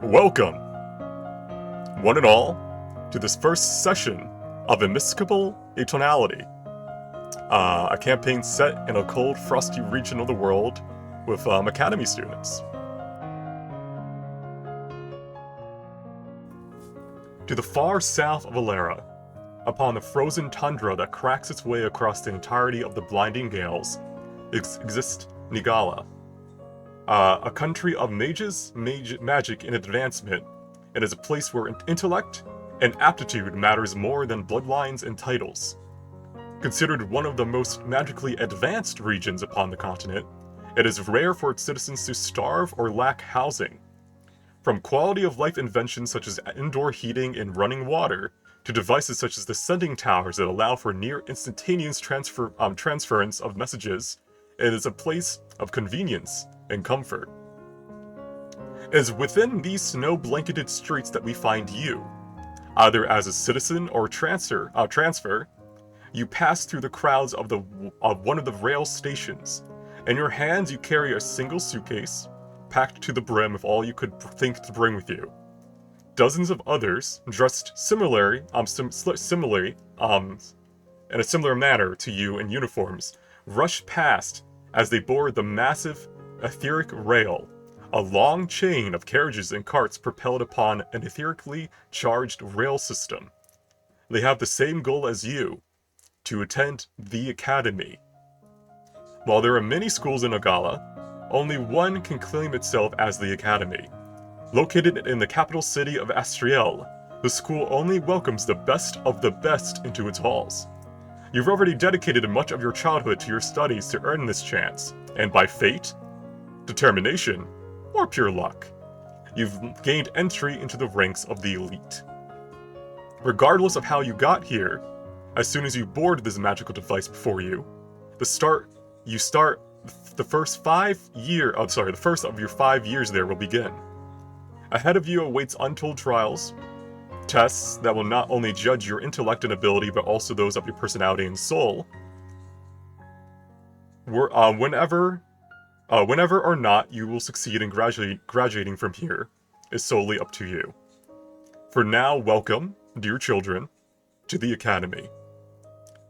Welcome, one and all, to this first session of Immiscible, Atonality, a campaign set in a cold, frosty region of the world with Academy students. To the far south of Alera, upon the frozen tundra that cracks its way across the entirety of the blinding gales, exists Neagalla, a country of mages, magic, and advancement. It is a place where intellect and aptitude matters more than bloodlines and titles. Considered one of the most magically advanced regions upon the continent, it is rare for its citizens to starve or lack housing. From quality of life inventions such as indoor heating and running water, to devices such as the sending towers that allow for near instantaneous transference of messages, it is a place of convenience and comfort. It is within these snow-blanketed streets that we find you. Either as a citizen or transfer, you pass through the crowds of one of the rail stations. In your hands you carry a single suitcase, packed to the brim with all you could think to bring with you. Dozens of others, dressed similarly, in a similar manner to you in uniforms, rush past as they board the massive etheric rail, a long chain of carriages and carts propelled upon an etherically charged rail system. They have the same goal as you, to attend the Academy. While there are many schools in Neagalla, only one can claim itself as the Academy. Located in the capital city of Astriel, the school only welcomes the best of the best into its halls. You've already dedicated much of your childhood to your studies to earn this chance, and by fate, determination, or pure luck, you've gained entry into the ranks of the elite. Regardless of how you got here, as soon as you board this magical device before you, the first of your 5 years there will begin. Ahead of you awaits untold trials, tests that will not only judge your intellect and ability, but also those of your personality and soul. Whenever or not you will succeed in graduating from here is solely up to you. For now, welcome, dear children, to the Academy.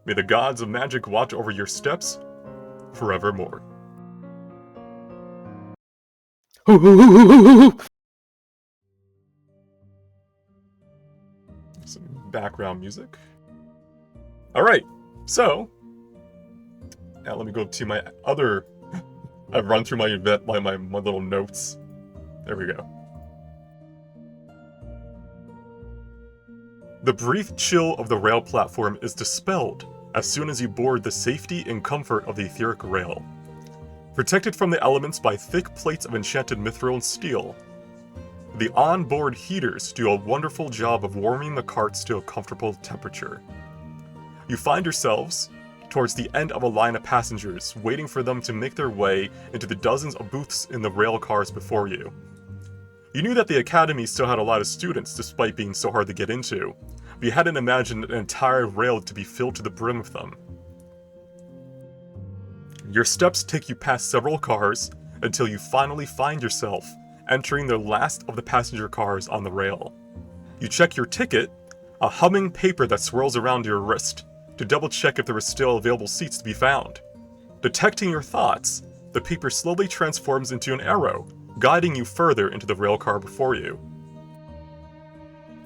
May the gods of magic watch over your steps forevermore. Some background music. Alright, so now let me go to my other. I've run through my little notes. There we go. The brief chill of the rail platform is dispelled as soon as you board the safety and comfort of the etheric rail. Protected from the elements by thick plates of enchanted mithril and steel, the on-board heaters do a wonderful job of warming the carts to a comfortable temperature. You find yourselves towards the end of a line of passengers, waiting for them to make their way into the dozens of booths in the rail cars before you. You knew that the Academy still had a lot of students, despite being so hard to get into, but you hadn't imagined an entire rail to be filled to the brim with them. Your steps take you past several cars, until you finally find yourself entering the last of the passenger cars on the rail. You check your ticket, a humming paper that swirls around your wrist, to double-check if there were still available seats to be found. Detecting your thoughts, the paper slowly transforms into an arrow, guiding you further into the railcar before you.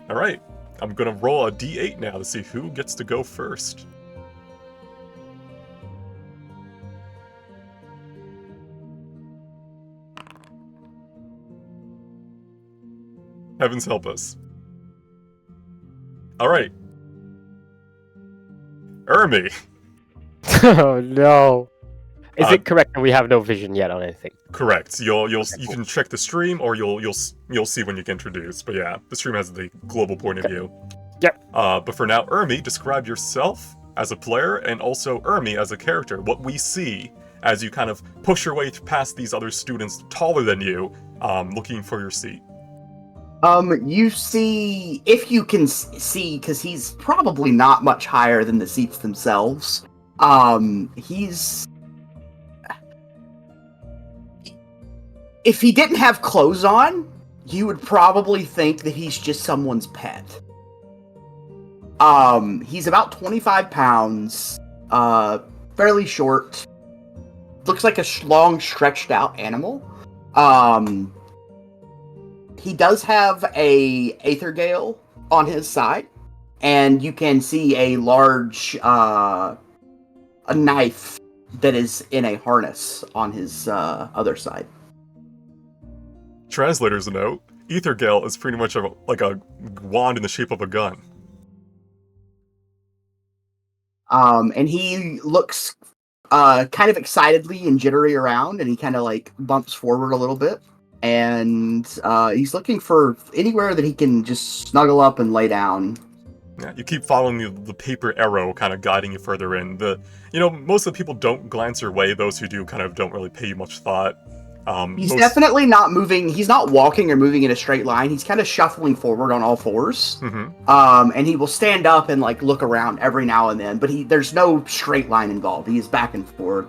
Alright, I'm gonna roll a d8 now to see who gets to go first. Heavens help us. Alright. Ermi. Oh no. Is it correct that we have no vision yet on anything? Correct. You can check the stream, or you'll see when you get introduced. But yeah, the stream has the global point of view. Yep. But for now, Ermi, describe yourself as a player and also Ermi as a character. What we see as you kind of push your way past these other students taller than you, looking for your seat. You see, if you can see, because he's probably not much higher than the seats themselves. If he didn't have clothes on, you would probably think that he's just someone's pet. He's about 25 pounds, fairly short, looks like a long, stretched out animal. He does have a Aether Gale on his side, and you can see a large, a knife that is in a harness on his other side. Translator's note: Aether Gale is pretty much like a wand in the shape of a gun. And he looks kind of excitedly and jittery around, and he kind of like bumps forward a little bit, and he's looking for anywhere that he can just snuggle up and lay down. Yeah, you keep following the paper arrow, kind of guiding you further in. Most of the people don't glance your way. Those who do kind of don't really pay you much thought. He's definitely not moving. He's not walking or moving in a straight line. He's kind of shuffling forward on all fours. Mm-hmm. And he will stand up and like look around every now and then, but there's no straight line involved. He is back and forth,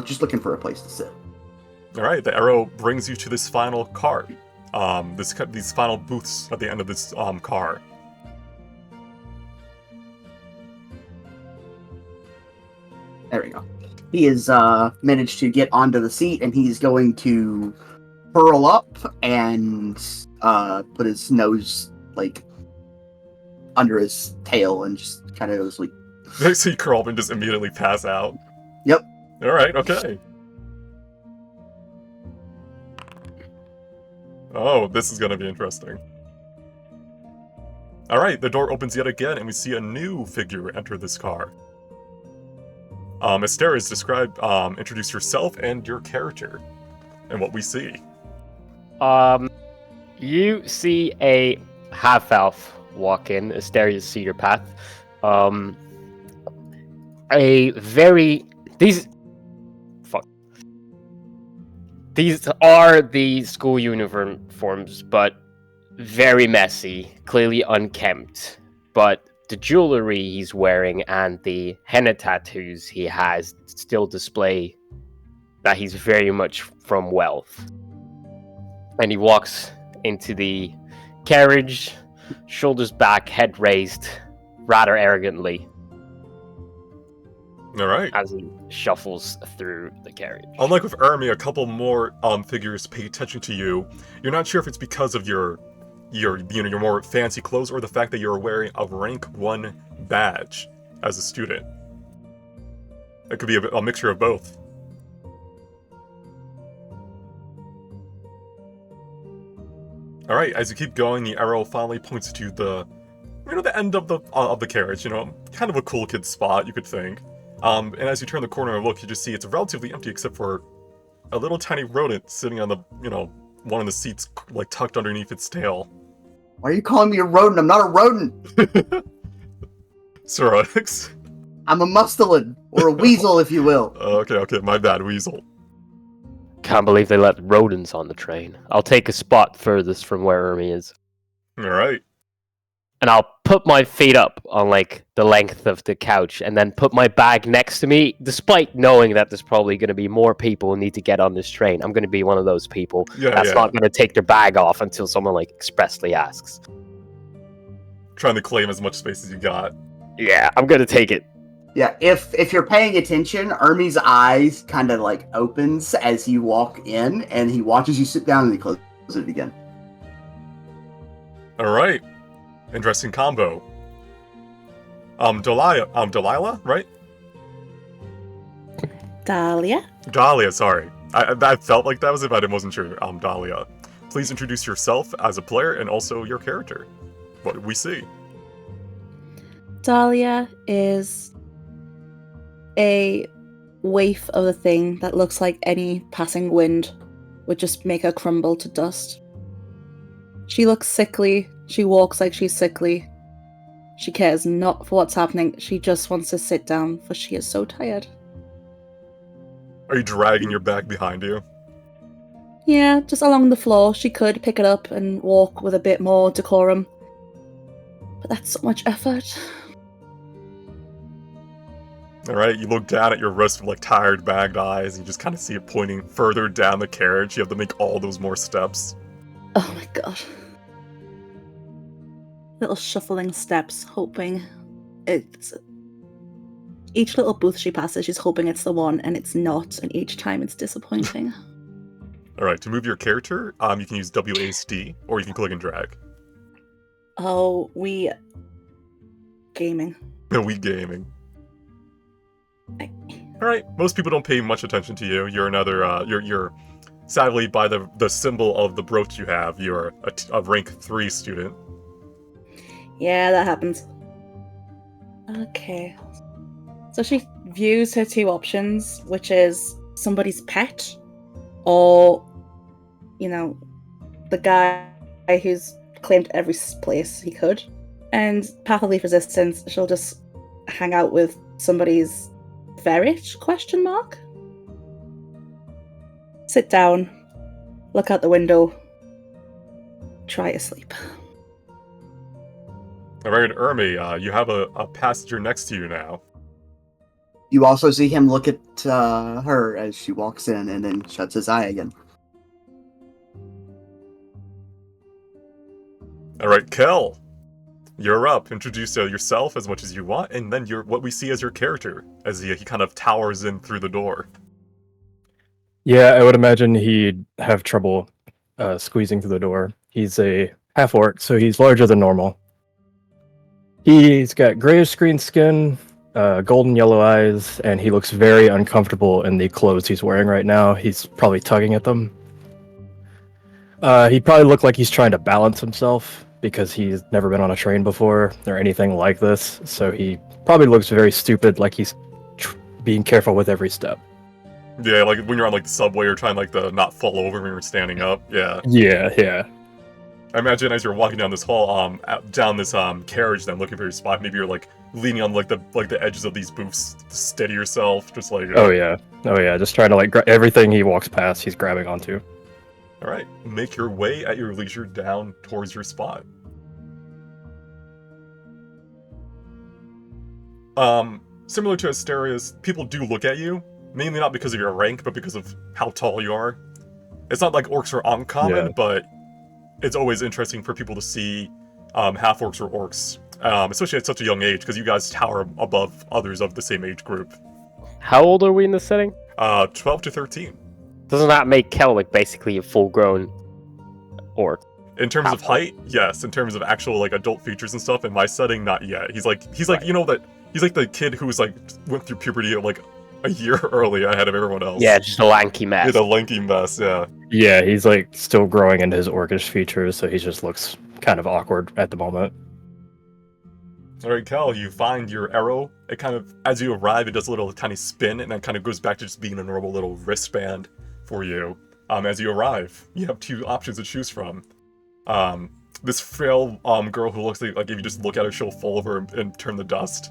just looking for a place to sit. All right, the arrow brings you to this final car. These final booths at the end of this car. There we go. He has managed to get onto the seat, and he's going to curl up and put his nose like under his tail and just kind of go to sleep. So you curl up and just immediately pass out. Yep. All right. Okay. Oh, this is gonna be interesting. All right, the door opens yet again, and we see a new figure enter this car. Asteris, introduce yourself and your character, and what we see. You see a half-elf walk in Asteria's Cedar Path. These are the school uniforms, but very messy, clearly unkempt. But the jewelry he's wearing and the henna tattoos he has still display that he's very much from wealth. And he walks into the carriage, shoulders back, head raised, rather arrogantly. All right. As he shuffles through the carriage. Unlike with Ermi, a couple more figures pay attention to you. You're not sure if it's because of your more fancy clothes or the fact that you're wearing a rank 1 badge as a student. It could be a mixture of both. All right, as you keep going, the arrow finally points to the end of the carriage. Kind of a cool kid spot, you could think. And as you turn the corner and look, you just see it's relatively empty except for a little tiny rodent sitting on the one of the seats, like tucked underneath its tail. Why are you calling me a rodent? I'm not a rodent. Sir Onyx. I'm a mustelid, or a weasel, if you will. Okay, my bad, weasel. Can't believe they let rodents on the train. I'll take a spot furthest from where Ermi is. Alright. And I'll put my feet up on, like, the length of the couch and then put my bag next to me, despite knowing that there's probably going to be more people who need to get on this train. I'm going to be one of those people that's not going to take their bag off until someone, like, expressly asks. Trying to claim as much space as you got. Yeah, I'm going to take it. Yeah, if you're paying attention, Ermi's eyes kind of, like, opens as you walk in, and he watches you sit down and he closes it again. Alright. Interesting combo. Delilah, right? Dahlia, sorry. I felt like that was it, but I wasn't sure. Dahlia. Please introduce yourself as a player and also your character. What do we see? Dahlia is a waif of a thing that looks like any passing wind would just make her crumble to dust. She looks sickly. She walks like she's sickly. She cares not for what's happening. She just wants to sit down, for she is so tired. Are you dragging your bag behind you? Yeah, just along the floor. She could pick it up and walk with a bit more decorum. But that's so much effort. Alright, you look down at your wrist with like tired, bagged eyes, and you just kind of see it pointing further down the carriage. You have to make all those more steps. Oh my god. Little shuffling steps, hoping it's... Each little booth she passes, she's hoping it's the one, and it's not, and each time it's disappointing. Alright, to move your character, you can use WASD, or you can click and drag. Oh, we... Gaming. We gaming. Alright, most people don't pay much attention to you. You're another, you're sadly, by the symbol of the brooch you have, you're a rank 3 student. Yeah, that happens. Okay. So she views her two options, which is somebody's pet, or, the guy who's claimed every place he could. And Path of Least Resistance, she'll just hang out with somebody's ferret, ? Sit down, look out the window, try to sleep. Alright, Ermi, you have a passenger next to you now. You also see him look at her as she walks in and then shuts his eye again. Alright, Kel, you're up. Introduce yourself as much as you want, and then what we see as your character, as he kind of towers in through the door. Yeah, I would imagine he'd have trouble squeezing through the door. He's a half-orc, so he's larger than normal. He's got grayish-green skin, golden yellow eyes, and he looks very uncomfortable in the clothes he's wearing right now. He's probably tugging at them. He'd probably look like he's trying to balance himself, because he's never been on a train before, or anything like this, so he probably looks very stupid, like he's being careful with every step. Yeah, like when you're on like the subway, you're trying like to not fall over when you're standing up. Yeah. Yeah. I imagine as you're walking down this hall, down this carriage, then looking for your spot. Maybe you're like leaning on like the edges of these booths to steady yourself, just like. Oh yeah, just trying to like everything he walks past, he's grabbing onto. All right, make your way at your leisure down towards your spot. Similar to Asteria's, people do look at you. Mainly not because of your rank, but because of how tall you are. It's not like orcs are uncommon, but it's always interesting for people to see half-orcs or orcs, especially at such a young age, because you guys tower above others of the same age group. How old are we in this setting? 12 to 13. Doesn't that make Kel like basically a full-grown orc? In terms of height, yes. In terms of actual like adult features and stuff, in my setting, not yet. He's like he's like the kid who's like went through puberty like a year early ahead of everyone else. Yeah, just a lanky mess. Yeah, the lanky mess, yeah. Yeah, he's like still growing into his orcish features, so he just looks kind of awkward at the moment. Alright, Kel, you find your arrow. It kind of, as you arrive, it does a little tiny spin, and then kind of goes back to just being a normal little wristband for you. As you arrive, you have two options to choose from. This frail girl who looks like if you just look at her, she'll fall over and turn to dust,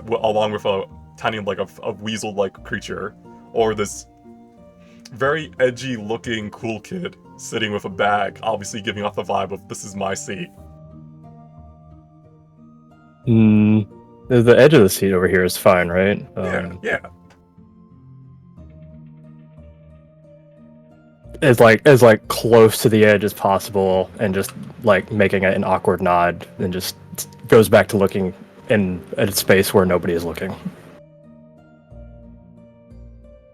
along with a tiny, like, a weasel-like creature, or this very edgy-looking cool kid sitting with a bag, obviously giving off the vibe of, this is my seat. The edge of the seat over here is fine, right? Yeah. As close to the edge as possible, and just, like, making an awkward nod, and just goes back to looking in a space where nobody is looking.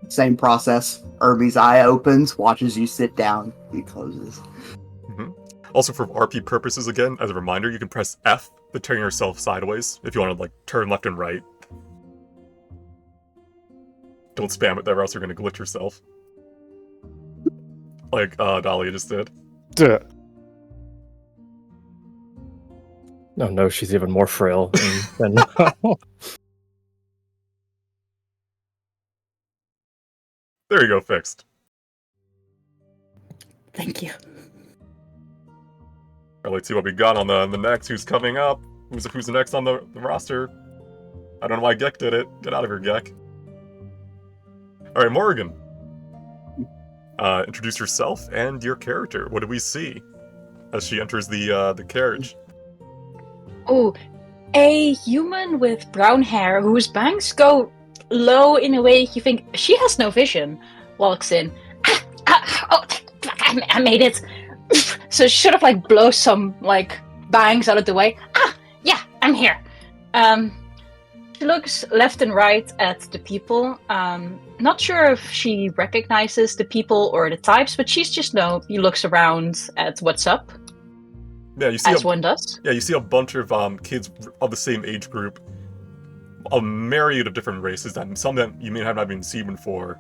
Same process. Irby's eye opens, watches you sit down, he closes. Mm-hmm. Also, for RP purposes, again, as a reminder, you can press F to turn yourself sideways if you want to, like, turn left and right. Don't spam it there, or else you're going to glitch yourself. Like, Dahlia just did. Duh. Oh no, she's even more frail than... There you go, fixed. Thank you. Alright, let's see what we got on the next. Who's coming up? Who's next on the roster? I don't know why Gek did it. Get out of here, Gek. Alright, Morrigan. Introduce yourself and your character. What do we see as she enters the carriage? Oh, a human with brown hair whose bangs go low in a way you think she has no vision walks in. Oh, I made it. So she sort of like blows some like bangs out of the way. Ah, yeah, I'm here. She looks left and right at the people. Not sure if she recognizes the people or the types, but she looks around at what's up, Yeah, you see as one does. Yeah, you see a bunch of kids of the same age group, a myriad of different races, and some that you may have not even seen before.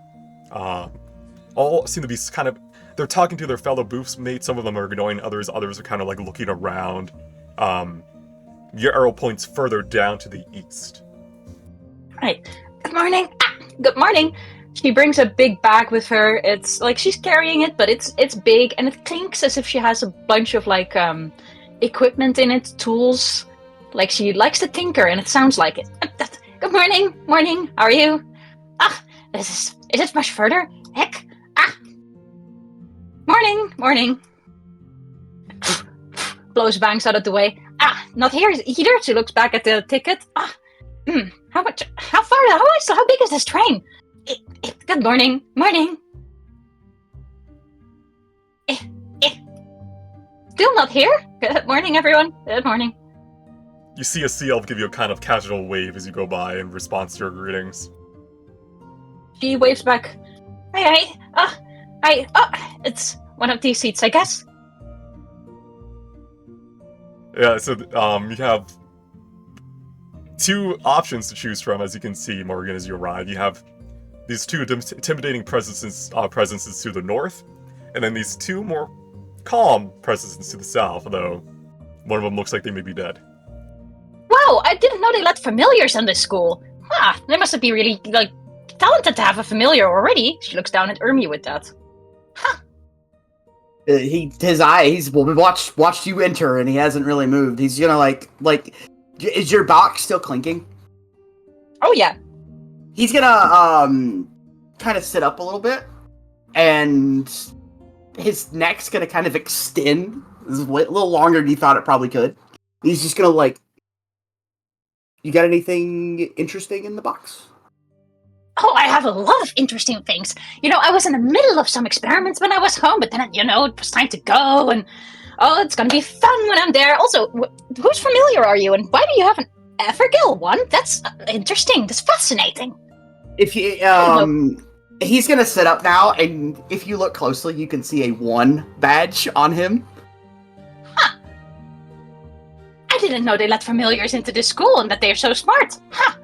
All seem to be kind of, they're talking to their fellow booths mates. Some of them are annoying others are kind of like looking around. Your arrow points further down to the east. Right. Good morning. Good morning. She brings a big bag with her. It's like she's carrying it, but it's big and it clinks as if she has a bunch of like equipment in it, tools. Like she likes to tinker, and it sounds like it. Good morning. Morning. How are you? Is it much further? Heck. Morning. Blows bangs out of the way. Not here either. She looks back at the ticket. How much? How far? How big is this train? Good morning. Morning. Still not here? Good morning, everyone. Good morning. You see a sea elf give you a kind of casual wave as you go by in response to your greetings. She waves back. Hey. It's one of these seats, I guess. Yeah, so you have two options to choose from, as you can see, Morgan, as you arrive. You have these two intimidating presences to the north, and then these two more calm presences to the south, although one of them looks like they may be dead. Wow, I didn't know they let familiars in this school. They must be really, talented to have a familiar already. She looks down at Ermi with that. His eyes watched you enter, and he hasn't really moved. He's gonna like, is your box still clinking? Oh yeah. He's gonna kind of sit up a little bit, and his neck's gonna kind of extend. This is a little longer than he thought it probably could. He's just gonna you got anything interesting in the box? Oh, I have a lot of interesting things. I was in the middle of some experiments when I was home, but then, it was time to go, and it's gonna be fun when I'm there. Also, whose familiar are you, and why do you have an Evergill one? That's interesting. That's fascinating. If you, he's gonna sit up now, and if you look closely, you can see a 1 badge on him. Huh. I didn't know they let familiars into this school and that they're so smart. Huh.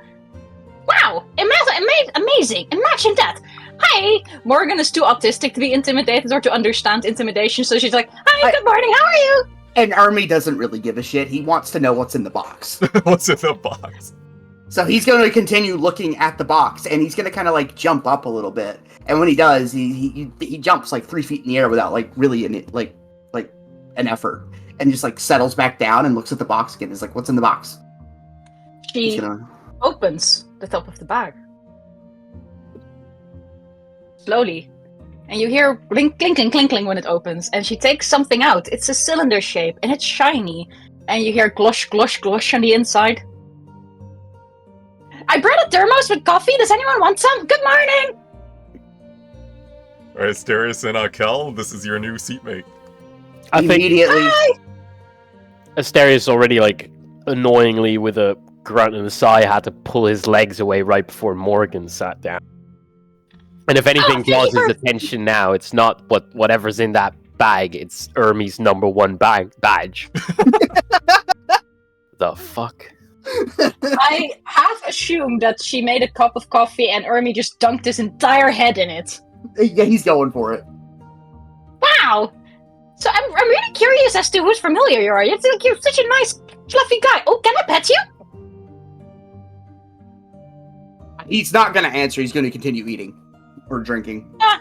Wow! Amazing! Imagine that! Hi! Morgan is too autistic to be intimidated or to understand intimidation, so she's like, Hi, good morning, how are you? And Ermi doesn't really give a shit. He wants to know what's in the box. What's in the box? So he's going to continue looking at the box, and he's going to kind of jump up a little bit. And when he does, he jumps 3 feet in the air without really an effort, and just settles back down and looks at the box again. He's like, "What's in the box?" She opens the top of the bag. Slowly. And you hear clinking when it opens, and she takes something out. It's a cylinder shape, and it's shiny. And you hear glosh, glosh, glosh on the inside. I brought a thermos with coffee. Does anyone want some? Good morning! Alright, Asterius and Kel, this is your new seatmate. I think Immediately. Asterius already, annoyingly, with a grunt and a sigh, had to pull his legs away right before Morgan sat down. And if anything draws his attention now, it's not whatever's in that bag, it's Ermi's #1 badge. The fuck? I have assumed that she made a cup of coffee and Ermi just dunked his entire head in it. Yeah, he's going for it. Wow! So I'm really curious as to whose familiar you are. You're such a nice, fluffy guy. Oh, can I pet you? He's not going to answer. He's going to continue eating or drinking. I'll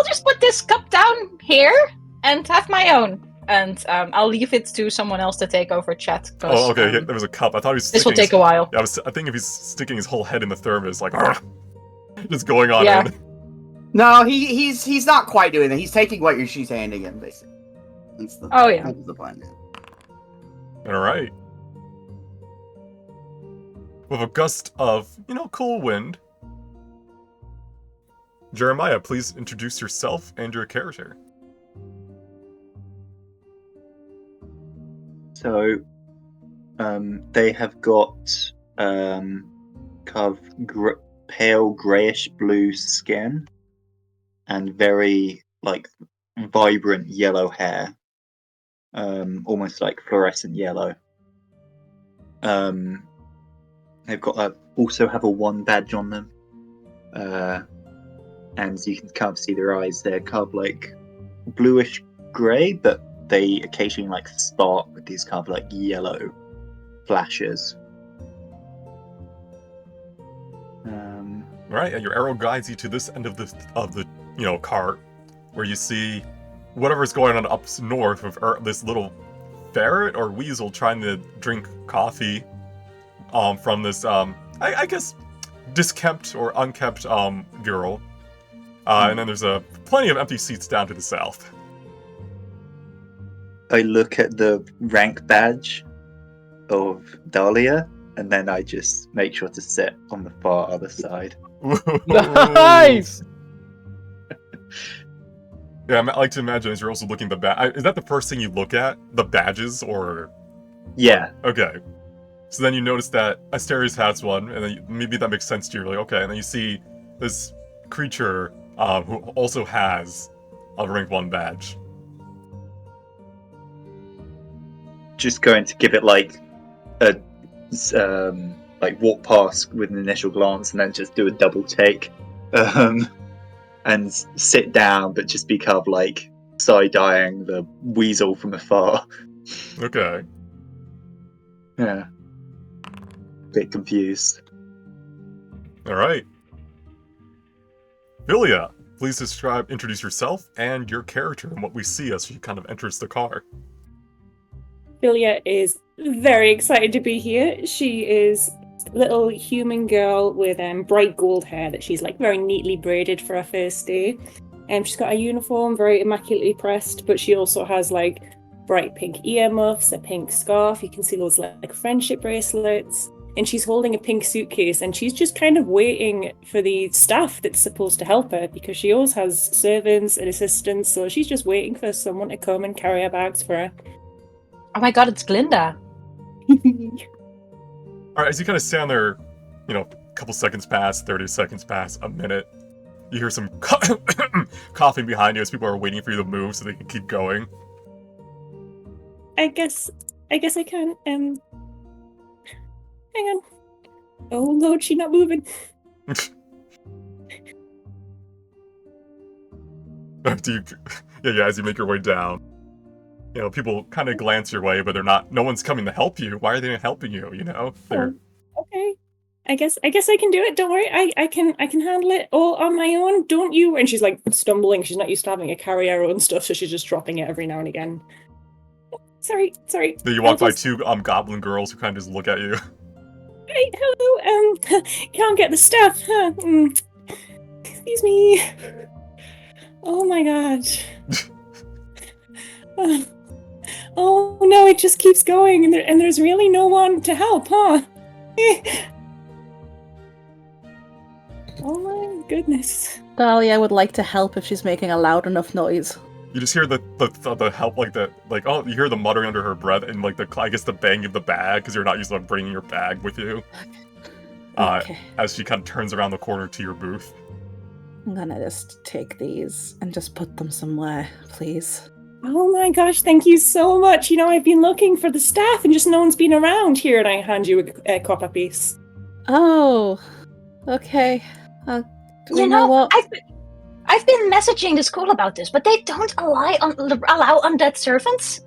just put this cup down here and have my own. And I'll leave it to someone else to take over chat. Oh, okay. There was a cup. I thought he was. This will take a while. Yeah, I think if he's sticking his whole head in the thermos, just going on Yeah. in. No, he's not quite doing that. He's taking what she's handing him, basically. That's the plan. All right. With a gust of, cool wind, Jeremiah, please introduce yourself and your character. So, they have got kind of pale greyish blue skin and very like vibrant yellow hair, almost like fluorescent yellow. They've got also have a one badge on them, and you can kind of see their eyes. They're kind of like bluish grey, but they occasionally like spark with these kind of like yellow flashes. Right, and your arrow guides you to this end of the cart, where you see whatever's going on up north with this little ferret or weasel trying to drink coffee from this I guess diskept or unkept girl. And then there's plenty of empty seats down to the south. I look at the rank badge of Dahlia, and then I just make sure to sit on the far other side. Nice! Yeah, I like to imagine as you're also looking at the badge. Is that the first thing you look at? The badges, or? Yeah. Okay. So then you notice that Asterius has one, and then maybe that makes sense to you. You're like, okay, and then you see this creature who also has a rank 1 badge. Just going to give it like a like walk past with an initial glance, and then just do a double take, and sit down, but just be kind of like side-eyeing the weasel from afar. Okay. Yeah. Bit confused. Alright. Philia, please introduce yourself and your character and what we see as she kind of enters the car. Philia is very excited to be here. She is a little human girl with bright gold hair that she's like very neatly braided for her first day. She's got a uniform, very immaculately pressed, but she also has like bright pink earmuffs, a pink scarf. You can see those like friendship bracelets. And she's holding a pink suitcase, and she's just kind of waiting for the staff that's supposed to help her, because she always has servants and assistants, so she's just waiting for someone to come and carry her bags for her. Oh my god, it's Glinda. Alright, as you kind of stand there, a couple seconds pass, 30 seconds pass, a minute. You hear some coughing behind you as people are waiting for you to move so they can keep going. I guess I can. Hang on. Oh Lord, she's not moving. As you make your way down, people kind of glance your way, but no one's coming to help you. Why are they not helping you? They're... Okay. I guess I can do it. Don't worry. I can handle it all on my own. Don't you? And she's like stumbling. She's not used to having to carry her own stuff, so she's just dropping it every now and again. Sorry. Then you walk by two goblin girls who kind of just look at you. Hey, hello. Can't get the stuff. Huh? Excuse me. Oh my god. Oh no, it just keeps going, and there's really no one to help, huh? Oh my goodness. Dahlia would like to help if she's making a loud enough noise. You just hear the help, you hear the muttering under her breath, and the bang of the bag, because you're not used to bringing your bag with you. Okay. As she kind of turns around the corner to your booth. I'm gonna just take these and just put them somewhere, please. Oh my gosh, thank you so much. I've been looking for the staff and just no one's been around. Here, and I hand you a copper piece. Oh, okay. You know what? I've been messaging the school about this, but they don't allow undead servants.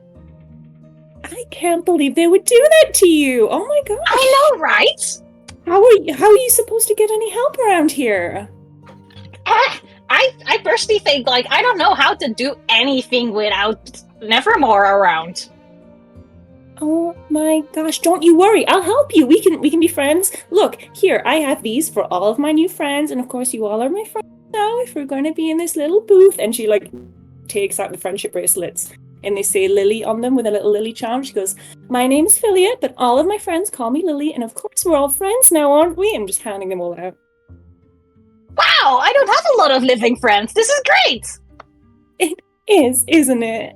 I can't believe they would do that to you. Oh my gosh. I know, right? How are you supposed to get any help around here? I personally think, I don't know how to do anything without Nevermore around. Oh my gosh, don't you worry. I'll help you. We can be friends. Look, here, I have these for all of my new friends, and of course you all are my friends now if we're going to be in this little booth. And she takes out the friendship bracelets, and they say Lily on them with a little Lily charm. She goes, "My name's Philia, but all of my friends call me Lily, and of course we're all friends now, aren't we?" I'm just handing them all out. Wow, I don't have a lot of living friends. This is great. It is, isn't it?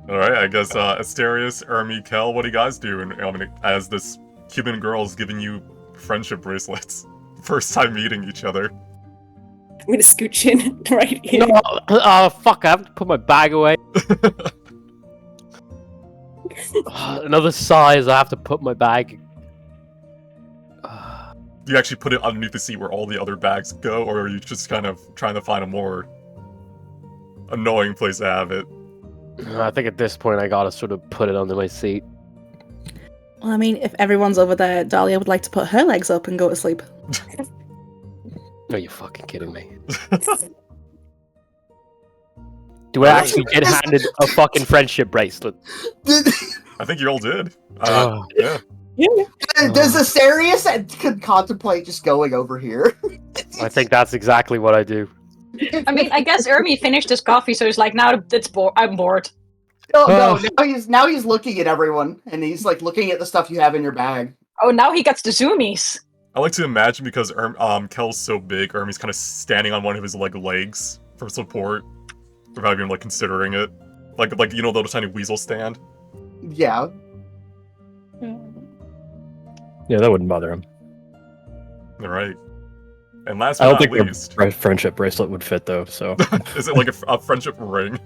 All right, I guess Asterius, Ermi, Kel, what do you guys do? And as this Cuban girl is giving you friendship bracelets, first time meeting each other. I'm gonna scooch in right here. No, fuck! I have to put my bag away. Another size. I have to put my bag. Do you actually put it underneath the seat where all the other bags go, or are you just kind of trying to find a more annoying place to have it? I think at this point I gotta sort of put it under my seat. Well, I mean, if everyone's over there, Dahlia would like to put her legs up and go to sleep. Are you fucking kidding me? Do I actually get handed a fucking friendship bracelet? I think you all did. Oh. Yeah. Does Asterius could contemplate just going over here? I think that's exactly what I do. I mean, I guess Ermi finished his coffee, so he's like, now I'm bored. No, now he's looking at everyone, and he's like looking at the stuff you have in your bag. Oh, now he gets the zoomies. I like to imagine because Kel's so big, Ermi's kind of standing on one of his legs for support, without even considering it. Like you know the little tiny weasel stand. Yeah. Yeah, that wouldn't bother him. All right. And last I but don't not think least, their friendship bracelet would fit though. So is it like a friendship ring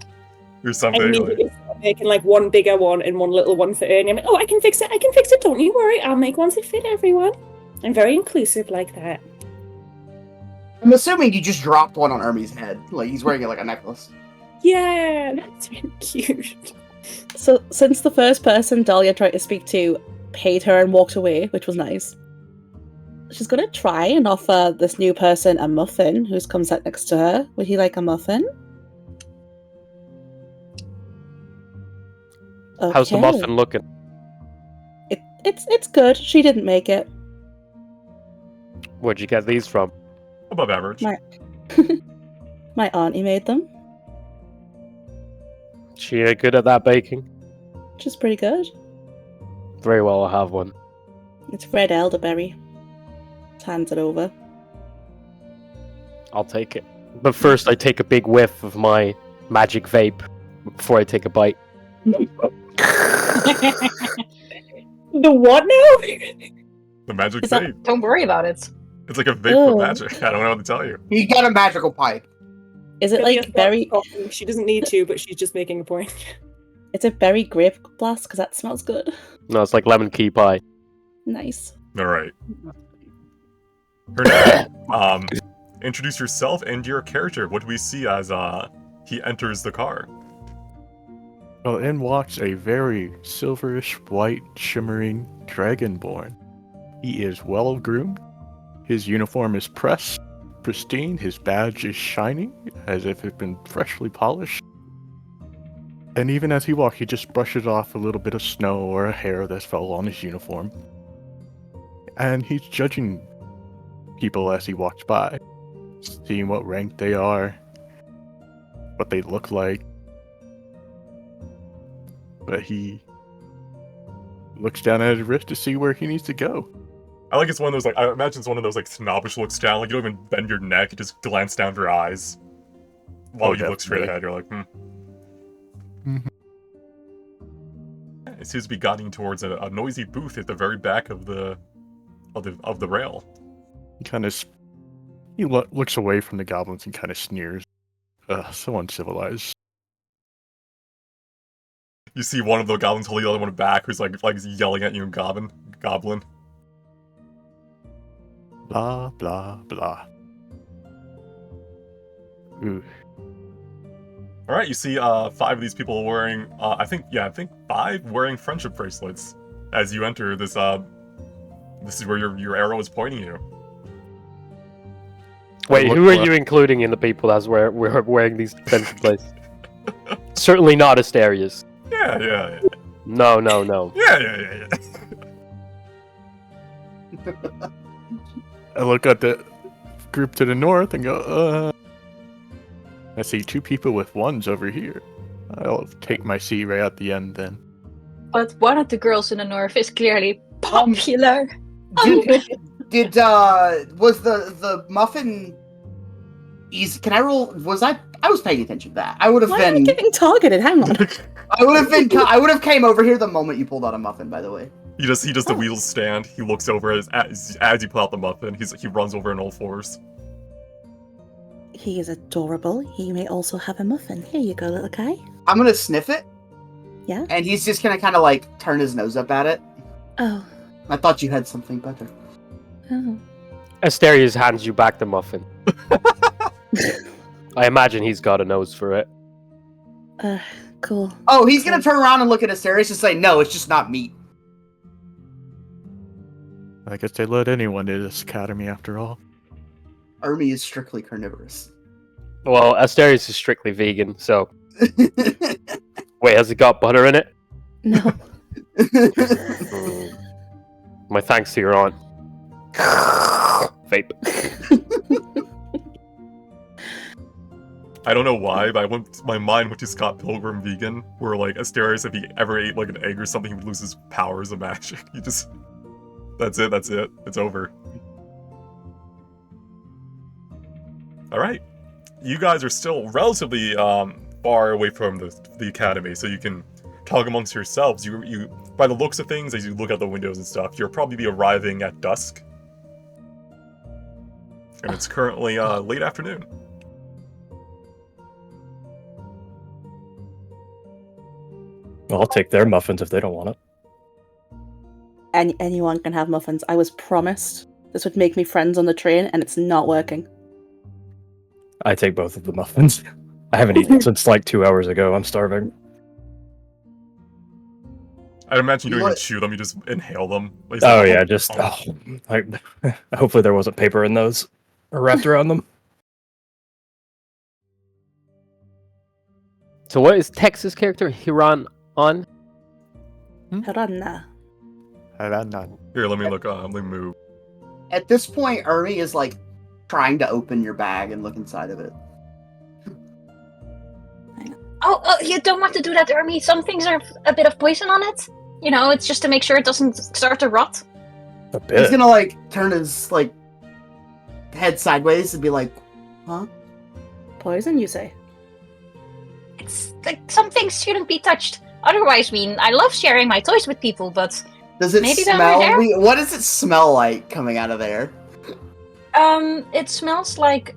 or something? And immediately start making one bigger one and one little one for Ernie. I'm like, oh, I can fix it. Don't you worry. I'll make ones that fit everyone. I'm very inclusive like that. I'm assuming you just dropped one on Ermi's head. Like he's wearing it like a necklace. Yeah, that's really cute. So, since the first person Dahlia tried to speak to paid her and walked away, which was nice, she's going to try and offer this new person a muffin who's come sat next to her. Would he like a muffin? Okay. How's the muffin looking? It's good. She didn't make it. Where'd you get these from? Above average. My auntie made them. She good at that baking? Which is pretty good. Very well, I'll have one. It's red elderberry. Just hands it over. I'll take it. But first I take a big whiff of my magic vape before I take a bite. The what now? The magic Is that- vape. Don't worry about it. It's like a vape Ew. for magic. I don't know what to tell you. He got a magical pipe. Is it like berry? She doesn't need to, but she's just making a point. It's a berry grape blast because that smells good. No, it's like lemon key pie. Nice. All right. Her name. Introduce yourself and your character. What do we see as he enters the car? Well, in walks a very silverish, white, shimmering dragonborn. He is well groomed. His uniform is pristine. His badge is shining, as if it had been freshly polished. And even as he walks, he just brushes off a little bit of snow or a hair that fell on his uniform. And he's judging people as he walks by, seeing what rank they are, what they look like. But he looks down at his wrist to see where he needs to go. I like it's one of those I imagine it's one of those snobbish looks down. You don't even bend your neck. You just glance down your eyes while you look straight ahead. You're like, Mhm. It seems to be guiding towards a noisy booth at the very back of the rail. He looks away from the goblins and kind of sneers. So uncivilized. You see one of the goblins holding the other one back, who's like yelling at you in Goblin. Blah, blah, blah. Ooh. All right, you see 5 of these people wearing, I think 5 wearing friendship bracelets as you enter this. This is where your arrow is pointing you. Wait, who are you including in the people that's we're wearing these friendship bracelets? Certainly not Asterius. Yeah. No. Yeah. I look at the group to the north and go, I see 2 people with ones over here. I'll take my seat right at the end then. But one of the girls in the north is clearly popular. Was the muffin easy? Can I roll? I was paying attention to that. I would have Why am I been. getting targeted? Hang on. I would have came over here the moment you pulled out a muffin. By the way. He does the wheels stand. He looks over as you pull out the muffin. He runs over in all fours. He is adorable. He may also have a muffin. Here you go, little guy. I'm gonna sniff it. Yeah? And he's just gonna kind of like turn his nose up at it. Oh. I thought you had something better. Oh. Asterius hands you back the muffin. I imagine he's got a nose for it. Cool. Oh, he's gonna turn around and look at Asterius and say, "No, it's just not meat." I guess they let anyone in this academy after all. Ermi is strictly carnivorous. Well, Asterius is strictly vegan, so... Wait, has it got butter in it? No. My thanks to your aunt. Vape. I don't know why, but my mind went to Scott Pilgrim vegan, where like Asterius, if he ever ate like an egg or something, he would lose his powers of magic. That's it. It's over. All right, you guys are still relatively far away from the academy, so you can talk amongst yourselves. You by the looks of things, as you look out the windows and stuff, you'll probably be arriving at dusk, and it's currently late afternoon. Well, I'll take their muffins if they don't want it. Anyone can have muffins. I was promised this would make me friends on the train, and it's not working. I take both of the muffins. I haven't eaten since like 2 hours ago. I'm starving. I imagine you don't even chew them; you just inhale them. Like, Oh yeah, just hopefully there wasn't paper in those or wrapped around them. So what is Texas character Hiran on? Haranna. Here, let me look. Let me move. At this point, Ermi is like trying to open your bag and look inside of it. Oh, you don't want to do that, Ermi. Some things are a bit of poison on it. You know, it's just to make sure it doesn't start to rot. A bit. He's gonna like turn his like head sideways and be like, "Huh? Poison, you say? It's like some things shouldn't be touched. Otherwise, I love sharing my toys with people, but Does it maybe smell? there? What does it smell like coming out of there?" It smells like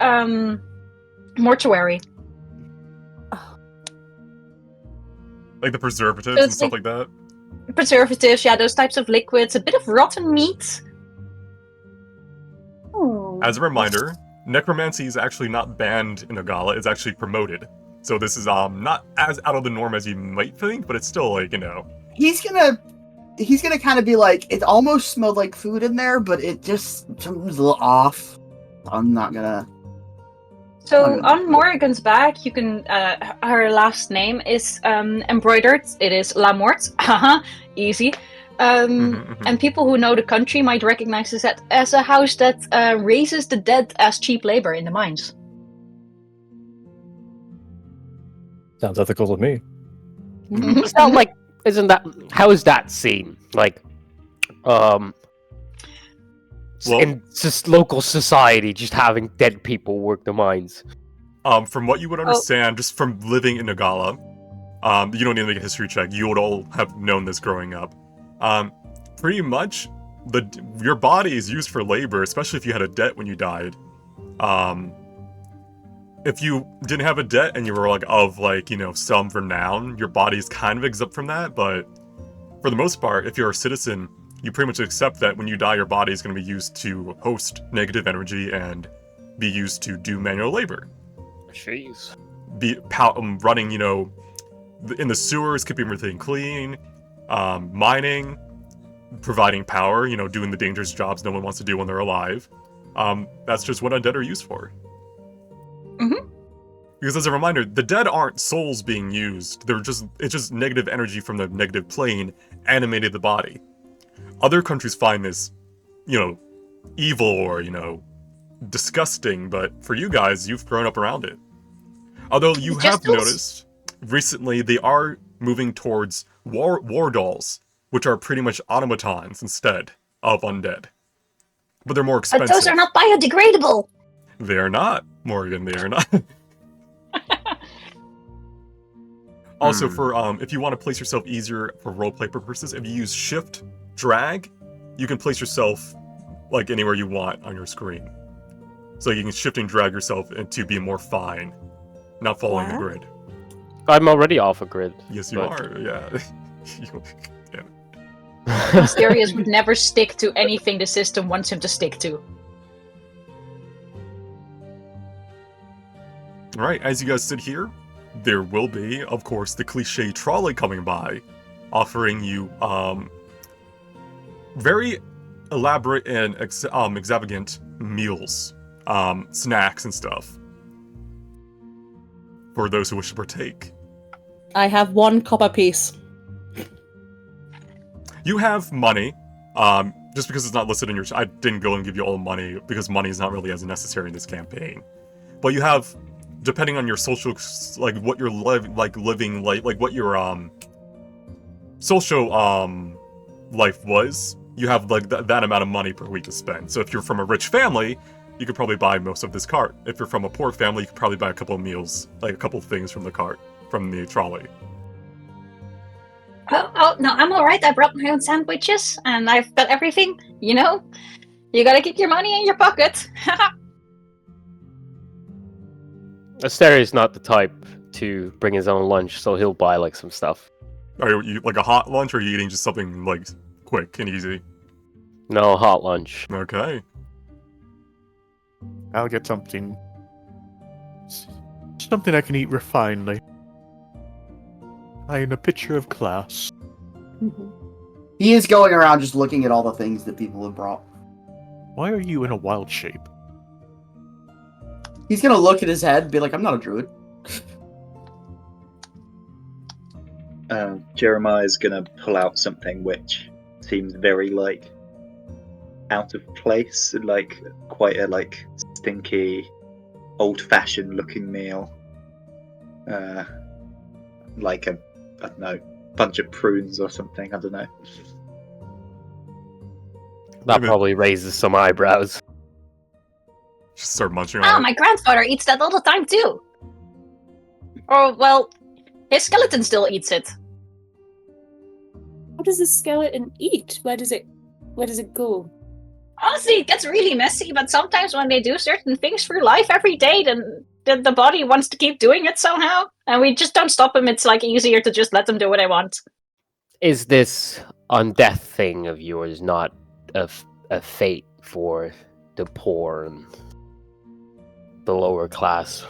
mortuary. Like the preservatives So and it's stuff like that. Preservatives, yeah, those types of liquids, a bit of rotten meat. As a reminder, necromancy is actually not banned in Neagalla, it's actually promoted. So this is not as out of the norm as you might think, but it's still like, He's gonna kind of be like, it almost smelled like food in there, but it just something's a little off. I'm not gonna. So on Morrigan's back, you can. Her last name is embroidered. It is La Morte. Haha, easy. And people who know the country might recognize this as a house that raises the dead as cheap labor in the mines. Sounds ethical to me. It's not like, how is that seen? Like, in just local society, just having dead people work the mines. From what you would understand, just from living in Neagalla, you don't need to make a history check. You would all have known this growing up. Pretty much, your body is used for labor, especially if you had a debt when you died. If you didn't have a debt and you were some renown, your body is kind of exempt from that. But for the most part, if you're a citizen, you pretty much accept that when you die, your body is going to be used to host negative energy and be used to do manual labor. Jeez. Running, in the sewers, keeping everything clean, mining, providing power, doing the dangerous jobs no one wants to do when they're alive. That's just what undead are used for. Mm-hmm. Because as a reminder, the dead aren't souls being used. It's just negative energy from the negative plane animated the body. Other countries find this, evil or, disgusting, but for you guys, you've grown up around it. Although you have noticed, recently they are moving towards war dolls, which are pretty much automatons instead of undead. But they're more expensive. But those are not biodegradable! They are not, Morgan, they are not. Also, for if you want to place yourself easier for roleplay purposes, if you use Shift, Drag, you can place yourself like anywhere you want on your screen. So you can shift and drag yourself to be more fine, not following the Wow. grid. I'm already off a grid. Yes, you but- are. Yeah. Mysterious would never stick to anything the system wants him to stick to. All right. As you guys sit here, there will be, of course, the cliche trolley coming by, offering you very elaborate and extravagant meals, snacks and stuff for those who wish to partake. I have 1 copper piece. You have money, just because it's not listed in your. I didn't go and give you all the money because money is not really as necessary in this campaign. But you have, depending on your social, like what you're living, like what your social life was. You have like that amount of money per week to spend. So if you're from a rich family, you could probably buy most of this cart. If you're from a poor family, you could probably buy a couple of meals, like a couple of things from the cart, from the trolley. Oh, no, I'm alright. I brought my own sandwiches, and I've got everything. You know, you gotta keep your money in your pocket. Asteri's not the type to bring his own lunch, so he'll buy like some stuff. Are you like a hot lunch, or are you eating just something like quick and easy? No, hot lunch. Okay. I'll get something I can eat refinedly. In a picture of class. He is going around just looking at all the things that people have brought. Why are you in a wild shape? He's gonna look at his head and be like, I'm not a druid. Jeremiah's gonna pull out something which seems very like out of place, like quite a like stinky, old-fashioned looking meal. Like a, I don't know, bunch of prunes or something. I don't know. That probably raises some eyebrows. Just start munching Oh, on it. my grandfather eats that all the time too. Oh, well, his skeleton still eats it. What does the skeleton eat? Where does it go? Honestly, it gets really messy, but sometimes when they do certain things for life every day, then the body wants to keep doing it somehow, and we just don't stop them. It's like easier to just let them do what they want. Is this undeath thing of yours not a fate for the poor and the lower class?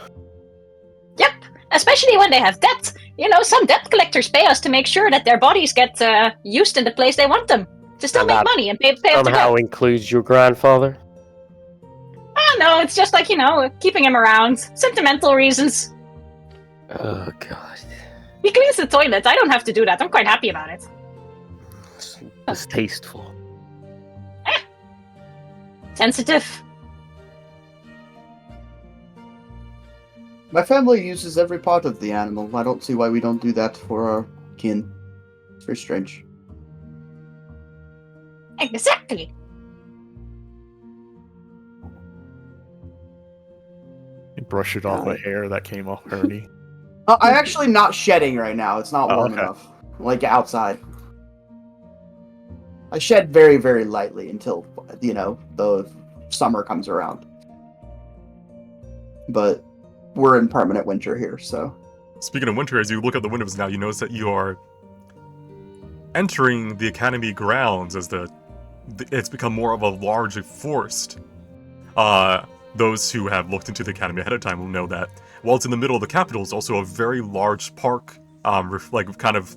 Yep, especially when they have debt. You know, some debt collectors pay us to make sure that their bodies get used in the place they want them, to still And make that money and pay off their Somehow debt. includes your grandfather? Oh no, it's just like, you know, keeping him around. Sentimental reasons. Oh god. He cleans the toilet. I don't have to do that. I'm quite happy about it. It's distasteful. Sensitive. My family uses every part of the animal. I don't see why we don't do that for our kin. It's very strange. Exactly. You brush it off the hair that came off Ernie. I'm actually not shedding right now. It's not Oh, warm okay. enough. Like outside. I shed very, very lightly until, you know, the summer comes around. But we're in permanent winter here, so. Speaking of winter, as you look out the windows now, you notice that you are entering the academy grounds as it's become more of a large forest. Those who have looked into the academy ahead of time will know that while it's in the middle of the capital, it's also a very large park, like kind of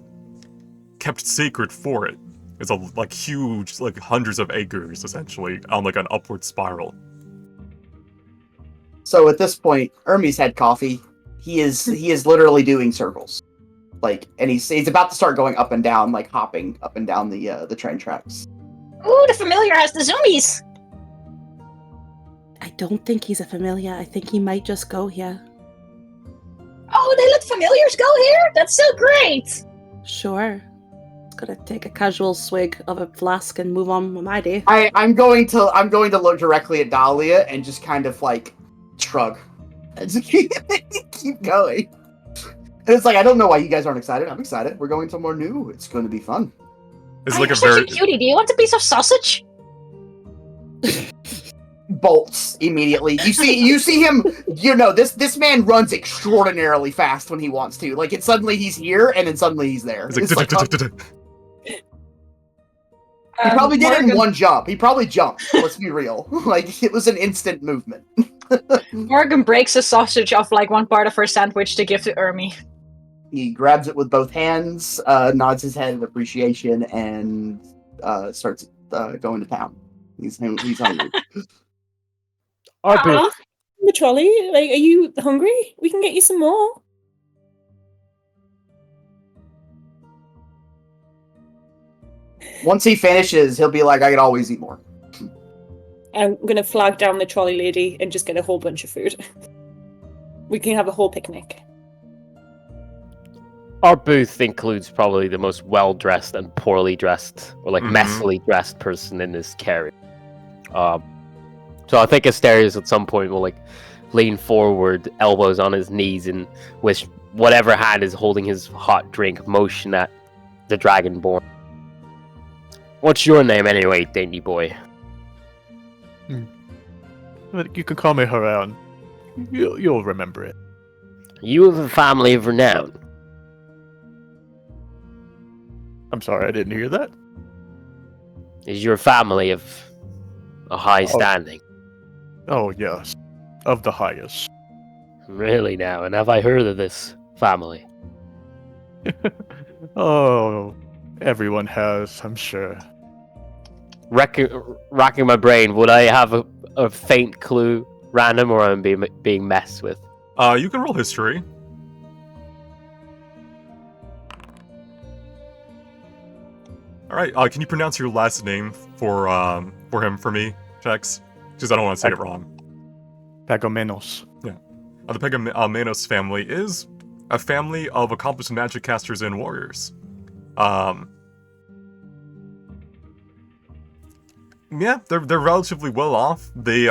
kept sacred for it. It's a like huge, like hundreds of acres essentially on like an upward spiral. So at this point, Ermi's had coffee. He is literally doing circles. Like, and he's about to start going up and down, like hopping up and down the train tracks. Ooh, the familiar has the zoomies. I don't think he's a familiar. I think he might just go here. Oh, they let familiars go here? That's so great. Sure. Just gotta take a casual swig of a flask and move on with my day. I'm going to look directly at Dahlia and just kind of like shrug. And just keep going. And it's like, I don't know why you guys aren't excited. I'm excited. We're going somewhere new. It's going to be fun. It's like a You're such very. a cutie. Do you want a piece of sausage? Bolts immediately. You see him. This man runs extraordinarily fast when he wants to. Like, it's suddenly he's here, and then suddenly he's there. It's like, He probably did it in Morgan- one jump. He probably jumped. Let's be real. Like, it was an instant movement. Morgan breaks a sausage off like one part of her sandwich to give to Ermi. He grabs it with both hands, nods his head in appreciation, and starts going to town. He's hungry. Our booth. The trolley, like, are you hungry? We can get you some more. Once he finishes, he'll be like, I could always eat more. I'm gonna flag down the trolley lady and just get a whole bunch of food. We can have a whole picnic. Our booth includes probably the most well-dressed and poorly dressed, or like Mhm. messily dressed person in this carriage. So I think Asterius at some point will like lean forward, elbows on his knees, and with whatever hand is holding his hot drink, motion at the Dragonborn. What's your name anyway, dainty boy? You can call me Haran. You'll remember it. You have a family of renown. I'm sorry, I didn't hear that. Is your family of a high standing? Oh, yes. Of the highest. Really now, and have I heard of this family? Oh, everyone has, I'm sure. Racking my brain, would I have a faint clue, random, or am I being messed with? You can roll history. All right. Can you pronounce your last name for him for me, Tex? Because I don't want to say it wrong. Pagomenos. The Pegamenos family is a family of accomplished magic casters and warriors. Yeah, they're relatively well off. They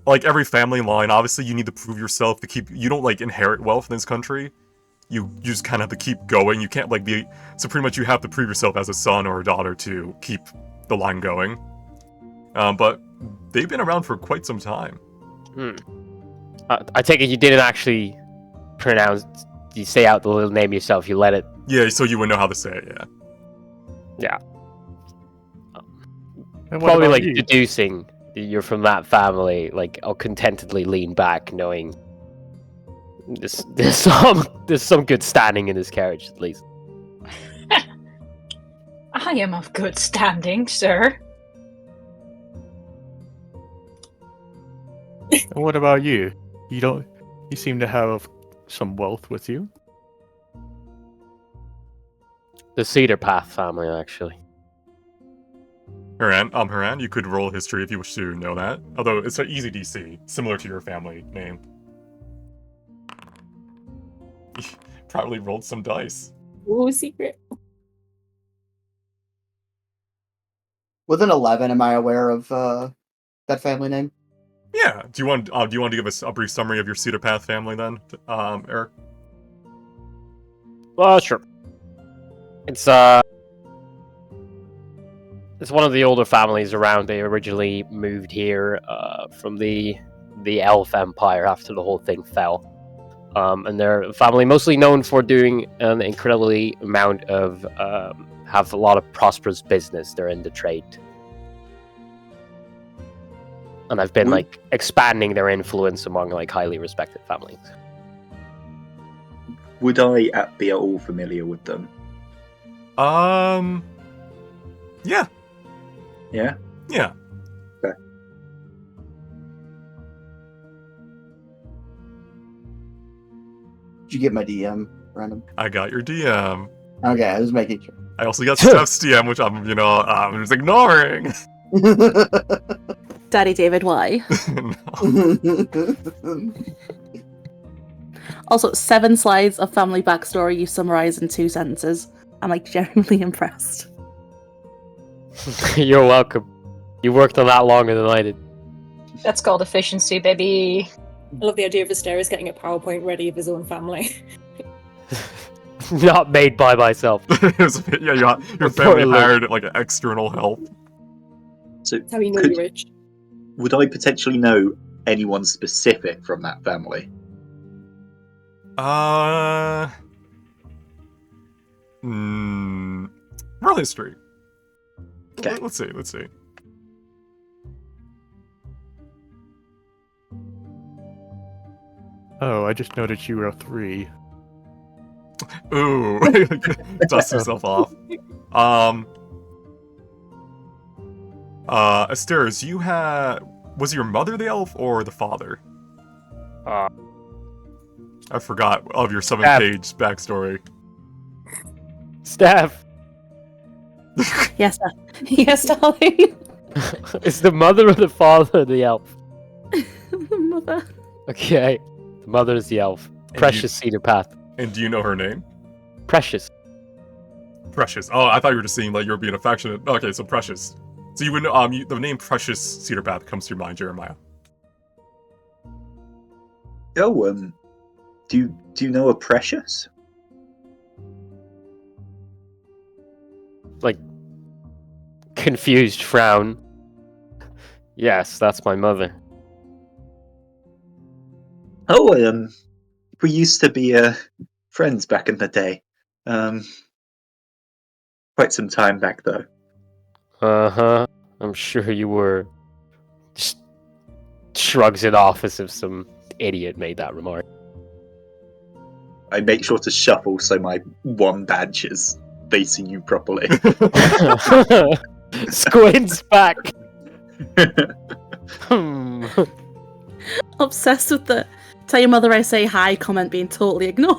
like every family line, obviously you need to prove yourself to keep. You don't like inherit wealth in this country. You just kind of have to keep going. You can't like be. So pretty much you have to prove yourself as a son or a daughter to keep the line going. But they've been around for quite some time. I take it you didn't actually pronounce. You say out the little name yourself. You let it. Yeah, so you would know how to say it. Yeah. Yeah. And what Probably about like you? deducing that you're from that family. Like I'll contentedly lean back, knowing there's some good standing in this carriage at least. I am of good standing, sir. And what about you? You seem to have some wealth with you. The Cedar Path family, actually. Haran, you could roll history if you wish to know that. Although it's an easy DC, similar to your family name. Probably rolled some dice. Ooh, secret. With an 11, am I aware of that family name? Yeah. Do you want to give us a brief summary of your Cedar Path family then, Eric? Sure. It's one of the older families around. They originally moved here from the Elf Empire after the whole thing fell. And they're a family mostly known for doing an incredibly amount of have a lot of prosperous business. They're in the trade. And I've been like expanding their influence among like highly respected families. Would I be at all familiar with them? Yeah. Yeah? Yeah. Okay. Did you get my DM, Random? I got your DM. Okay, I was making sure. I also got Steph's DM, which I'm just ignoring. Daddy David, why? No. Also, 7 slides of family backstory you summarize in 2 sentences. I'm like genuinely impressed. You're welcome. You worked on that longer than I did. That's called efficiency, baby. I love the idea of Asteris getting a PowerPoint ready of his own family. Not made by myself. Yeah, your family Importantly. hired like external help. So, That's how you know could- you're rich. would I potentially know anyone specific from that family? Roll history. Okay. Let's see. Oh, I just noticed you were a 3. Ooh, dust yourself off. Asteris, was your mother the elf or the father? Uh, I forgot of your 7th Steph. page backstory. Steph! Yes, yes, darling. Is the mother or the father the elf? Mother. Okay. The mother is the elf. Precious Cedar Path. And do you know her name? Precious. Precious. Oh, I thought you were just saying like you were being affectionate. Okay, so Precious. So you would know, the name Precious Cedar Path comes to your mind, Jeremiah. Oh, do you know a Precious? Like, confused frown. Yes, that's my mother. Oh, we used to be friends back in the day. Quite some time back though. Uh-huh. I'm sure you were. Just shrugs it off as if some idiot made that remark. I make sure to shuffle so my one badge is facing you properly. Squints back. Hmm. Obsessed with the "tell your mother I say hi" comment being totally ignored.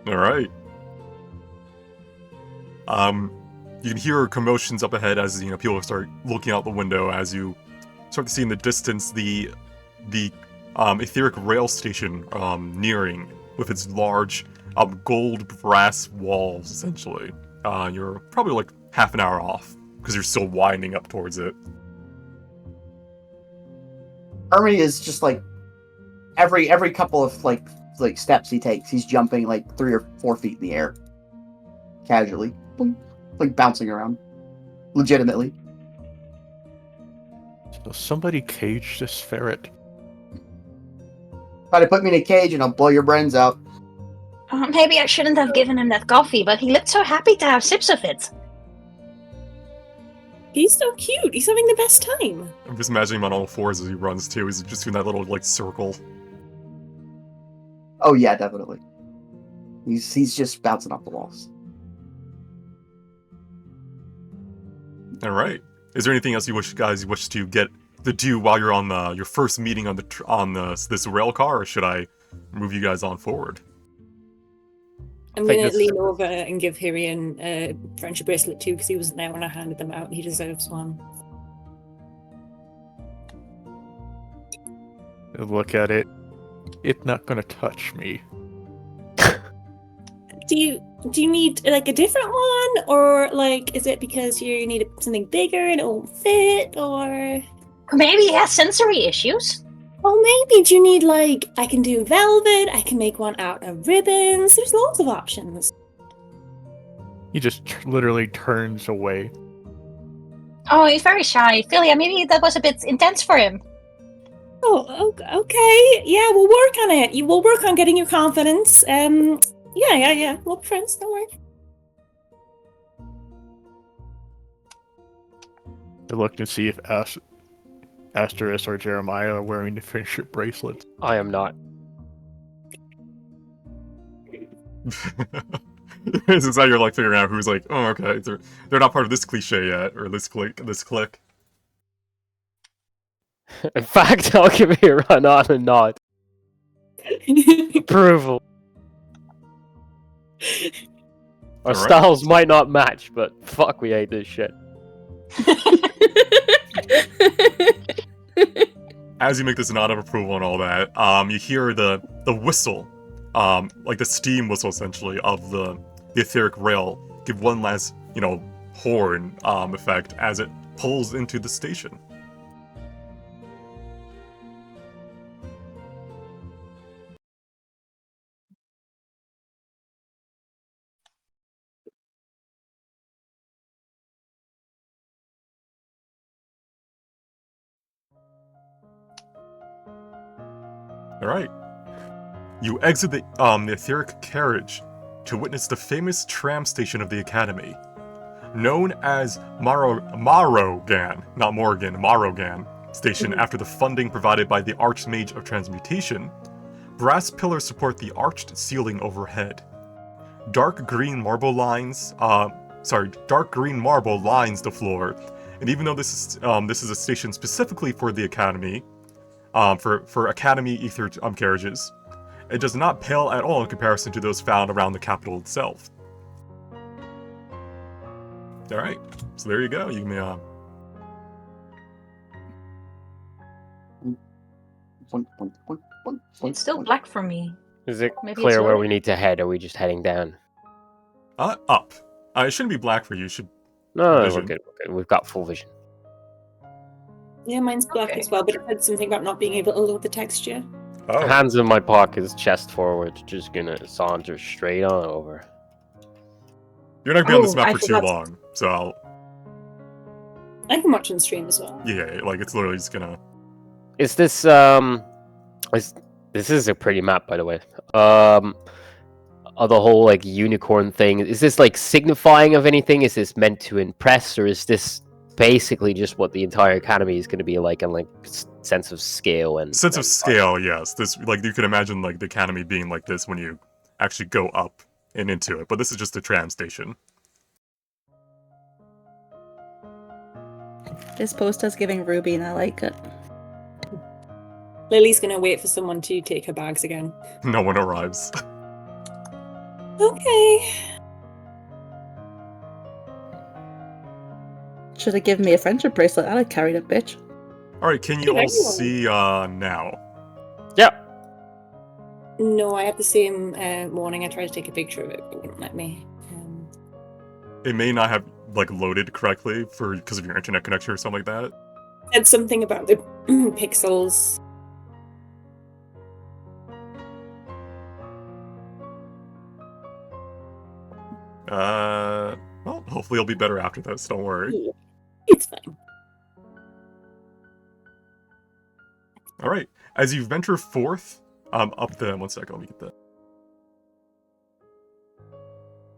All right. You can hear commotions up ahead as people start looking out the window as you start to see in the distance the etheric rail station nearing with its large gold brass walls. Essentially, you're probably like half an hour off because you're still winding up towards it. Ermy is just like every couple of like steps he takes, he's jumping like 3 or 4 feet in the air, casually, boom, like bouncing around, legitimately. So somebody cage this ferret. Try to put me in a cage and I'll blow your brains out. Maybe I shouldn't have given him that coffee, but he looked so happy to have sips of it. He's so cute. He's having the best time. I'm just imagining him on all fours as he runs too. He's just doing that little like circle. Oh yeah, definitely. He's just bouncing off the walls. All right. Is there anything else you wish to get to do while you're on your first meeting on this rail car, or should I move you guys on forward? I'm Take going to this- lean over and give Hirian a friendship bracelet too, because he wasn't there when I handed them out. He deserves one. Look at it. It's not gonna touch me. Do you need like a different one, or like is it because you need something bigger and it won't fit, or Maybe he has sensory issues. well, maybe do you need like I can do velvet, I can make one out of ribbons. There's lots of options. He just literally turns away. Oh, he's very shy. Philia, maybe that was a bit intense for him. Oh, okay. Yeah, we'll work on it. We'll work on getting your confidence. Yeah. We'll be friends. Don't worry. I look to see if Asteris or Jeremiah are wearing the friendship bracelets. I am not. This is how you're like figuring out who's like, oh, okay, they're not part of this cliche yet, or this clique. In fact, I'll give you a run on and nod. Approval. Our Alright. styles might not match, but fuck, we hate this shit. As you make this nod of approval and all that, you hear the whistle, like the steam whistle essentially of the etheric rail, give one last, horn effect as it pulls into the station. All right. You exit the etheric carriage to witness the famous tram station of the Academy. Known as Marogan, not Morgan, Marogan Station after the funding provided by the Archmage of Transmutation, brass pillars support the arched ceiling overhead. Dark green marble lines the floor, and even though this is a station specifically for the Academy, for Academy ether carriages, it does not pale at all in comparison to those found around the capital itself. Alright, so there you go. You may It's still black for me. Is it Maybe clear it's where we loading. need to head? Or are we just heading down? up. It shouldn't be black for you. You should. No, we're Vision. good. We're good. We've got full vision. Yeah, mine's black Okay. as well, but it said something about not being able to load the texture. Oh, Hands in my pockets, chest forward. Just gonna saunter straight on over. you're not gonna be on this Oh, map I for too forgot. long, so I can watch on stream as well. yeah, like it's literally just gonna. Is this this is a pretty map, by the way. The whole like unicorn thing. Is this like signifying of anything? Is this meant to impress, or is this basically just what the entire academy is going to be like, and like sense of scale and Sense of scale, yes. This, like, you can imagine like the academy being like this when you actually go up and into it, but this is just a tram station. This poster's giving Ruby, and I like it. Lily's gonna wait for someone to take her bags again. No one arrives. Okay. Should have given me a friendship bracelet. I'd have carried it, bitch. Alright, can you Good all idea. see now? Yeah. No, I had the same warning. I tried to take a picture of it, but it wouldn't let me. It may not have like loaded correctly because of your internet connection or something like that. Said something about the pixels. Well, hopefully it'll be better after this, don't worry. It's fine. Alright, as you venture forth, up the... One second, let me get that.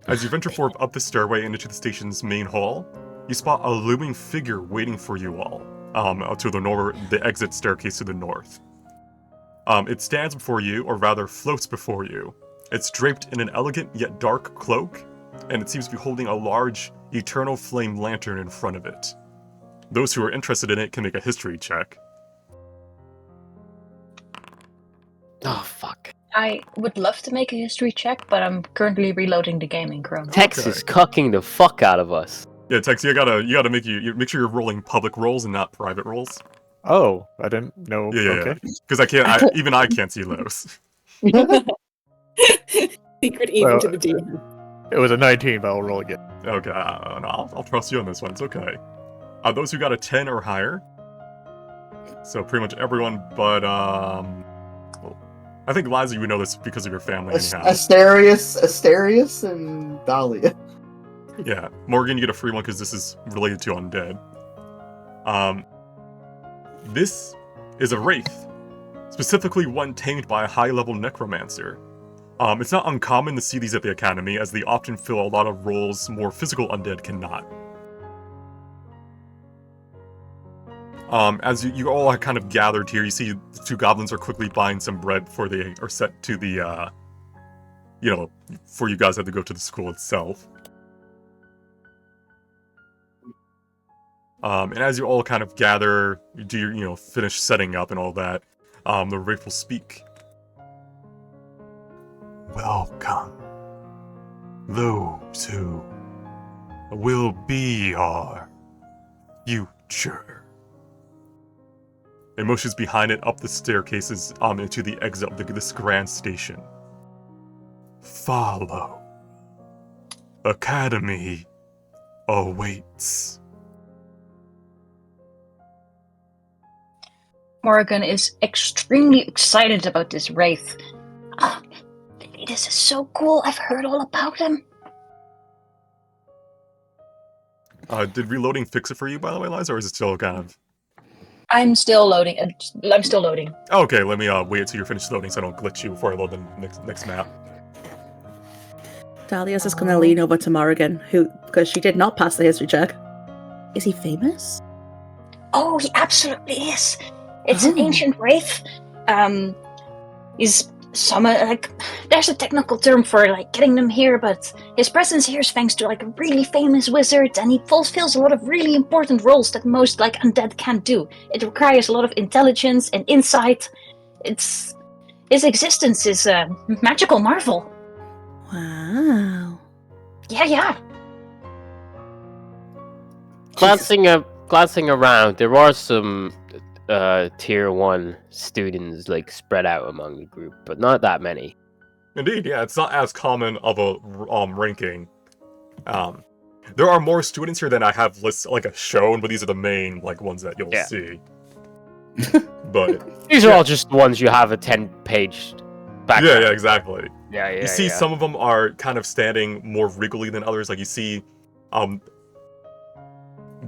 As you venture forth up the stairway and into the station's main hall, you spot a looming figure waiting for you all, to the exit staircase to the north. It stands before you, or rather floats before you. It's draped in an elegant yet dark cloak, and it seems to be holding a large, eternal flame lantern in front of it. Those who are interested in it can make a history check. Oh fuck. I would love to make a history check, but I'm currently reloading the game in Chrome. Tex Okay. is cucking the fuck out of us. Yeah, Tex, you gotta make sure you're rolling public rolls and not private rolls. Oh, I didn't know. Yeah, Okay. Because I can't see those. Secret even Well, to the DM. It was a 19, but I'll roll again. Okay, no, I'll trust you on this one. It's okay. Those who got a 10 or higher. So pretty much everyone, but well, I think Liza, you would know this because of your family anyhow. Asterius, and Dahlia. Yeah, Morgan, you get a free one because this is related to undead. This is a wraith, specifically one tamed by a high-level necromancer. It's not uncommon to see these at the academy, as they often fill a lot of roles more physical undead cannot. As you all are kind of gathered here, you see the two goblins are quickly buying some bread before they are set to the, before you guys have to go to the school itself. And as you all kind of gather, you do your, finish setting up and all that, the wraith will speak. Welcome, those who will be our future. It motions behind it up the staircases into the exit of this grand station. Follow. Academy awaits. Morgan is extremely excited about this wraith. Ah, this is so cool. I've heard all about him. Did reloading fix it for you, by the way, Liza, or is it still kind of... I'm still loading. I'm still loading. Okay, let me wait until you're finished loading so I don't glitch you before I load the next map. Dahlia's just gonna lean over to Morrigan, who, because she did not pass the history check. Is he famous? Oh, he absolutely is. It's an ancient wraith. He's there's a technical term for like getting them here, but his presence here is thanks to like a really famous wizard, and he fulfills a lot of really important roles that most like undead can't do. It requires a lot of intelligence and insight. His existence is a magical marvel. Wow. Yeah. Glancing around, there are some tier 1 students like spread out among the group, but not that many. Indeed, yeah, it's not as common of a ranking. There are more students here than I have lists like shown, but these are the main like ones that you'll see. But these are all just the ones you have a 10-page background. Yeah, exactly. Yeah. You see, some of them are kind of standing more regally than others. Like you see,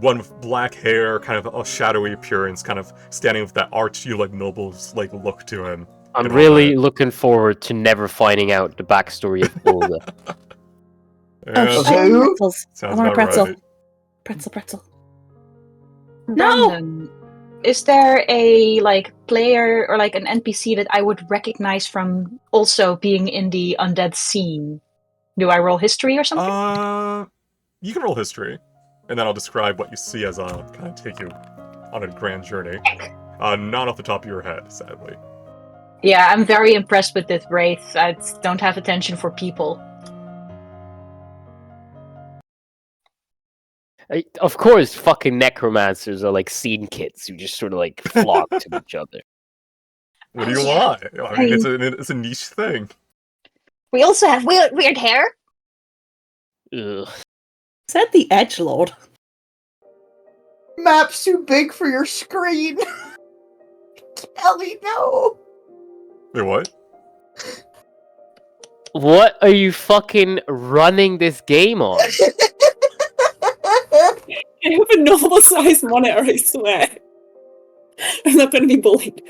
one with black hair, kind of a shadowy appearance, kind of standing with that arch, nobles like look to him. I'm really looking forward to never finding out the backstory of Olga. Oh, pretzels. I want a pretzel. Right. Pretzel. No. Brandon, is there a like player or like an NPC that I would recognize from also being in the undead scene? Do I roll history or something? You can roll history, and then I'll describe what you see as kind of take you on a grand journey. Not off the top of your head, sadly. Yeah, I'm very impressed with this wraith. I don't have attention for people. Of course, fucking necromancers are like scene kids who just sort of like flock to each other. What do you want? I mean, it's a niche thing. We also have weird hair. Ugh. Said the edgelord. Map's too big for your screen. Kelly, no. Wait, what? What are you fucking running this game on? I have a normal-sized monitor, I swear. I'm not going to be bullied.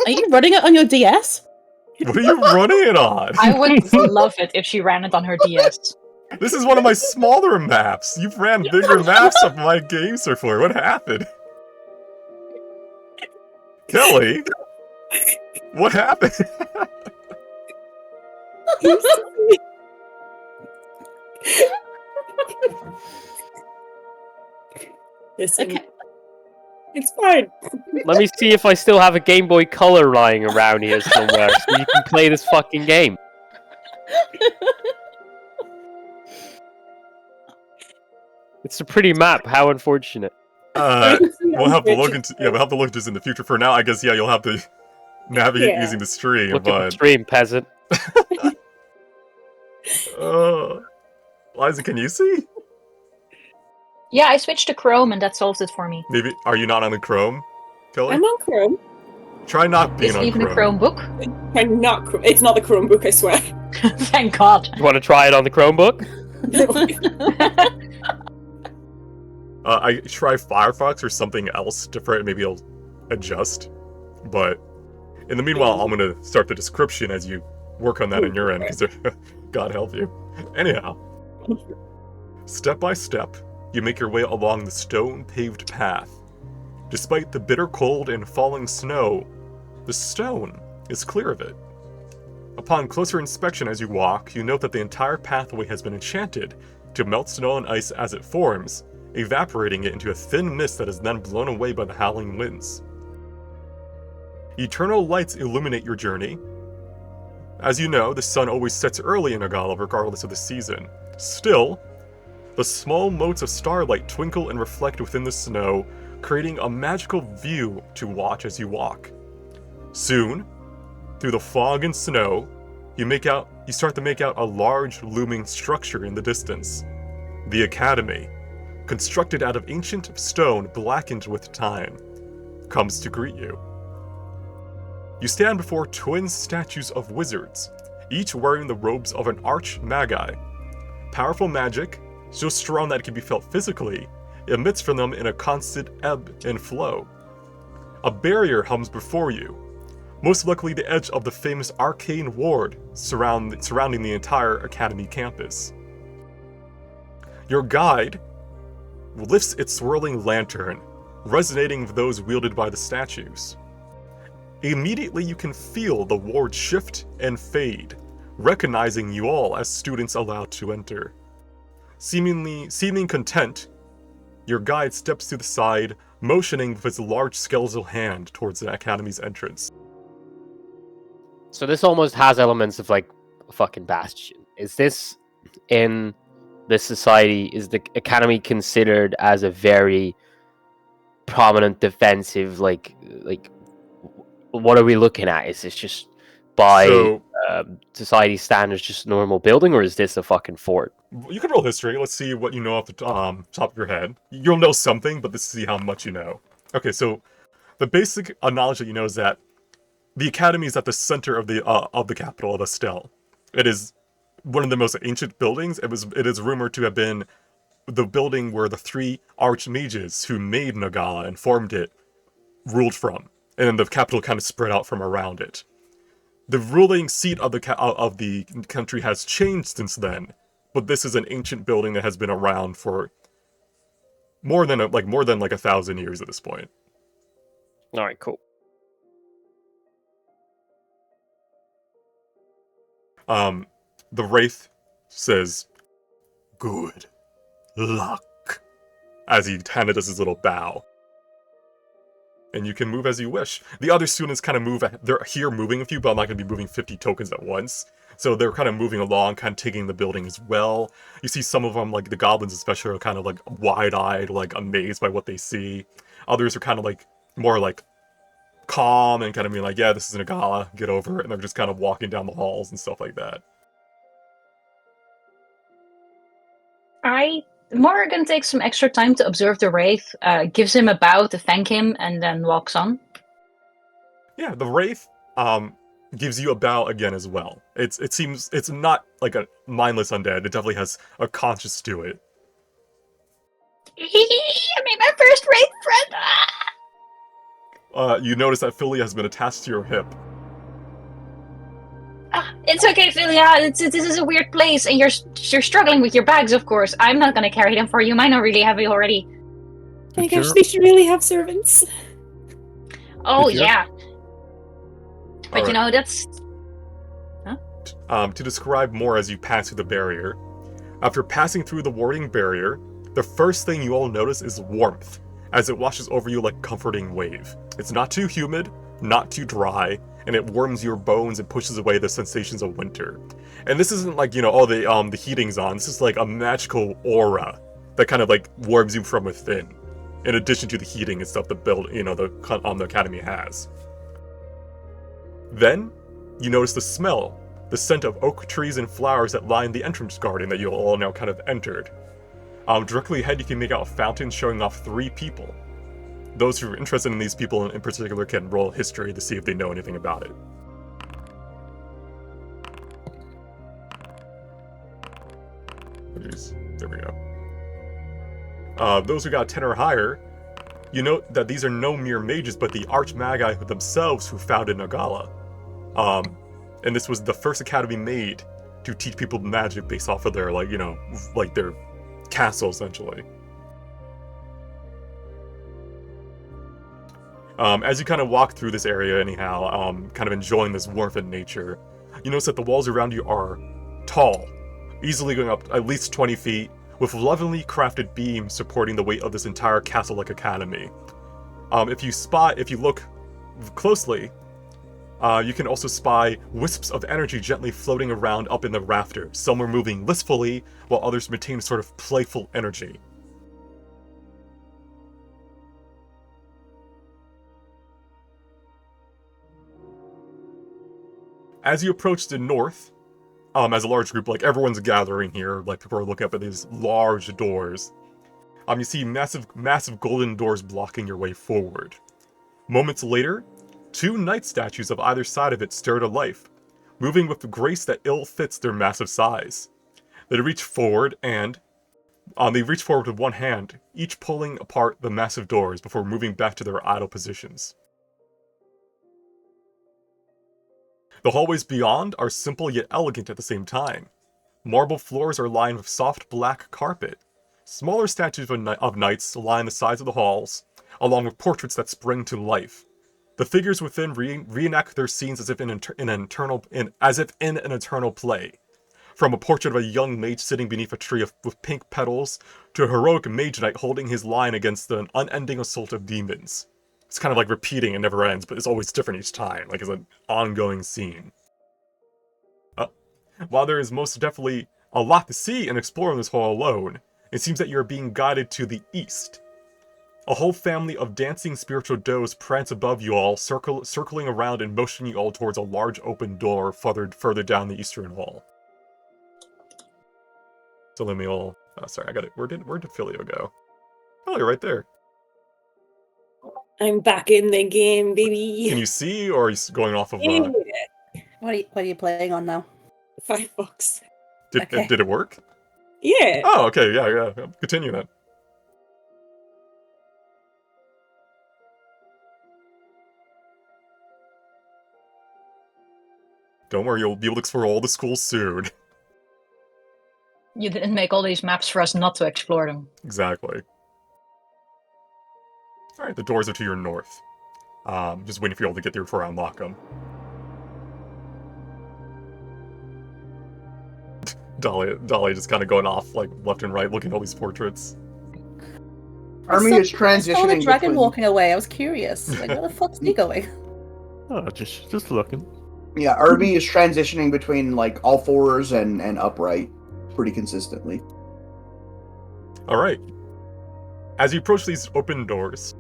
Are you running it on your DS? What are you running it on? I would love it if she ran it on her DS. This is one of my smaller maps. You've ran bigger maps of my games before. What happened? Kelly? What happened? Listen, Okay. it's fine. Let me see if I still have a Game Boy Color lying around here somewhere so you can play this fucking game. It's a pretty map. How unfortunate. We'll have to look into this in the future. For now, I guess you'll have to navigate using the stream. Look at the stream, peasant. Liza, can you see? Yeah, I switched to Chrome and that solves it for me. Maybe are you not on the Chrome, Kelly? I'm on Chrome. Try not being Is on it even Chrome. a Chromebook? I'm not. It's not the Chromebook, I swear. Thank God. You want to try it on the Chromebook? I try Firefox or something else different. Maybe it'll adjust. But in the meanwhile, I'm gonna start the description as you work on that on your end, because God help you. Anyhow, step by step, you make your way along the stone-paved path. Despite the bitter cold and falling snow, the stone is clear of it. Upon closer inspection as you walk, you note that the entire pathway has been enchanted to melt snow and ice as it forms, evaporating it into a thin mist that is then blown away by the howling winds. Eternal lights illuminate your journey. As you know, the sun always sets early in Neagalla regardless of the season. Still, the small motes of starlight twinkle and reflect within the snow, creating a magical view to watch as you walk. Soon, through the fog and snow, you start to make out a large looming structure in the distance. The Academy, constructed out of ancient stone blackened with time, comes to greet you. You stand before twin statues of wizards, each wearing the robes of an arch-magi. Powerful magic, so strong that it can be felt physically, emits from them in a constant ebb and flow. A barrier hums before you, most likely the edge of the famous arcane ward surrounding the entire Academy campus. Your guide lifts its swirling lantern, resonating with those wielded by the statues. Immediately you can feel the ward shift and fade, recognizing you all as students allowed to enter. Seeming content, your guide steps to the side, motioning with his large skeletal hand towards the Academy's entrance. So this almost has elements of like a fucking bastion. Is this in this society? Is the Academy considered as a very prominent defensive? Like what are we looking at? Is this just by society standards, just a normal building, or is this a fucking fort? You can roll history. Let's see what you know off the top of your head. You'll know something, but let's see how much you know. Okay, so the basic knowledge that you know is that the Academy is at the center of the capital of Estelle. It is one of the most ancient buildings. It is rumored to have been the building where the 3 archmages who made Neagalla and formed it ruled from, and then the capital kind of spread out from around it. The ruling seat of the country has changed since then, but this is an ancient building that has been around for more than 1,000 years at this point. All right, cool. The Wraith says, "Good luck," as he kind of does his little bow. And you can move as you wish. The other students kind of move, they're here moving with you, but I'm not going to be moving 50 tokens at once. So they're kind of moving along, kind of taking the building as well. You see some of them, like the goblins especially, are kind of like wide-eyed, like amazed by what they see. Others are kind of like, more like calm and kind of being like, yeah, this is Neagalla, get over it. And they're just kind of walking down the halls and stuff like that. Morgan takes some extra time to observe the Wraith, gives him a bow to thank him, and then walks on. Yeah, the Wraith gives you a bow again as well. It seems it's not like a mindless undead. It definitely has a conscience to it. I made my first Wraith friend! You notice that Philia has been attached to your hip. It's okay, Philia. This is a weird place, and you're struggling with your bags, of course. I'm not gonna carry them for you. Mine are really heavy already. Oh my gosh, they should really have servants. Oh, yeah. But All you know, that's... To describe more as you pass through the barrier, after passing through the warding barrier, the first thing you all notice is warmth, as it washes over you like a comforting wave. It's not too humid, not too dry, and it warms your bones and pushes away the sensations of winter. And this isn't like, the heating's on. This is like a magical aura that kind of like warms you from within, in addition to the heating and stuff the Academy has. Then, you notice the smell, the scent of oak trees and flowers that line the entrance garden that you all now kind of entered. Directly ahead, you can make out a fountain showing off 3 people. Those who are interested in these people in particular can roll history to see if they know anything about it. There we go. Those who got 10 or higher, you note that these are no mere mages, but the archmagi themselves who founded Neagalla. And this was the first academy made to teach people magic based off of their, their castle, essentially. As you kind of walk through this area anyhow, kind of enjoying this warmth and nature, you notice that the walls around you are tall, easily going up at least 20 feet, with lovingly crafted beams supporting the weight of this entire castle-like academy. If you look closely, you can also spy wisps of energy gently floating around up in the rafters. Some are moving blissfully, while others maintain a sort of playful energy. As you approach the north, as a large group, like everyone's gathering here, like people are looking up at these large doors, you see massive golden doors blocking your way forward. Moments later, 2 knight statues of either side of it stir to life, moving with a grace that ill fits their massive size. They reach forward with one hand, each pulling apart the massive doors before moving back to their idle positions. The hallways beyond are simple yet elegant at the same time. Marble floors are lined with soft black carpet. Smaller statues of knights line the sides of the halls, along with portraits that spring to life. The figures within reenact their scenes as if in an eternal play. From a portrait of a young mage sitting beneath a tree with pink petals, to a heroic mage knight holding his line against an unending assault of demons. It's kind of like repeating, it never ends, but it's always different each time, like it's an ongoing scene. While there is most definitely a lot to see and explore in this hall alone, it seems that you are being guided to the east. A whole family of dancing spiritual does prance above you all, circling around and motioning you all towards a large open door further down the eastern hall. So let me all... Oh, sorry, I got it. Where did Filio go? Oh, you're right there. I'm back in the game, baby. Can you see, or are you going off of... What are you playing on now? $5. Did it work? Yeah. Oh, okay, yeah. Continue then. Don't worry, you'll be able to explore all the schools soon. You didn't make all these maps for us not to explore them. Exactly. Alright, the doors are to your north. Just waiting for you all to get there before I unlock them. Dolly just kind of going off, like, left and right, looking at all these portraits. Army is I saw the transitioning dragon between... walking away. I was curious. Like, where the fuck's he going? Oh, just looking. Yeah, Army is transitioning between, like, all fours and upright pretty consistently. Alright. As you approach these open doors,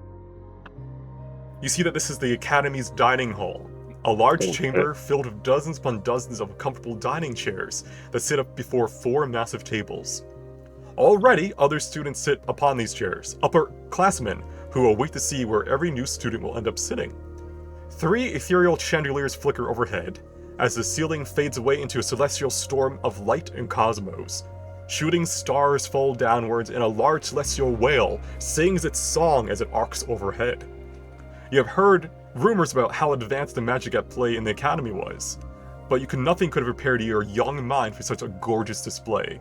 you see that this is the Academy's dining hall. A large chamber filled with dozens upon dozens of comfortable dining chairs that sit up before 4 massive tables. Already, other students sit upon these chairs, upperclassmen who await to see where every new student will end up sitting. 3 ethereal chandeliers flicker overhead, as the ceiling fades away into a celestial storm of light and cosmos. Shooting stars fall downwards, and a large celestial whale sings its song as it arcs overhead. You have heard rumors about how advanced the magic at play in the Academy was, but nothing could have prepared your young mind for such a gorgeous display.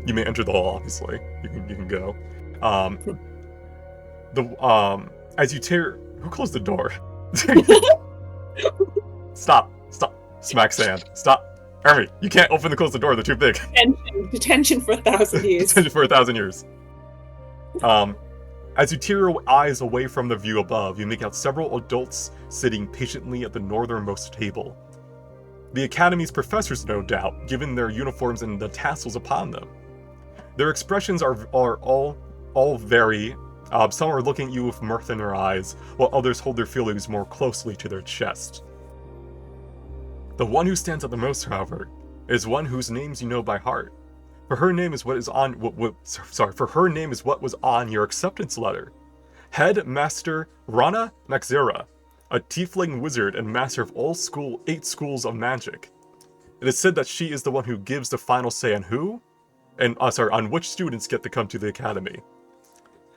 You may enter the hall, obviously. You can go. As you tear... Who closed the door? Stop. Smack sand. Stop. Army, you can't open and close the door, they're too big. Detention for 1,000 years. Detention for 1,000 years. As you tear your eyes away from the view above, you make out several adults sitting patiently at the northernmost table. The Academy's professors, no doubt, given their uniforms and the tassels upon them. Their expressions are all vary. Some are looking at you with mirth in their eyes, while others hold their feelings more closely to their chest. The one who stands out the most, however, is one whose names you know by heart. For her name is what was on your acceptance letter. Head Master Rana Maxera, a tiefling wizard and master of all 8 schools of magic. It is said that she is the one who gives the final say on on which students get to come to the Academy.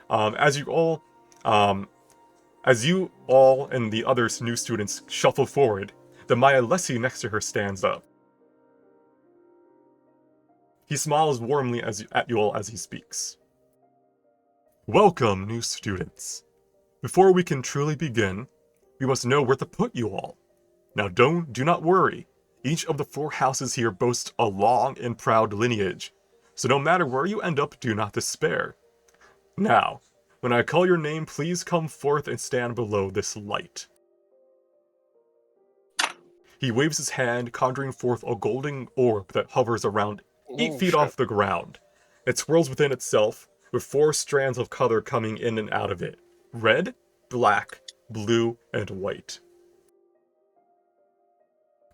As you all and the other new students shuffle forward, the Mayalesi next to her stands up. He smiles warmly at you all as he speaks. Welcome, new students. Before we can truly begin, we must know where to put you all. Now do not worry. Each of the 4 houses here boasts a long and proud lineage, so no matter where you end up, do not despair. Now, when I call your name, please come forth and stand below this light. He waves his hand, conjuring forth a golden orb that hovers around 8 feet off the ground. It swirls within itself, with 4 strands of color coming in and out of it. Red, black, blue, and white.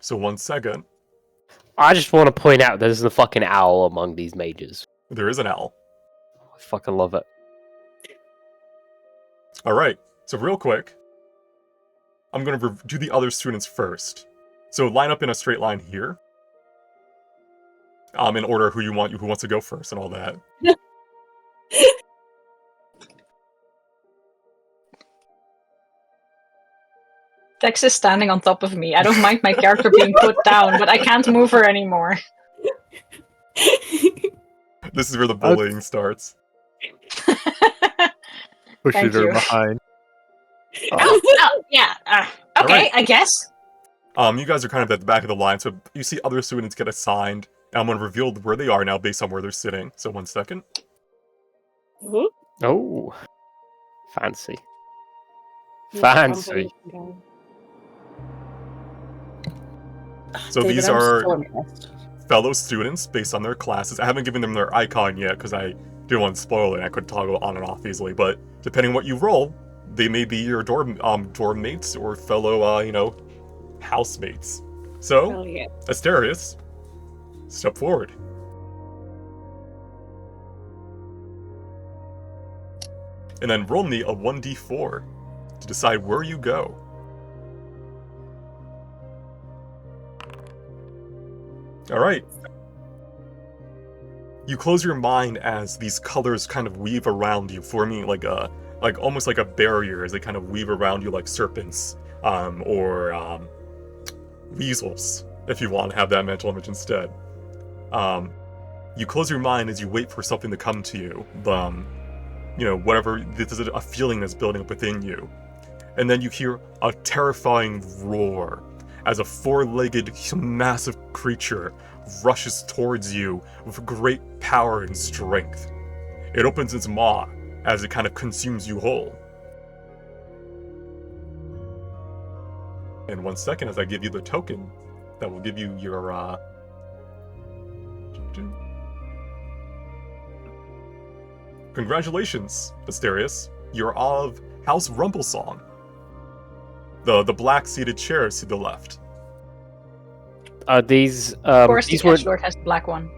So 1 second. I just want to point out there's a fucking owl among these mages. There is an owl. I fucking love it. Alright, so real quick, I'm going to do the other students first. So line up in a straight line here. In order who wants to go first and all that. Tex is standing on top of me. I don't mind my character being put down, but I can't move her anymore. This is where the bullying starts. Pushes Thank her you. behind. Yeah. Okay, Alright. I guess. You guys are kind of at the back of the line, so you see other students get assigned, and I'm going to reveal where they are now based on where they're sitting. So 1 second. Ooh, Oh, fancy. yeah, Fancy. So David, these I'm are so impressed. fellow students based on their classes. I haven't given them their icon yet because I didn't want to spoil it. I could toggle on and off easily, but depending on what you roll, they may be your dorm mates or fellow, housemates. So, Hell yeah. Asterius, step forward. And then roll me a 1d4 to decide where you go. Alright. You close your mind as these colors kind of weave around you, forming like almost like a barrier as they kind of weave around you like serpents, or weasels, if you want to have that mental image instead. You close your mind as you wait for something to come to you. Whatever, this is a feeling that's building up within you. And then you hear a terrifying roar as a four-legged, massive creature rushes towards you with great power and strength. It opens its maw as it kind of consumes you whole. And 1 second as I give you the token that will give you your, Congratulations, Asterius. You're of House Rumplesong. The black-seated chairs to the left. These Of course, these the were Edge Lord has the black one.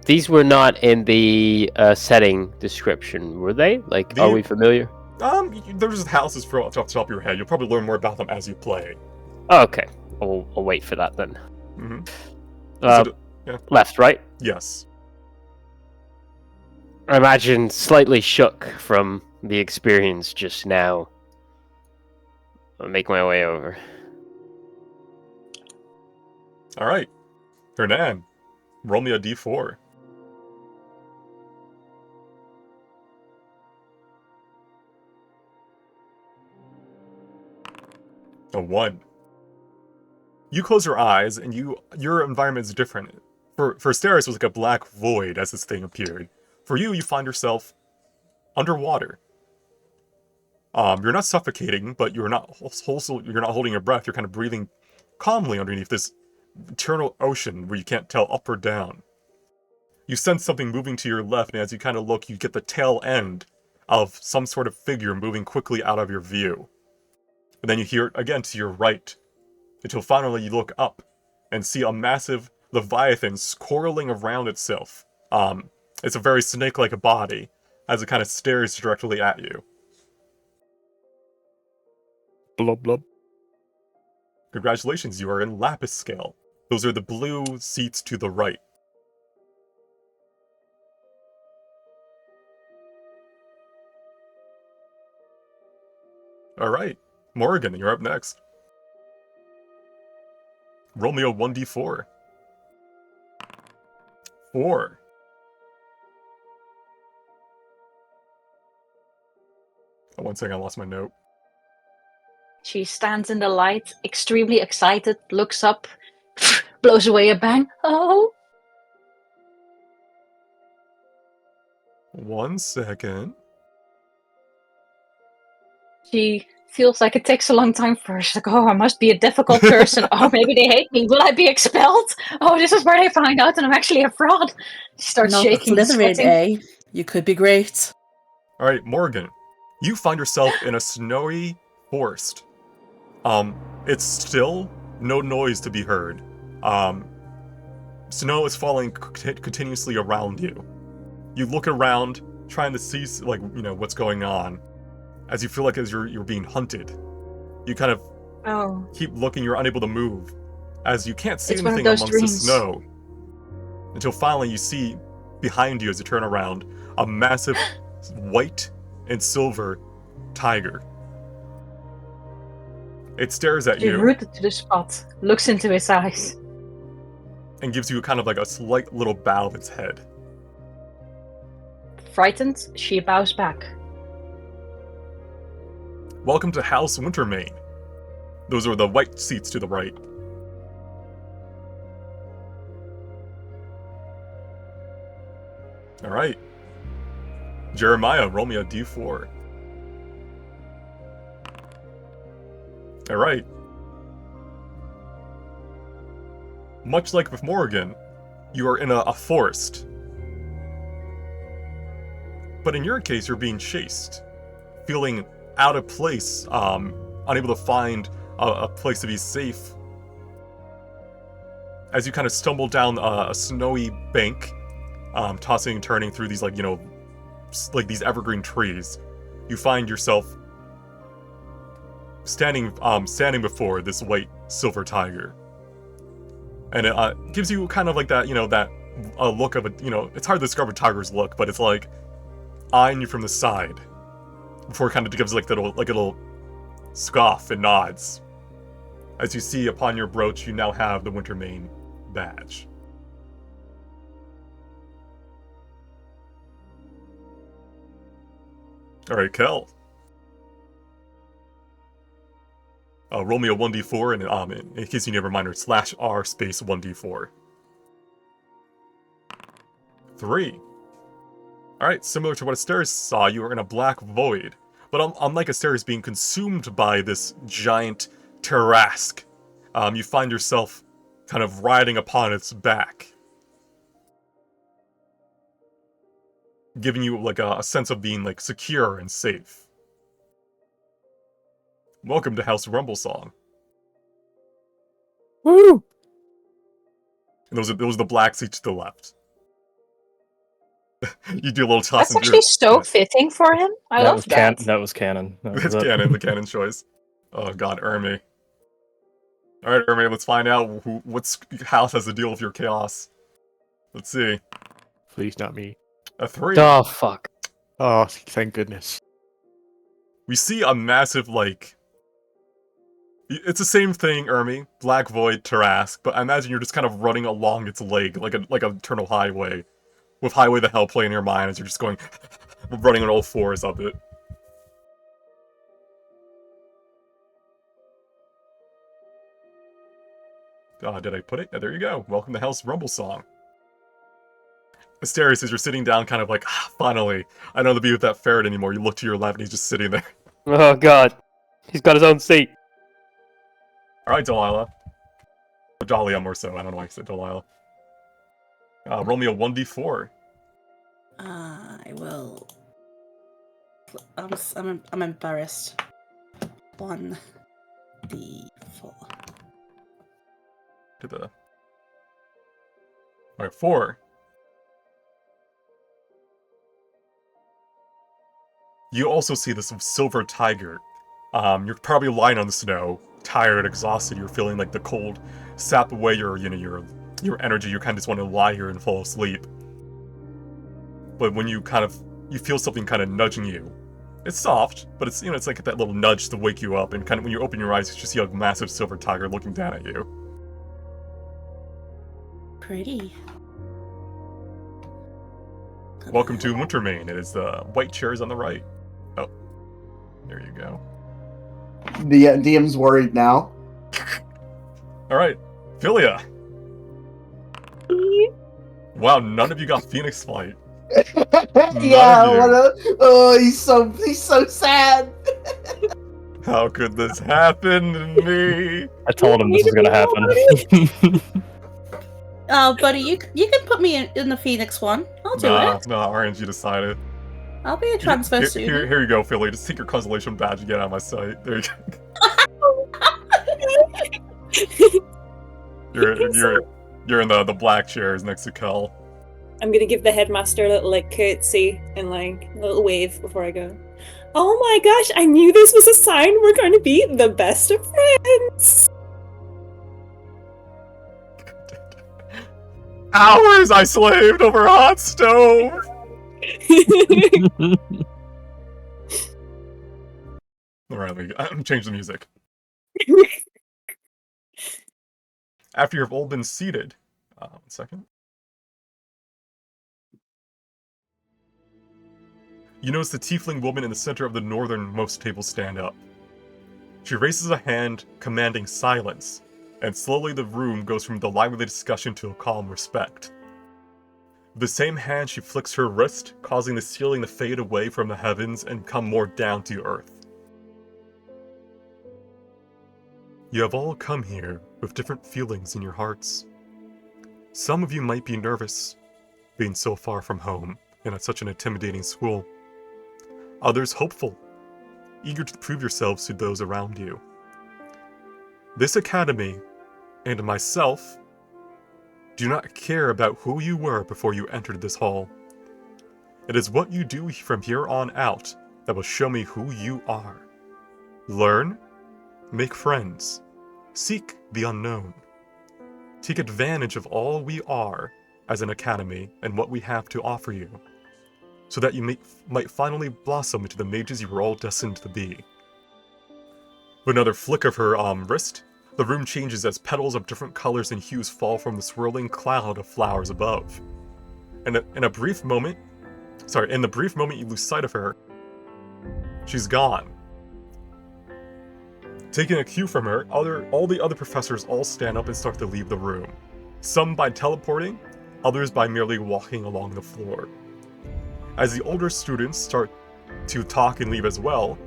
these were not in the setting description, were they? Like, are we familiar? They're just houses for off the top of your head. You'll probably learn more about them as you play. Oh, okay, I'll wait for that then. Mm-hmm. Left, right? Yes. I imagine slightly shook from the experience just now. I'll make my way over. Alright. Hernan, roll me a d4. A 1. You close your eyes, and your environment is different. For Asterius, it was like a black void as this thing appeared. For you find yourself underwater. You're not suffocating, but you're not holding your breath. You're kind of breathing calmly underneath this eternal ocean where you can't tell up or down. You sense something moving to your left, and as you kind of look, you get the tail end of some sort of figure moving quickly out of your view. And then you hear it again to your right, until finally you look up and see a massive leviathan coiling around itself. It's a very snake-like body, as it kind of stares directly at you. Blub blub. Congratulations, you are in Lapis Scale. Those are the blue seats to the right. Alright, Morrigan, you're up next. Roll me a 1d4. 4. Oh, 1 second, I lost my note. She stands in the light, extremely excited, looks up, blows away a bang. Oh! 1 second. She feels like it takes a long time for her. She's like, oh, I must be a difficult person. Oh, maybe they hate me. Will I be expelled? Oh, this is where they find out that I'm actually a fraud. She starts Not shaking and Slytherin, sweating. eh? You could be great. Alright, Morgan. You find yourself in a snowy forest. It's still no noise to be heard. Snow is falling continuously around you. You look around, trying to see, what's going on. As you feel like you're being hunted. You kind of keep looking, you're unable to move. As you can't see anything amongst the snow. Until finally you see, behind you as you turn around, a massive white and silver tiger. It stares at She you rooted to the spot, looks into his eyes. and gives you kind of like a slight little bow of its head. Frightened, she bows back. Welcome to House Wintermane. Those are the white seats to the right. Alright. Jeremiah, roll me a d4. Alright. Much like with Morrigan, you are in a forest. But in your case, you're being chased. Feeling out of place, unable to find a place to be safe. As you kind of stumble down a snowy bank, tossing and turning through these, like these evergreen trees, you find yourself standing before this white silver tiger. And it gives you kind of like that, that look of it's hard to describe a tiger's look, but it's like eyeing you from the side. Before it kind of gives like a little scoff and nods. As you see upon your brooch, you now have the Wintermane badge. Alright, Kel. Roll me a 1d4, and in case you need a reminder, /R space 1d4. 3. Alright, similar to what Asteris saw, you are in a black void. But unlike Asteris being consumed by this giant Tarrasque, you find yourself kind of riding upon its back. Giving you like a sense of being like secure and safe. Welcome to House Rumblesong. Woo! And those are the black seats to the left. You do a little toss. That's actually so fitting for him. I love that. That was canon. That's canon, the canon choice. Oh god, Ermi. Alright, Ermi, let's find out what house has to deal with your chaos. Let's see. Please, not me. A 3. Oh, fuck. Oh, thank goodness. We see a massive, it's the same thing, Ermi. Black Void, Tarrasque, but I imagine you're just kind of running along its leg, like an eternal highway. With Highway the Hell playing in your mind as you're just going, running on all fours up it. Did I put it? Yeah, there you go. Welcome to House Rumblesong. Asteris, as you're sitting down, kind of like, finally, I don't have to be with that ferret anymore. You look to your left and he's just sitting there. Oh god. He's got his own seat. Alright, Delilah. Or Dahlia, more so. I don't know why I said Delilah. Roll me a 1d4. I will. I'm embarrassed. 1d4. To the. Alright, 4. You also see this silver tiger. You're probably lying on the snow, tired, exhausted. You're feeling like the cold sap away your energy. You kind of just want to lie here and fall asleep. But when you feel something kind of nudging you, it's soft, but it's it's like that little nudge to wake you up. And kind of when you open your eyes, you just see a massive silver tiger looking down at you. Pretty. Welcome to Wintermane. It is the white chairs on the right. Oh, there you go. The DM's worried now. All right, Philia. Wow, none of you got Phoenix Flight. Yeah, he's so sad. How could this happen to me? I told him this was gonna happen. Oh, buddy, you can put me in the Phoenix one. I'll do it. Nah, RNG decided. I'll be a transfer student. Here you go, Philly. Just take your constellation badge and get out of my sight. There you go. You're in the black chairs next to Kel. I'm gonna give the headmaster a little curtsy and a little wave before I go. Oh my gosh, I knew this was a sign we're going to be the best of friends. Hours I slaved over a hot stove. Alright, change the music. After you've all been seated, 1 second. You notice the tiefling woman in the center of the northernmost table stand up. She raises a hand, commanding silence, and slowly the room goes from the lively discussion to a calm respect. With the same hand, she flicks her wrist, causing the ceiling to fade away from the heavens and come more down to earth. You have all come here with different feelings in your hearts. Some of you might be nervous, being so far from home and at such an intimidating school. Others hopeful, eager to prove yourselves to those around you. This academy, and myself, do not care about who you were before you entered this hall. It is what you do from here on out that will show me who you are. Learn, make friends, seek the unknown. Take advantage of all we are as an academy and what we have to offer you, so that you might finally blossom into the mages you were all destined to be. With another flick of her wrist, the room changes as petals of different colors and hues fall from the swirling cloud of flowers above. And in the brief moment you lose sight of her, she's gone. Taking a cue from her, all the other professors all stand up and start to leave the room. Some by teleporting, others by merely walking along the floor. As the older students start to talk and leave as well,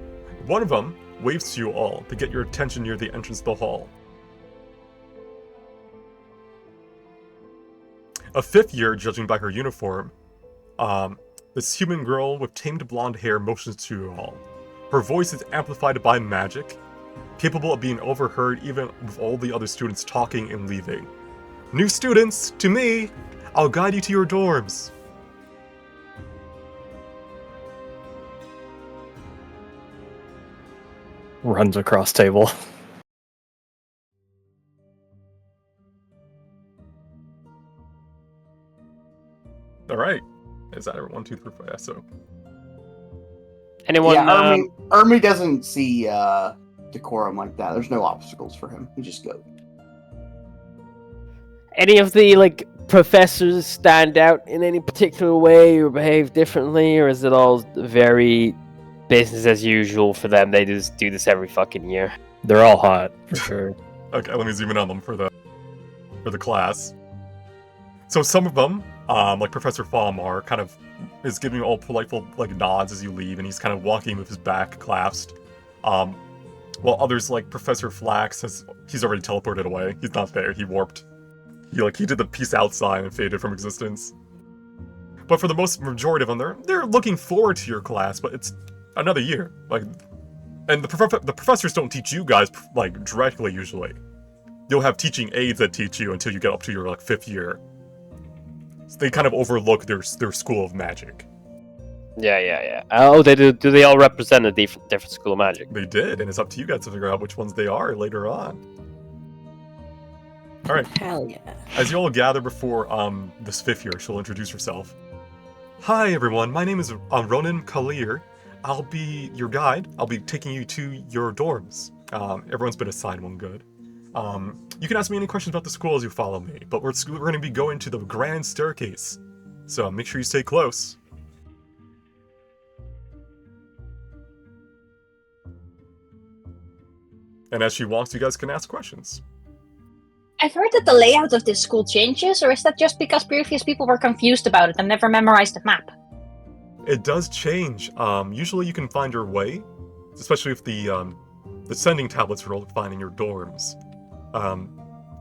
one of them waves to you all to get your attention near the entrance to the hall. A fifth year, judging by her uniform, this human girl with tamed blonde hair motions to you all. Her voice is amplified by magic, capable of being overheard even with all the other students talking and leaving. New students, to me, I'll guide you to your dorms. Runs across table. Alright. Is that everyone? 1, 2, 3, 4, yeah, so. Anyone? Yeah, Ermi doesn't see decorum like that. There's no obstacles for him. He just goes. Any of the professors stand out in any particular way or behave differently, or is it all very business as usual for them? They just do this every fucking year. They're all hot, for sure. Okay, let me zoom in on them for the class. So some of them, like Professor Falmar, kind of is giving you all polite nods as you leave, and he's kind of walking with his back clasped. While others like Professor Flax he's already teleported away. He's not there. He warped. He did the peace out sign and faded from existence. But for the majority of them, they're looking forward to your class, but it's another year. And the professors don't teach you guys directly usually. You'll have teaching aides that teach you until you get up to your 5th year. So they kind of overlook their school of magic. Yeah. Oh, they do. Do they all represent a different school of magic? They did, and it's up to you guys to figure out which ones they are later on. All right. Hell yeah. As you all gather before this 5th year, she'll introduce herself. Hi everyone, my name is Ronan Kalir. I'll be your guide. I'll be taking you to your dorms. Everyone's been assigned one good. You can ask me any questions about the school as you follow me, but we're going to be going to the grand staircase. So make sure you stay close. And as she walks, you guys can ask questions. I've heard that the layout of this school changes, or is that just because previous people were confused about it and never memorized the map? It does change. Usually you can find your way, especially if the sending tablets are all finding your dorms.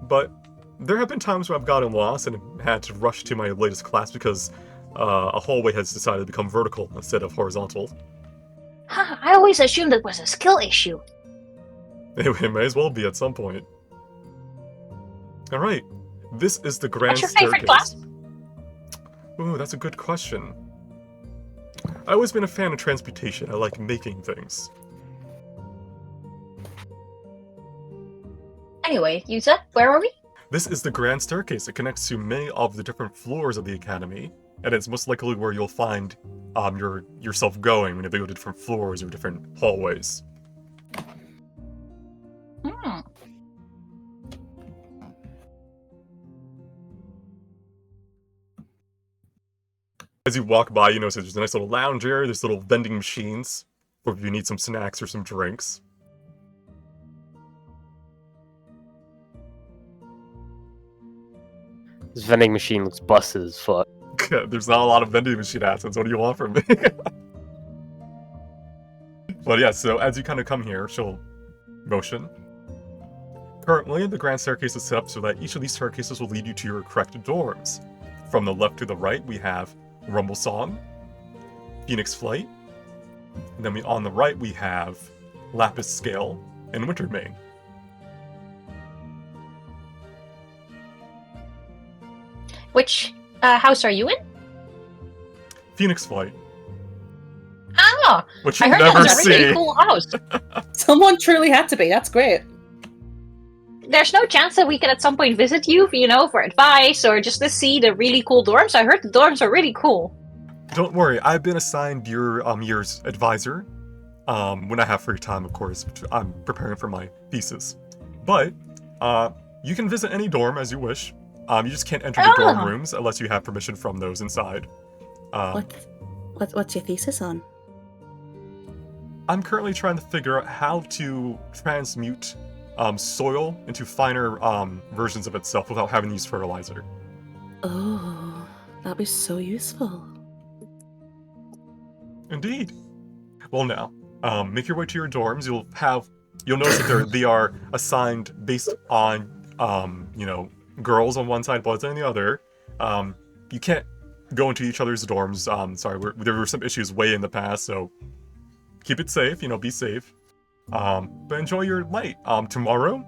But there have been times where I've gotten lost and had to rush to my latest class because a hallway has decided to become vertical instead of horizontal. Huh, I always assumed it was a skill issue. It may as well be at some point. Alright, this is the grand What's your staircase. favorite class? Ooh, that's a good question. I've always been a fan of transportation. I like making things. Anyway, you said, where are we? This is the grand staircase. It connects to many of the different floors of the academy, and it's most likely where you'll find yourself going when you go to different floors or different hallways. As you walk by, you notice there's a nice little lounge area, there's little vending machines for if you need some snacks or some drinks. This vending machine looks busted as fuck. There's not a lot of vending machine assets. What do you want from me? But yeah, so as you kind of come here, she'll motion. Currently, the grand staircase is set up so that each of these staircases will lead you to your correct dorms. From the left to the right, we have Rumble Song, Phoenix Flight, and then on the right we have Lapis Scale and Wintermane. Which house are you in? Phoenix Flight, Ah, which I you heard that never was a really see. cool house. Someone truly had to be. That's great. There's no chance that we can at some point visit you, for advice or just to see the really cool dorms. I heard the dorms are really cool. Don't worry, I've been assigned your year's advisor. When I have free time, of course. I'm preparing for my thesis. But you can visit any dorm as you wish. You just can't enter the dorm rooms unless you have permission from those inside. What's your thesis on? I'm currently trying to figure out how to transmute soil into finer versions of itself without having to use fertilizer. Oh, that'd be so useful. Indeed. Well, now, make your way to your dorms. You'll notice that they are assigned based on girls on one side, boys on the other. You can't go into each other's dorms. Sorry, there were some issues way in the past, so keep it safe. Be safe. But enjoy your night. Tomorrow,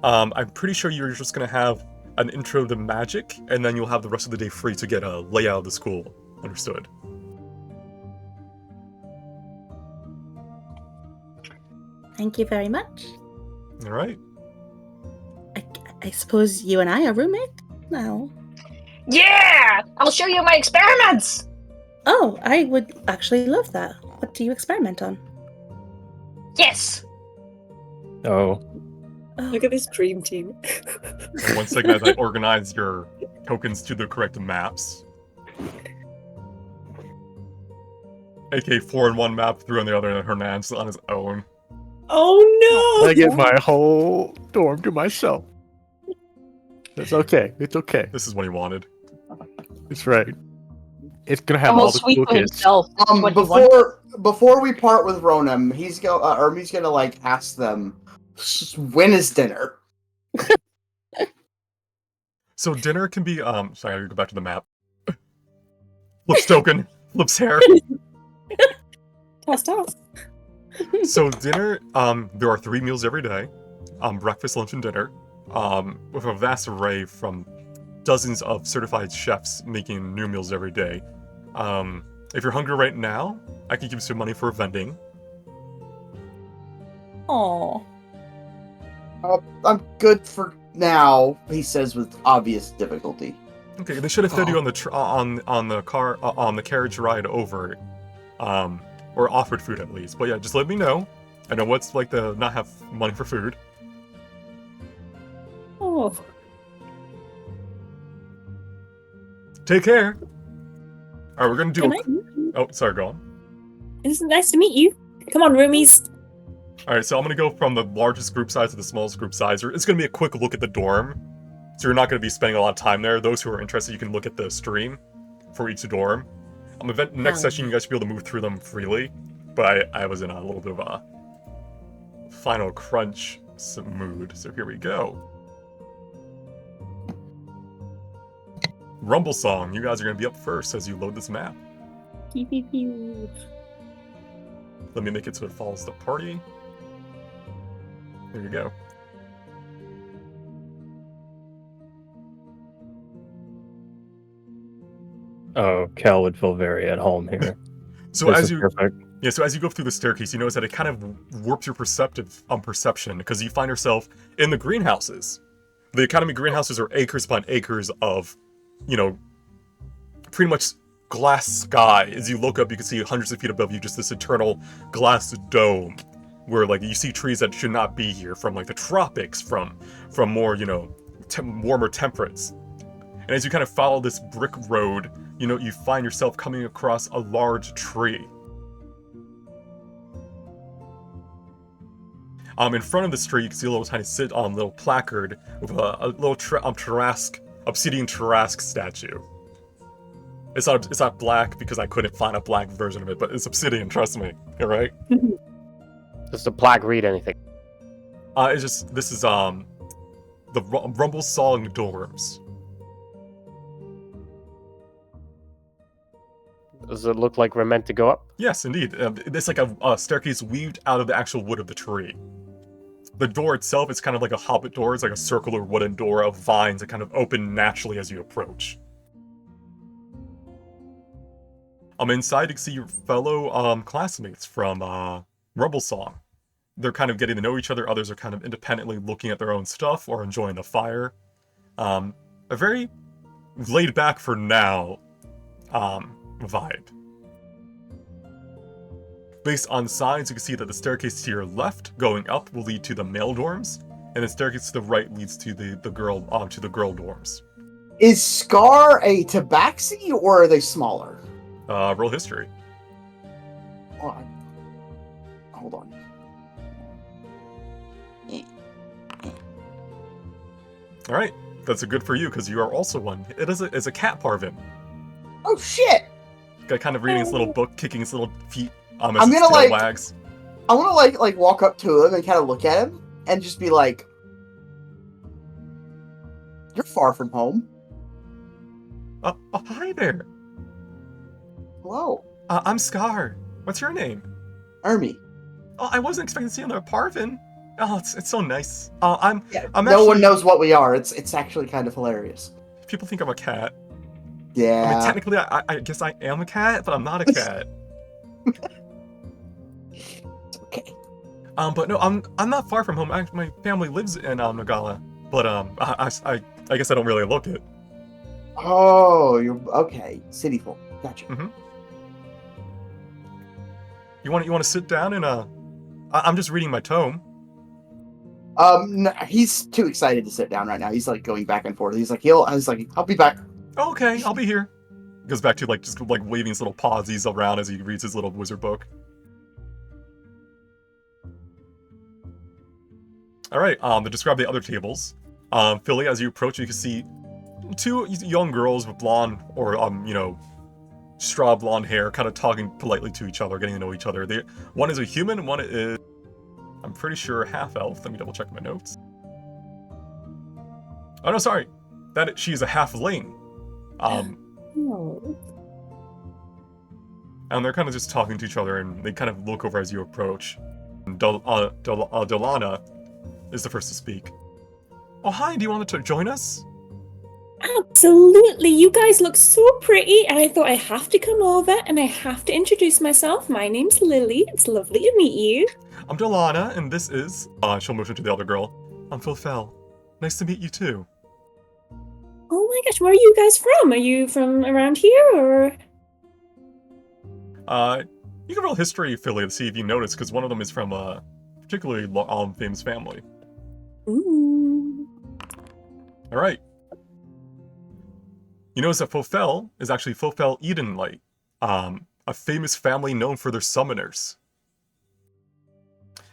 I'm pretty sure you're just gonna have an intro to magic, and then you'll have the rest of the day free to get a layout of the school. Understood? Thank you very much. All right. I suppose you and I are roommates now. Yeah! I'll show you my experiments! Oh, I would actually love that. What do you experiment on? Yes! Oh, Look at this dream team. One second as I organize your tokens to the correct maps. AK 4 in one map, 3 on the other, and Hernan's on his own. Oh no! I get my whole dorm to myself. It's okay. It's okay. This is what he wanted. It's right. It's gonna have I'm all all the sweet cool to kids. himself. What he wants. Before we part with Ronan, he's gonna ask them, when is dinner? So dinner can be sorry, I gotta go back to the map. Flip's token. Flip's hair. Toss. So dinner, there are 3 meals every day. Breakfast, lunch, and dinner. With a vast array from dozens of certified chefs making new meals every day. If you're hungry right now, I can give you some money for vending. Oh. I'm good for now, he says with obvious difficulty. Okay, they should have fed you on the carriage ride over, or offered food at least. But yeah, just let me know. I know what's like to not have money for food. Oh. Take care. All right, we're gonna do. Good night. Oh, sorry, go on. It's nice to meet you. Come on, roomies. All right, so I'm gonna go from the largest group size to the smallest group size. It's gonna be a quick look at the dorm, so you're not gonna be spending a lot of time there. Those who are interested, you can look at the stream for each dorm. Next session, you guys should be able to move through them freely, but I was in a little bit of a final crunch mood, so here we go. Rumble Song, you guys are gonna be up first as you load this map. Pew, pew, pew. Let me make it so it follows the party. There you go. oh, Cal would feel very at home here. So This as is you perfect. so as you go through the staircase, you notice that it kind of warps your perception because you find yourself in the greenhouses. The Academy greenhouses are acres upon acres of, pretty much glass sky. As you look up, you can see hundreds of feet above you just this eternal glass dome, where you see trees that should not be here from the tropics, from more warmer temperates. And as you kind of follow this brick road you find yourself coming across a large tree. In front of this tree, you can see a little tiny little placard with a little obsidian Tarrasque statue. It's not black because I couldn't find a black version of it, but it's obsidian, trust me. Alright? Does the plaque read anything? This is the Rumble Song Dorms. Does it look like we're meant to go up? Yes, indeed. It's like a staircase weaved out of the actual wood of the tree. The door itself is kind of like a hobbit door. It's like a circular wooden door of vines that kind of open naturally as you approach. Inside, you can see your fellow classmates from Rumble Song. They're kind of getting to know each other. Others are kind of independently looking at their own stuff or enjoying the fire. A very laid back for now vibe. Based on signs, you can see that the staircase to your left, going up, will lead to the male dorms, and the staircase to the right leads to the girl dorms. Is Scar a tabaxi, or are they smaller? Roll history. Hold on. All right, that's a good for you because you are also one. It is a cat parvin. Oh shit! Guy kind of reading his little book, kicking his little feet as I'm his gonna, tail like- wags. I want to like walk up to him and kind of look at him and just be like, "You're far from home." Oh, hi there. Hello, I'm Scar. What's your name? Ermi. Oh, I wasn't expecting to see another parvin. Oh, it's so nice. Yeah, I'm no actually, one knows what we are. It's actually kind of hilarious. People think I'm a cat. Yeah. I mean, technically, I guess I am a cat, but I'm not a cat. It's okay. But no, I'm not far from home. My family lives in Neagalla, but I guess I don't really look it. Oh, you're okay. City folk. Gotcha. You want to sit down and I'm just reading my tome. No, he's too excited to sit down right now. He's like going back and forth. I'll be back. Oh, okay, I'll be here. Goes back to just waving his little pawsies around as he reads his little wizard book. All right. To describe the other tables, Philly, as you approach, you can see two young girls with blonde or straw blonde hair, kind of talking politely to each other, getting to know each other. One is a human, one is, I'm pretty sure, half elf. Let me double check my notes. Oh no, sorry, she's a halfling. And they're kind of just talking to each other, and they kind of look over as you approach. Delana is the first to speak. Oh, hi, do you want to join us? Absolutely. You guys look so pretty, and I thought I have to come over and I have to introduce myself. My name's Lily. It's lovely to meet you. I'm Delana, and this is... she'll motion to the other girl. I'm Phil. Nice to meet you, too. Oh my gosh, where are you guys from? Are you from around here, or...? You can roll history, Philly, to see if you notice, because one of them is from a particularly famous family. Ooh. Alright. You notice that Fofel is actually Fofel Edenlight, a famous family known for their summoners.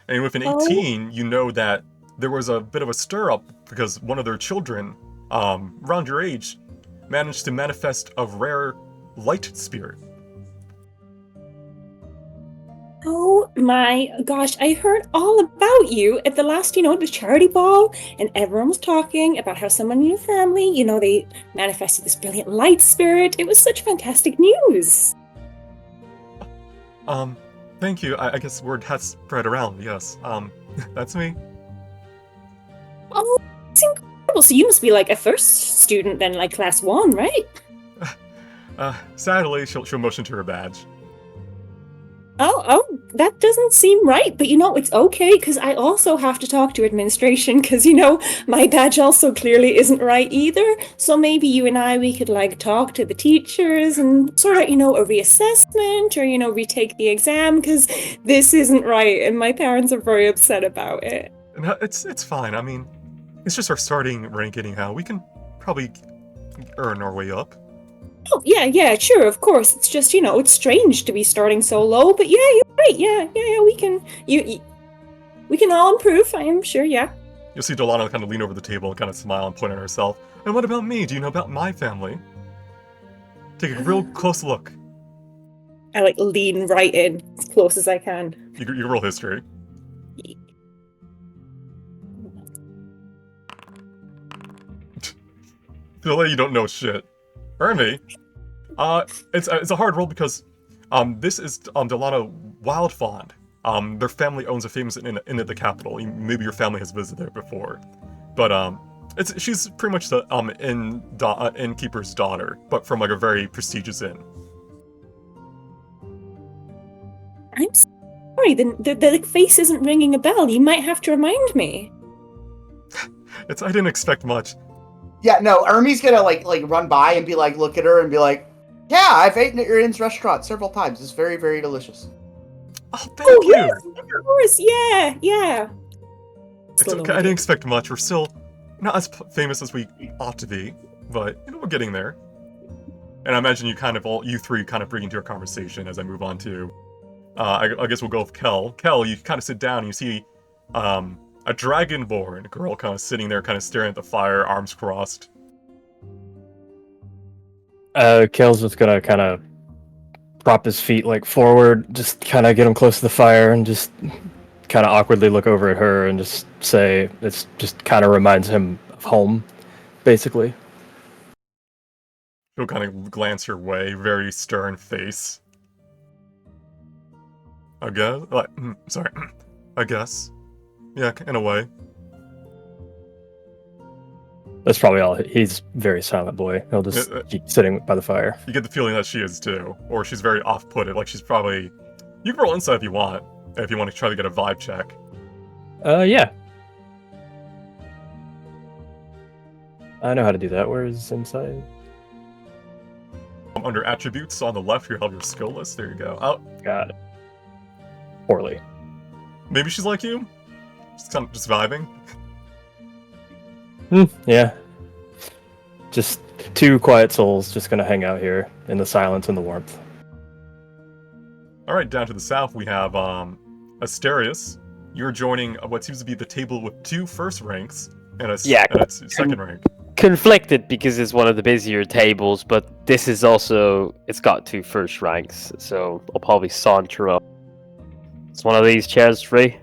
And with an 18, you know that there was a bit of a stir-up because one of their children, around your age, managed to manifest a rare light spirit. Oh my gosh, I heard all about you at the last, the charity ball, and everyone was talking about how someone in your family, they manifested this brilliant light spirit. It was such fantastic news. Thank you. I guess word has spread around, yes. That's me. Oh, it's incredible. So you must be like a first student then, like class 1, right? Sadly, she'll motion to her badge. Oh, that doesn't seem right, but it's okay, because I also have to talk to administration, because, my badge also clearly isn't right either, so maybe you and we could, talk to the teachers and sort of, a reassessment, or, retake the exam, because this isn't right, and my parents are very upset about it. No, it's fine. I mean, it's just our starting rank anyhow. We can probably earn our way up. Oh, yeah, sure, of course. It's just, it's strange to be starting so low, but yeah, you're right. Yeah, we can all improve, I am sure, yeah. You'll see Delano kind of lean over the table and kind of smile and point at herself. And what about me? Do you know about my family? Take a real close look. I, lean right in as close as I can. You roll history. Feel like you don't know shit. Ermi, it's a hard roll because this is Delano Wildfond. Their family owns a famous inn at the capital. Maybe your family has visited there before, but she's pretty much the innkeeper's daughter, but from like a very prestigious inn. I'm sorry, the face isn't ringing a bell. You might have to remind me. I didn't expect much. Yeah, no, Ermi's gonna like run by and be like, look at her and be like, yeah, I've eaten at your inn's restaurant several times. It's very, very delicious. Oh, thank you. Yes, of course, yeah. It's okay. I didn't expect much. We're still not as famous as we ought to be, but we're getting there. And I imagine you three kind of bring into a conversation as I move on to. I guess we'll go with Kel. Kel, you kind of sit down and you see a dragonborn girl kind of sitting there, kind of staring at the fire, arms crossed. Kel's just gonna kind of prop his feet forward, just kind of get him close to the fire, and just kind of awkwardly look over at her and just say it's just kind of reminds him of home, basically. She'll kind of glance your way, very stern face. I guess? Sorry. I guess. Yeah, in a way. That's probably all. He's a very silent boy. He'll just keep sitting by the fire. You get the feeling that she is too. Or she's very off-putted. Like she's probably... You can roll insight if you want to try to get a vibe check. Yeah. I know how to do that. Where is insight? Under attributes on the left, you have your skill list. There you go. Oh. Got it. Poorly. Maybe she's like you? Just vibing? Yeah. Just two quiet souls just gonna hang out here in the silence and the warmth. Alright, down to the south we have Asterius. You're joining what seems to be the table with two first ranks and a second rank. Conflicted because it's one of the busier tables, but this is also, it's got two first ranks, so I'll probably saunter up. It's one of these chairs free.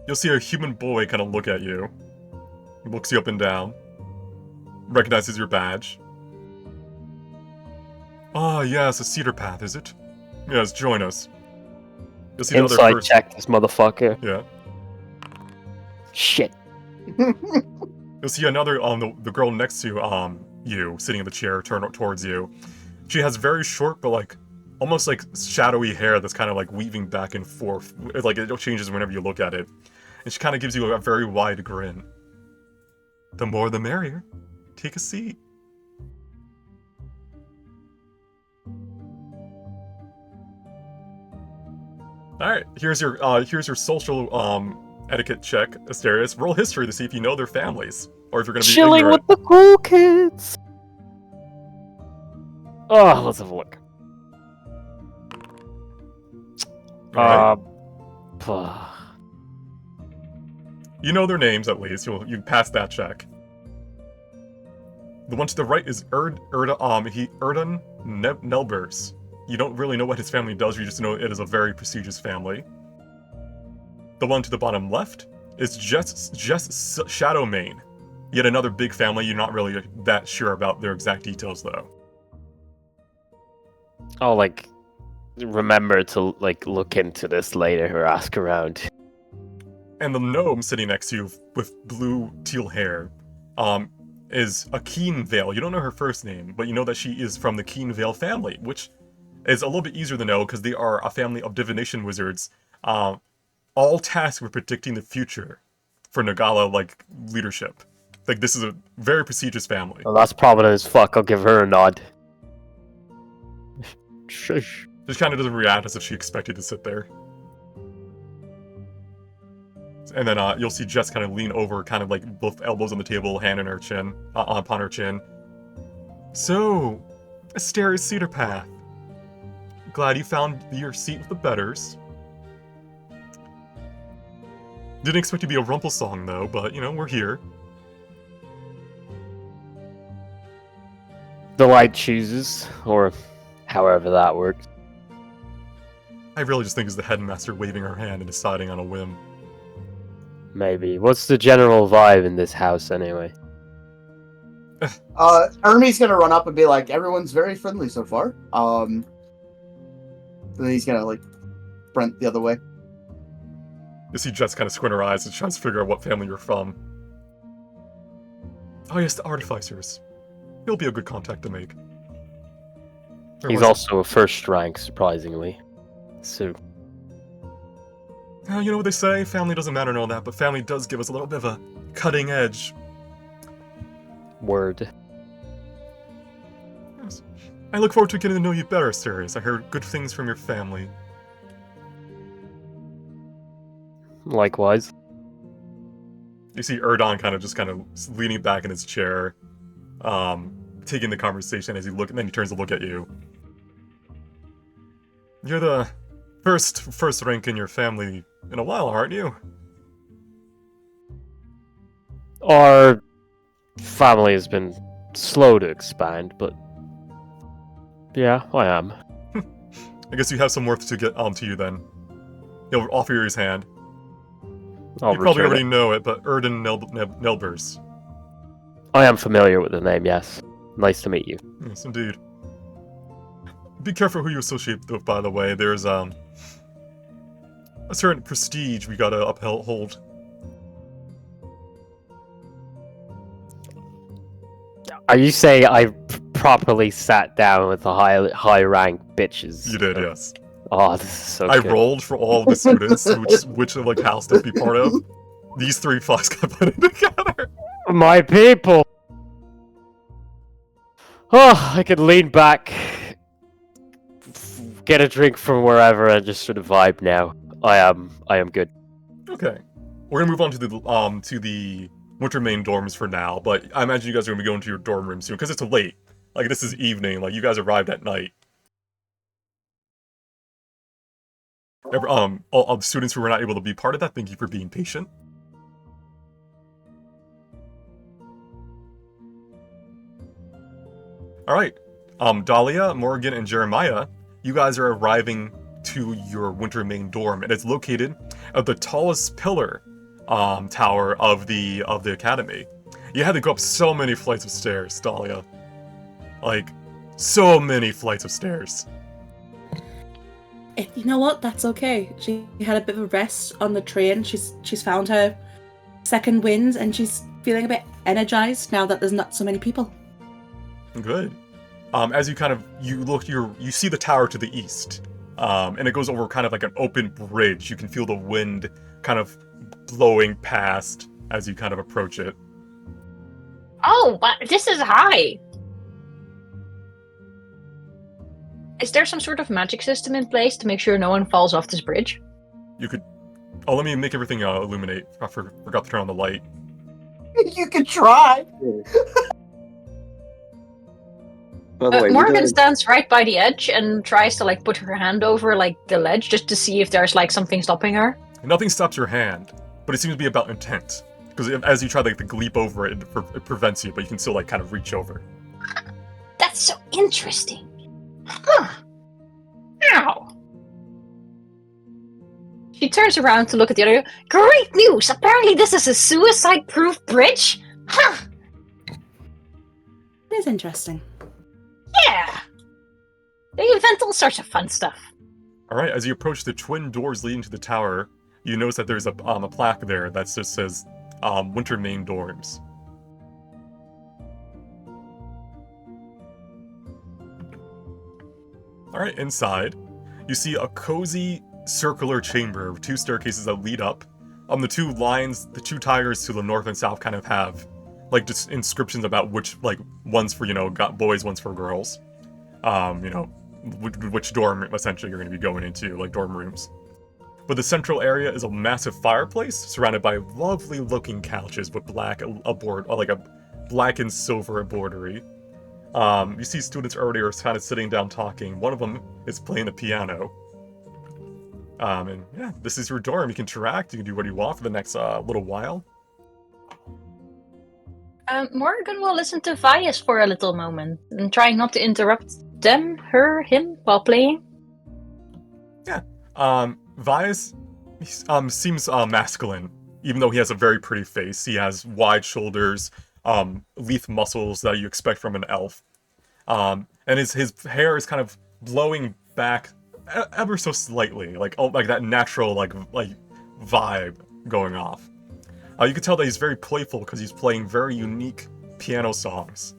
You'll see a human boy kind of look at you. He looks you up and down. Recognizes your badge. Ah, yes, a cedar path, is it? Yes, join us. You'll see Inside check this motherfucker. Yeah. Shit. You'll see another, the girl next to, you, sitting in the chair, turn towards you. She has very short, but, almost, shadowy hair that's kind of, weaving back and forth. It changes whenever you look at it. And she kind of gives you a very wide grin. The more the merrier. Take a seat. Alright, here's your social, etiquette check, Asterius. Roll history to see if you know their families. Or if you're gonna be chilling ignorant. with the cool kids. Oh, let's have a look. Alright. You know their names at least. You pass that check. The one to the right is Erdan Nelbers. You don't really know what his family does. You just know it is a very prestigious family. The one to the bottom left is just Shadowmane. Yet another big family. You're not really that sure about their exact details though. I'll remember to look into this later or ask around. And the gnome sitting next to you with blue teal hair is a Keen Vale. You don't know her first name, but you know that she is from the Keen Vale family, which is a little bit easier to know because they are a family of divination wizards, all tasked with predicting the future for Neagalla leadership. This is a very prestigious family. Well, that's prominent as fuck. I'll give her a nod. Shush. She kind of doesn't react as if she expected to sit there. And then you'll see Jess kind of lean over, kind of both elbows on the table, hand in her chin, upon her chin. So, Asteria's Cedar Path. Glad you found your seat with the betters. Didn't expect to be a Rumple song though, but you know, we're here. The light chooses, or however that works. I really just think it's the headmaster waving her hand and deciding on a whim. Maybe. What's the general vibe in this house anyway? Ernie's gonna run up and be like, everyone's very friendly so far. Then he's gonna like sprint the other way. You see Jess kind of squint her eyes and tries to figure out what family you're from. Oh yes, the Artificers. He'll be a good contact to make. He's also a first rank, surprisingly. So, you know what they say, family doesn't matter and all that, but family does give us a little bit of a cutting edge. word. Yes. I look forward to getting to know you better, Asterius. I heard good things from your family. Likewise. You see Erdon kind of leaning back in his chair, taking the conversation as he look, and then he turns to look at you. You're the first rank in your family in a while, aren't you? Our family has been slow to expand, but yeah, I am. I guess you have some worth to get to you then. He'll offer you his hand. I'll You probably return already it. know it, but Erden Nelbers. I am familiar with the name, yes. Nice to meet you. Yes, indeed. Be careful who you associate with, by the way. There's a certain prestige we gotta uphold. Are you saying I properly sat down with the high rank bitches? You did, yes. Oh, this is so I good. rolled for all of the students, which like house to be part of. These three fucks got put in together. My people! Oh, I could lean back, get a drink from wherever, and just sort of vibe now. I am good. Okay, we're gonna move on to the winter main dorms for now. But I imagine you guys are gonna be going to your dorm room soon because it's late. Like this is evening. Like you guys arrived at night. All the students who were not able to be part of that, thank you for being patient. Alright, Dahlia, Morgan, and Jeremiah, you guys are arriving to your winter main dorm, and it's located at the tallest pillar tower of the academy. You had to go up so many flights of stairs, Dahlia. Like, so many flights of stairs. You know what? That's okay. She had a bit of a rest on the train. She's found her second wind, and she's feeling a bit energized now that there's not so many people. Good. As you see the tower to the east, and it goes over kind of like an open bridge. You can feel the wind kind of blowing past as you kind of approach it. Oh, but this is high. Is there some sort of magic system in place to make sure no one falls off this bridge? You could... Oh, let me make everything illuminate. I forgot to turn on the light. You could try. By the way, Morgan stands right by the edge and tries to like put her hand over like the ledge just to see if there's like something stopping her. Nothing stops your hand, but it seems to be about intent. Because as you try like to leap over it, it prevents you, but you can still like kind of reach over. That's so interesting. Huh. Ow. She turns around to look at the other. Great news! Apparently this is a suicide-proof bridge? Huh. It is interesting. Yeah! They invent all sorts of fun stuff. Alright, as you approach the twin doors leading to the tower, you notice that there's a plaque there that just says, Winter Main Dorms. Alright, inside, you see a cozy circular chamber with two staircases that lead up. The two tigers to the north and south kind of have, like, just inscriptions about which, like, one's for, boys, one's for girls. Which dorm, essentially, you're going to be going into, like, dorm rooms. But the central area is a massive fireplace surrounded by lovely-looking couches with black and silver embroidery. You see students earlier kind of sitting down talking. One of them is playing the piano. And yeah, this is your dorm. You can interact. You can do what you want for the next little while. Morgan will listen to Vias for a little moment, and trying not to interrupt them, her, him while playing. Yeah. Vias seems masculine, even though he has a very pretty face. He has wide shoulders, lithe muscles that you expect from an elf. And his hair is kind of blowing back ever so slightly, like that natural like vibe going off. You can tell that he's very playful because he's playing very unique piano songs.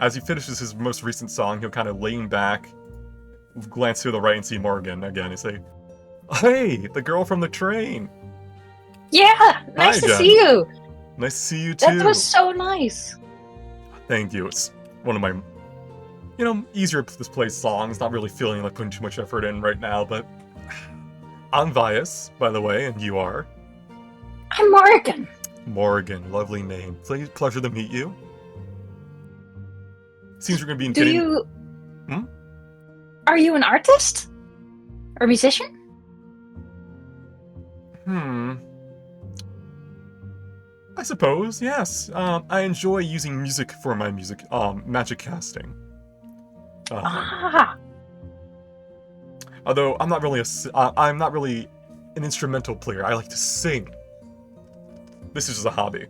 As he finishes his most recent song, he'll kind of lean back, glance to the right, and see Morgan again. And say, "Hey, the girl from the train." Yeah, nice to Jen. see you. Nice to see you too. That was so nice. Thank you. It's one of my, easier to play songs. Not really feeling like putting too much effort in right now, but I'm Vias, by the way, and you are? I'm Morgan. Morgan, lovely name. Pleasure to meet you. Seems we're gonna be Do getting. you? Are you an artist or musician? I suppose, yes. I enjoy using music for my magic casting. Although I'm not really an instrumental player. I like to sing. This is just a hobby.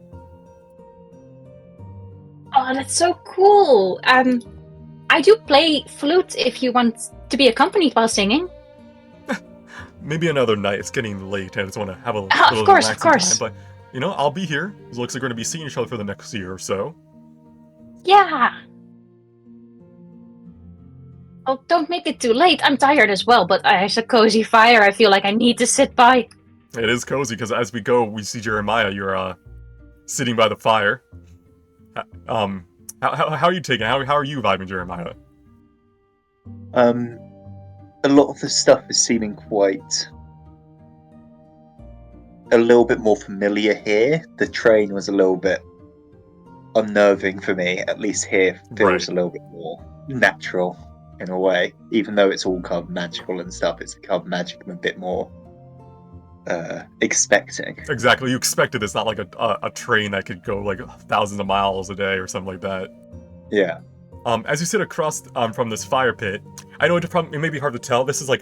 Oh, that's so cool. I do play flute if you want to be accompanied while singing. Maybe another night. It's getting late. I just want to have a little Of course. relaxing time. But I'll be here. It looks like we're going to be seeing each other for the next year or so. Yeah. Oh, don't make it too late. I'm tired as well, but as a cozy fire, I feel like I need to sit by. It is cozy because as we go, we see Jeremiah. You're sitting by the fire. How are you taking? How are you vibing, Jeremiah? A lot of the stuff is seeming quite a little bit more familiar here. The train was a little bit unnerving for me. At least here feels a little bit more natural in a way. Even though it's all kind of magical and stuff, it's kind of magic I'm a bit more expecting. Exactly, you expected it's not like a train that could go like thousands of miles a day or something like that. Yeah. As you sit across from this fire pit, I know it may be hard to tell. This is like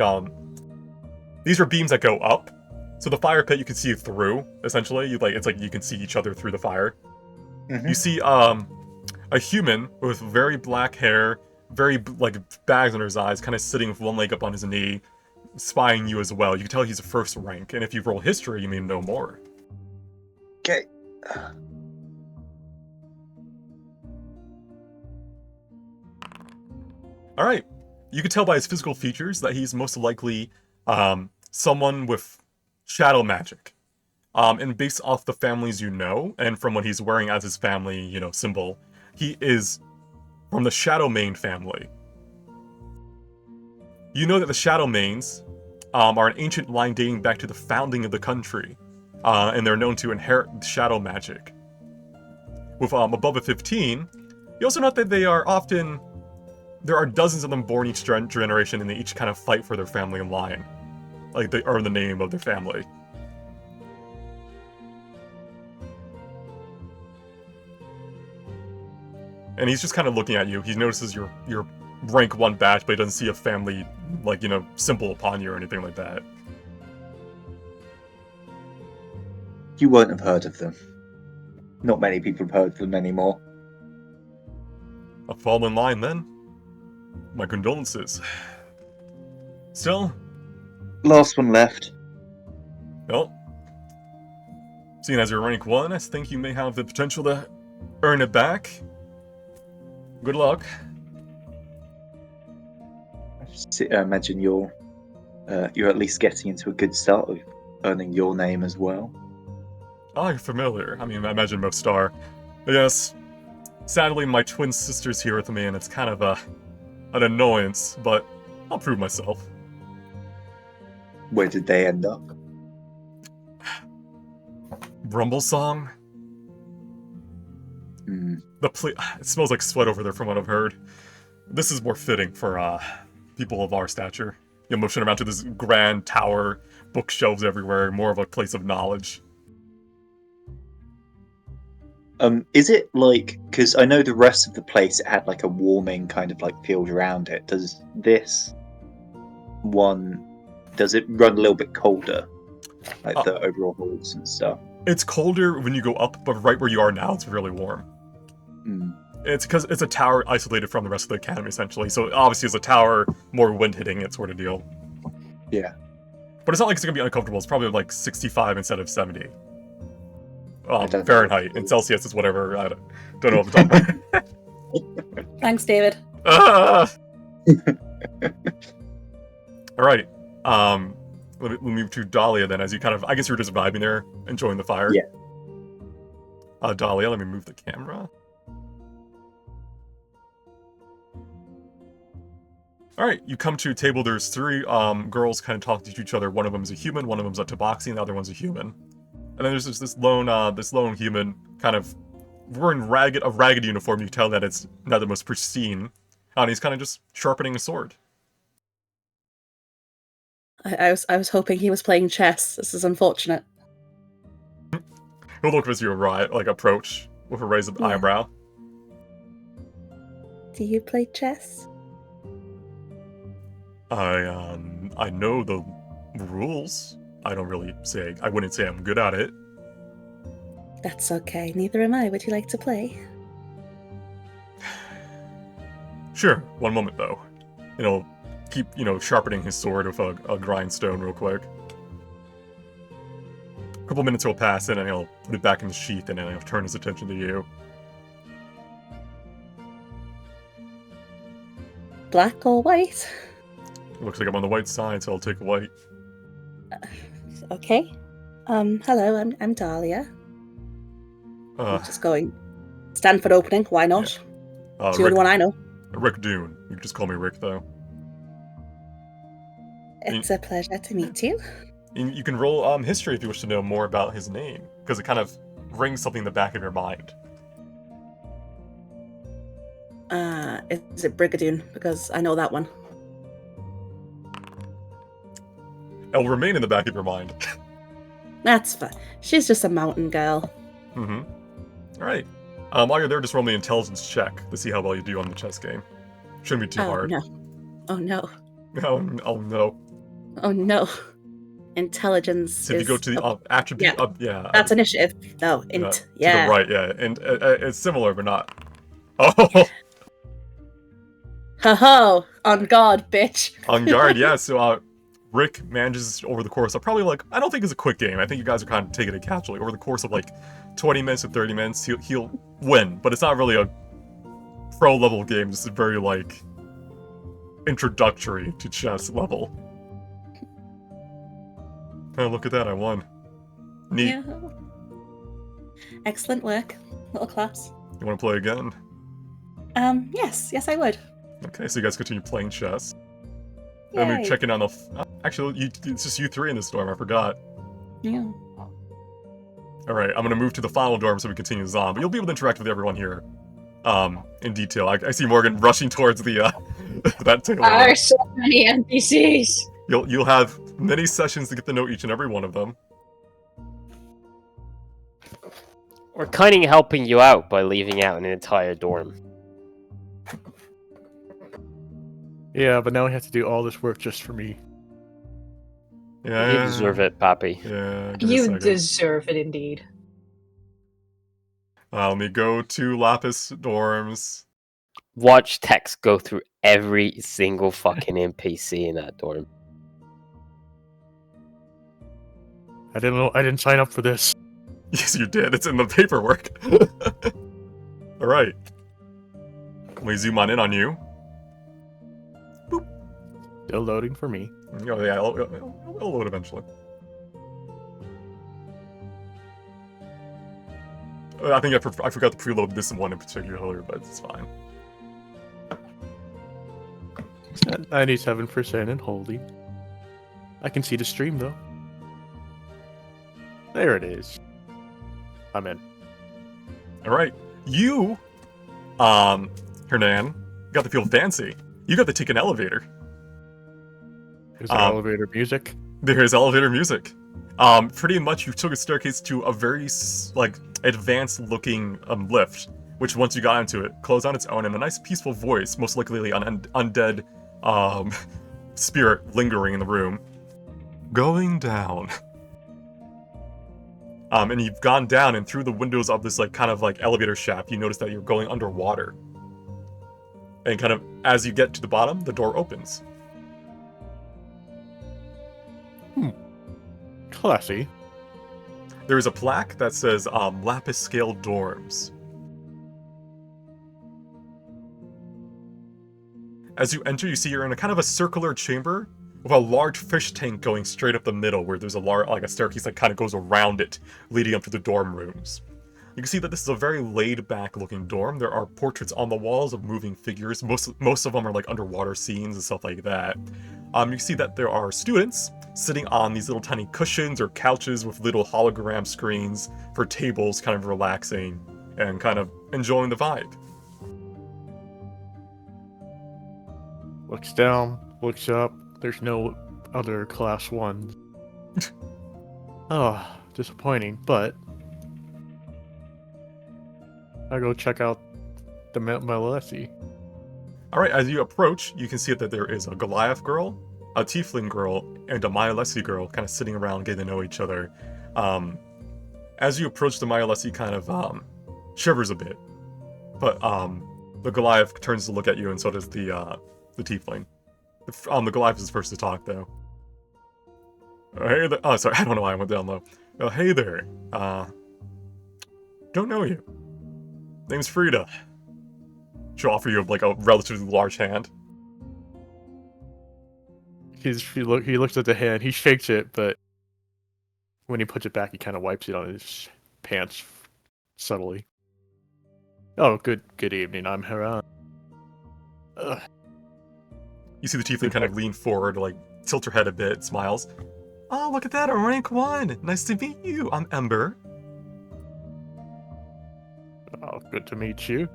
these are beams that go up, so the fire pit you can see through. Essentially, it's like you can see each other through the fire. Mm-hmm. You see a human with very black hair, very like bags under his eyes, kind of sitting with one leg up on his knee, spying you as well. You can tell he's a first rank, and if you roll history, you may know more. Okay. All right. You can tell by his physical features that he's most likely someone with shadow magic. And based off the families you know, and from what he's wearing as his family, symbol, he is from the Shadowmane family. You know that the Shadowmanes are an ancient line dating back to the founding of the country, and they're known to inherit shadow magic. With above a 15, you also note that there are dozens of them born each generation, and they each kind of fight for their family line. Like, they earn the name of their family. And he's just kind of looking at you. He notices your rank 1 badge, but he doesn't see a family, symbol upon you or anything like that. You won't have heard of them. Not many people have heard of them anymore. I'll fall in line then. My condolences. Still? Last one left. Well, seeing as you're rank 1, I think you may have the potential to earn it back. Good luck. I imagine you're at least getting into a good start of earning your name as well. Oh, you're familiar. I mean, I imagine most are. But yes, sadly my twin sister's here with me, and it's kind of an annoyance, but I'll prove myself. Where did they end up? Rumble Song? It smells like sweat over there from what I've heard. This is more fitting for people of our stature. You're motion around to this grand tower, bookshelves everywhere, more of a place of knowledge. Is it like, because I know the rest of the place it had like a warming kind of like field around it. Does this one, does it run a little bit colder? Like the overall halls and stuff? It's colder when you go up, but right where you are now, it's really warm. It's because it's a tower isolated from the rest of the academy, essentially. So obviously, as a tower, more wind hitting it, sort of deal. Yeah. But it's not like it's gonna be uncomfortable. It's probably like 65 instead of 70. Fahrenheit. In Celsius is whatever. I don't know what I'm talking about. Thanks, David. All right. We'll move to Dahlia then. As you kind of, I guess you're just vibing there, enjoying the fire. Yeah. Dahlia, let me move the camera. All right, you come to a table. There's three girls kind of talking to each other. One of them is a human. One of them's a tabaxi, and the other one's a human. And then there's this lone human, kind of wearing a ragged uniform. You can tell that it's not the most pristine. And he's kind of just sharpening a sword. I was hoping he was playing chess. This is unfortunate. He'll look as you approach with a raised eyebrow. Do you play chess? I know the rules. I wouldn't say I'm good at it. That's okay. Neither am I. Would you like to play? Sure. One moment though. Keep sharpening his sword with a grindstone real quick. A couple minutes will pass, and then he'll put it back in the sheath, and then he'll turn his attention to you. Black or white? Looks like I'm on the white side, so I'll take white. Okay. Hello, I'm Dahlia. I'm just going Stanford opening, why not? Yeah. It's the only one I know. Rick Dune. You can just call me Rick, though. It's a pleasure to meet you. You can roll history if you wish to know more about his name, because it kind of rings something in the back of your mind. Is it Brigadoon? Because I know that one. It will remain in the back of your mind. That's fine. She's just a mountain girl. Mm-hmm. Alright. While you're there, just roll me an intelligence check to see how well you do on the chess game. Shouldn't be too hard. No. Oh no. Oh no. Oh no. Intelligence. So if you go to the attribute, that's initiative. No, int. To the right, yeah, and it's similar, but not. Oh. Ho-ho! On guard, bitch. On guard, yeah. So Rick manages over the course of probably I don't think it's a quick game. I think you guys are kind of taking it casually. Over the course of 20 minutes to 30 minutes, he'll win, but it's not really a pro level game. This is very introductory to chess level. Oh, look at that, I won. Neat. Yeah. Excellent work. Little claps. You want to play again? Yes, I would. Okay, so you guys continue playing chess. Yay. Let me check in on the... Actually, it's just you three in this dorm, I forgot. Yeah. Alright, I'm gonna move to the final dorm so we continue this on, but you'll be able to interact with everyone here. In detail. I see Morgan rushing towards the, that table. There are so many NPCs! You'll have many sessions to get to know each and every one of them. We're kind of helping you out by leaving out an entire dorm. Yeah, but now we have to do all this work just for me. Yeah. You deserve it, Pappy. Yeah. You deserve it indeed. Let me go to Lapis dorms. Watch Tex go through every single fucking NPC in that dorm. I didn't sign up for this. Yes, you did. It's in the paperwork. Alright. Let me zoom in on you. Boop. Still loading for me. Oh, yeah, it'll load eventually. I think I forgot to preload this one in particular, but it's fine. It's at 97% and holding. I can see the stream though. There it is. I'm in. Alright. You, Hernan, got to feel fancy. You got to take an elevator. Is there elevator music? There is elevator music. Pretty much you took a staircase to a very, advanced looking lift, which once you got into it, closed on its own, and a nice peaceful voice, most likely an undead, spirit lingering in the room. Going down. And you've gone down, and through the windows of this, elevator shaft, you notice that you're going underwater. And kind of, as you get to the bottom, the door opens. Classy. There is a plaque that says, Lapis Scale Dorms. As you enter, you see you're in a kind of a circular chamber with a large fish tank going straight up the middle, where there's a staircase that kind of goes around it, leading up to the dorm rooms. You can see that this is a very laid-back looking dorm. There are portraits on the walls of moving figures. Most of them are like underwater scenes and stuff like that. You see that there are students sitting on these little tiny cushions or couches with little hologram screens for tables, kind of relaxing and kind of enjoying the vibe. Looks down, looks up. There's no other class ones. Oh, disappointing, but I go check out the Malesi. Alright, as you approach, you can see that there is a Goliath girl, a Tiefling girl, and a Myalesi girl kind of sitting around getting to know each other. As you approach, the Myalesi kind of shivers a bit, but the Goliath turns to look at you, and so does the Tiefling. The Goliath is first to talk, though. Hey there. Oh, sorry, I don't know why I went down low. Hey there. Don't know you. Name's Frida. She'll offer you a relatively large hand. He looks at the hand. He shakes it, but when he puts it back, he kind of wipes it on his pants subtly. Oh, good evening. I'm Haran. You see the Tiefling kind of lean forward, tilt her head a bit, smiles. Oh, look at that, a rank 1! Nice to meet you, I'm Ember. Oh, good to meet you.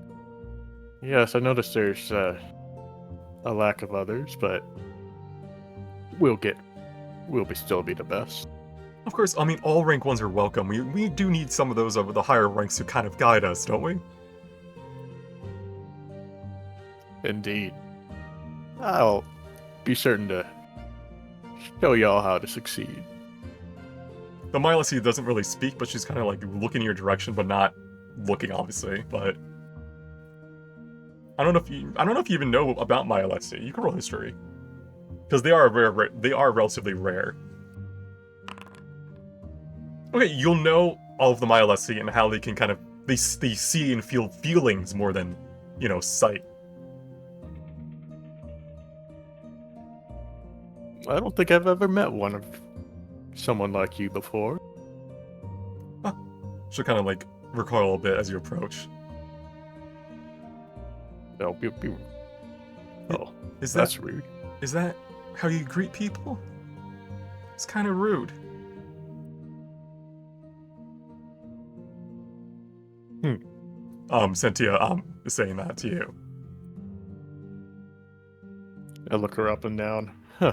Yes, I noticed there's a lack of others, but we'll still be the best. Of course, I mean, all rank 1s are welcome. We do need some of those over the higher ranks to kind of guide us, don't we? Indeed. I'll be certain to show y'all how to succeed. The Myalesi doesn't really speak, but she's kind of looking in your direction, but not looking, obviously. But I don't know if you even know about Myalesi. You can roll history, because they are relatively rare. Okay, you'll know all of the Myalesi and how they can they see and feel feelings more than sight. I don't think I've ever met someone like you before. She'll kind of recoil a bit as you approach. No, oh, Is that's rude. Is that how you greet people? It's kind of rude. Cynthia, is saying that to you. I look her up and down. Huh.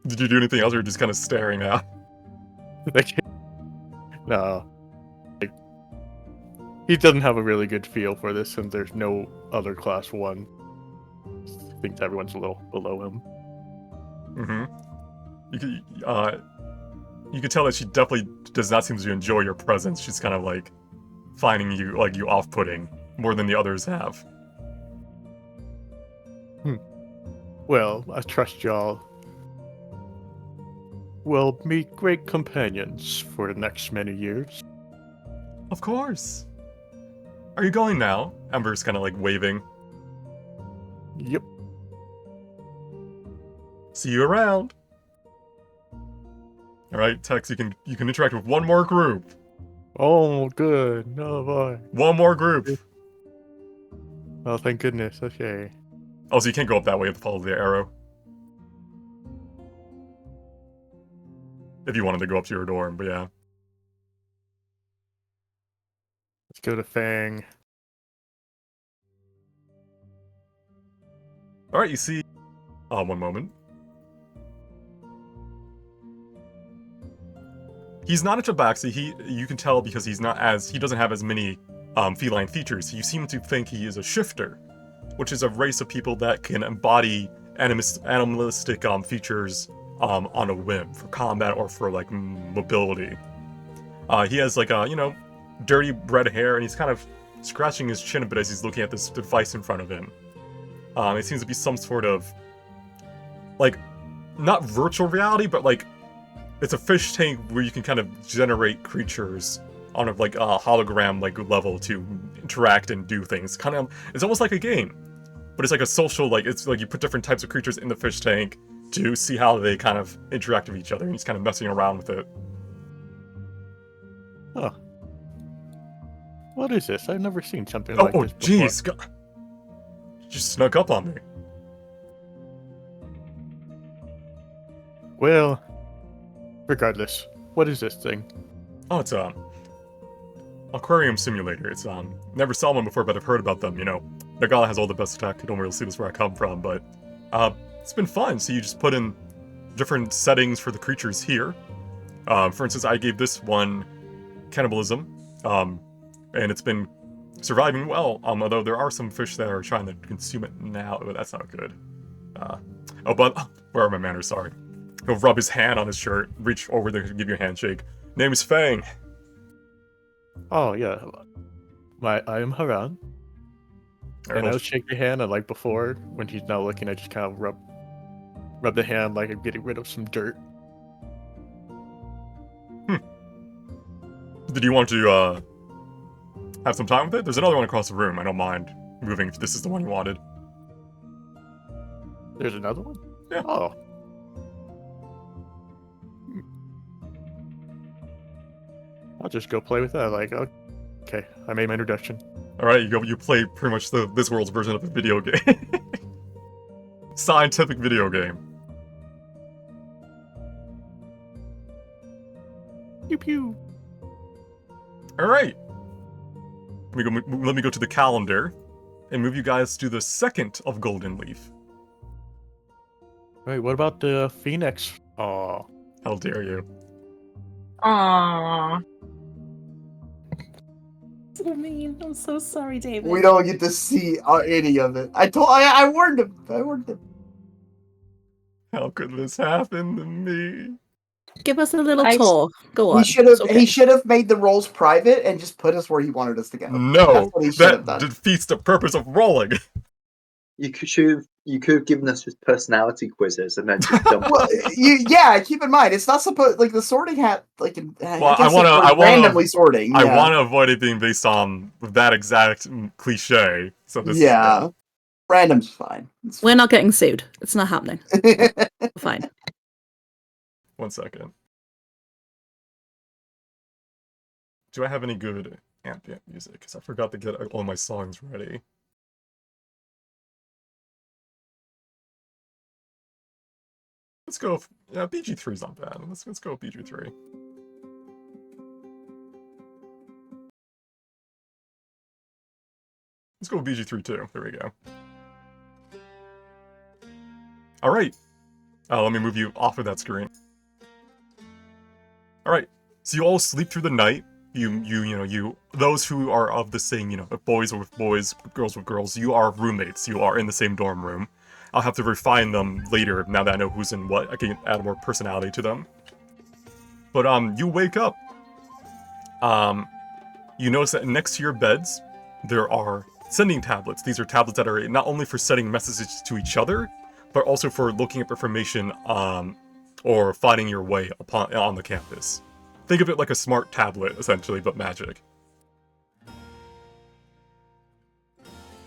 Did you do anything else, or just kind of staring out? No. He doesn't have a really good feel for this, and there's no other class 1. I think everyone's a little below him. You can tell that she definitely does not seem to enjoy your presence. She's kind of finding you you off-putting more than the others have. Well, I trust y'all will meet great companions for the next many years. Of course. Are you going now? Ember's kind of waving. Yep. See you around. All right, Tex, you can interact with one more group. Oh, good. No, boy. One more group. Oh, thank goodness. Okay. Oh, so you can't go up that way to follow the arrow. if you wanted to go up to your dorm, but yeah. Let's go to Fang. Alright, you see... one moment. He's not a tabaxi, you can tell because he doesn't have as many feline features. You seem to think he is a shifter, which is a race of people that can embody animalistic features on a whim, for combat or for, like, mobility. He has, like, dirty red hair, and he's kind of scratching his chin a bit as he's looking at this device in front of him. It seems to be some sort of, like, not virtual reality, but, like, it's a fish tank where you can kind of generate creatures on a, like, a hologram, like, level to interact and do things. It's almost like a game, but it's like a social, like, it's like you put different types of creatures in the fish tank to see how they kind of interact with each other, and he's kind of messing around with it. Huh. What is this? I've never seen something like this before. Jeez, you just snuck up on me. Well, regardless, what is this thing? Oh, it's aquarium simulator. It's never saw one before, but I've heard about them. You know, Neagalla has all the best tech. I don't really see this where I come from, but it's been fun. So you just put in different settings for the creatures here. For instance, I gave this one cannibalism, and it's been surviving well. Although there are some fish that are trying to consume it now, but that's not good. Where are my manners? Sorry. He'll rub his hand on his shirt, reach over there to give you a handshake. Name is Fang. Oh yeah, I am Haran. And I'll shake your hand, and like before, when he's not looking, I just kind of rub the hand like I'm getting rid of some dirt. Did you want to have some time with it? There's another one across the room. I don't mind moving if this is the one you wanted. There's another one? Yeah. Oh. I'll just go play with that. Like, okay, I made my introduction. All right, you play pretty much this world's version of a video game. Scientific video game. Pew pew. All right. Let me go to the calendar and move you guys to the 2nd of Golden Leaf. Wait, what about the Phoenix? Aw. How dare you? Aww. So mean. I'm so sorry, David. We don't get to see any of it. I warned him. I warned him. How could this happen to me? Give us a little tour. Go on. He should have made the roles private and just put us where he wanted us to go. No, That's what he should have that done. defeats the purpose of rolling. You could have given us just personality quizzes and then just dumped Well, keep in mind it's not supposed like the sorting hat like. I want randomly sorting. I yeah. want to avoid it being based on that exact cliche. So this. Random's fine. We're not getting sued. It's not happening. Fine. 1 second. Do I have any good ambient music? Because I forgot to get all my songs ready. Let's go. BG3 is not bad. Let's go with BG3. Let's go with BG3 too. There we go. All right. Let me move you off of that screen. All right. So you all sleep through the night. Those who are of the same, boys with boys, girls with girls, you are roommates. You are in the same dorm room. I'll have to refine them later now that I know who's in what. I can add more personality to them. But you wake up. You notice that next to your beds, there are sending tablets. These are tablets that are not only for sending messages to each other, but also for looking up information or finding your way on the campus. Think of it like a smart tablet, essentially, but magic.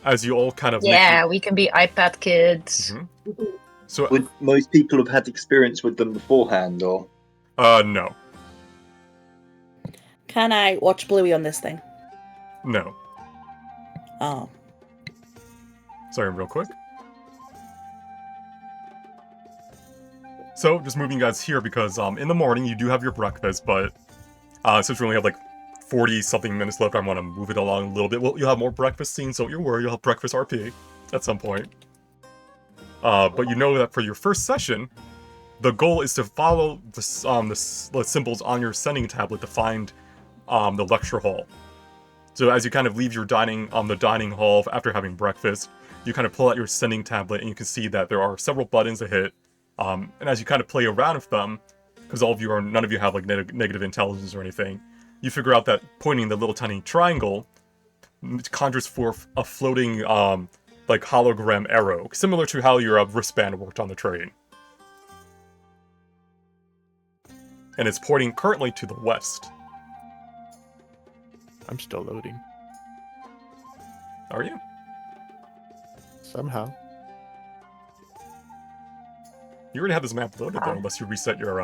As you all kind of we can be iPad kids. Mm-hmm. So Would most people have had experience with them beforehand, or? No. Can I watch Bluey on this thing? No. Oh. Sorry, real quick. So, just moving you guys here because in the morning you do have your breakfast, but since we only have like 40-something minutes left, I want to move it along a little bit. Well, you'll have more breakfast scenes, so don't you worry, you'll have breakfast RP at some point. But you know that for your first session, the goal is to follow the symbols on your sending tablet to find the lecture hall. So as you kind of leave your the dining hall after having breakfast, you kind of pull out your sending tablet and you can see that there are several buttons to hit. And as you kind of play around with them, because none of you have like negative intelligence or anything, you figure out that pointing the little tiny triangle conjures forth a floating like hologram arrow, similar to how your wristband worked on the train. And it's pointing currently to the west. I'm still loading. Are you? Somehow. You already have this map loaded though, unless you reset your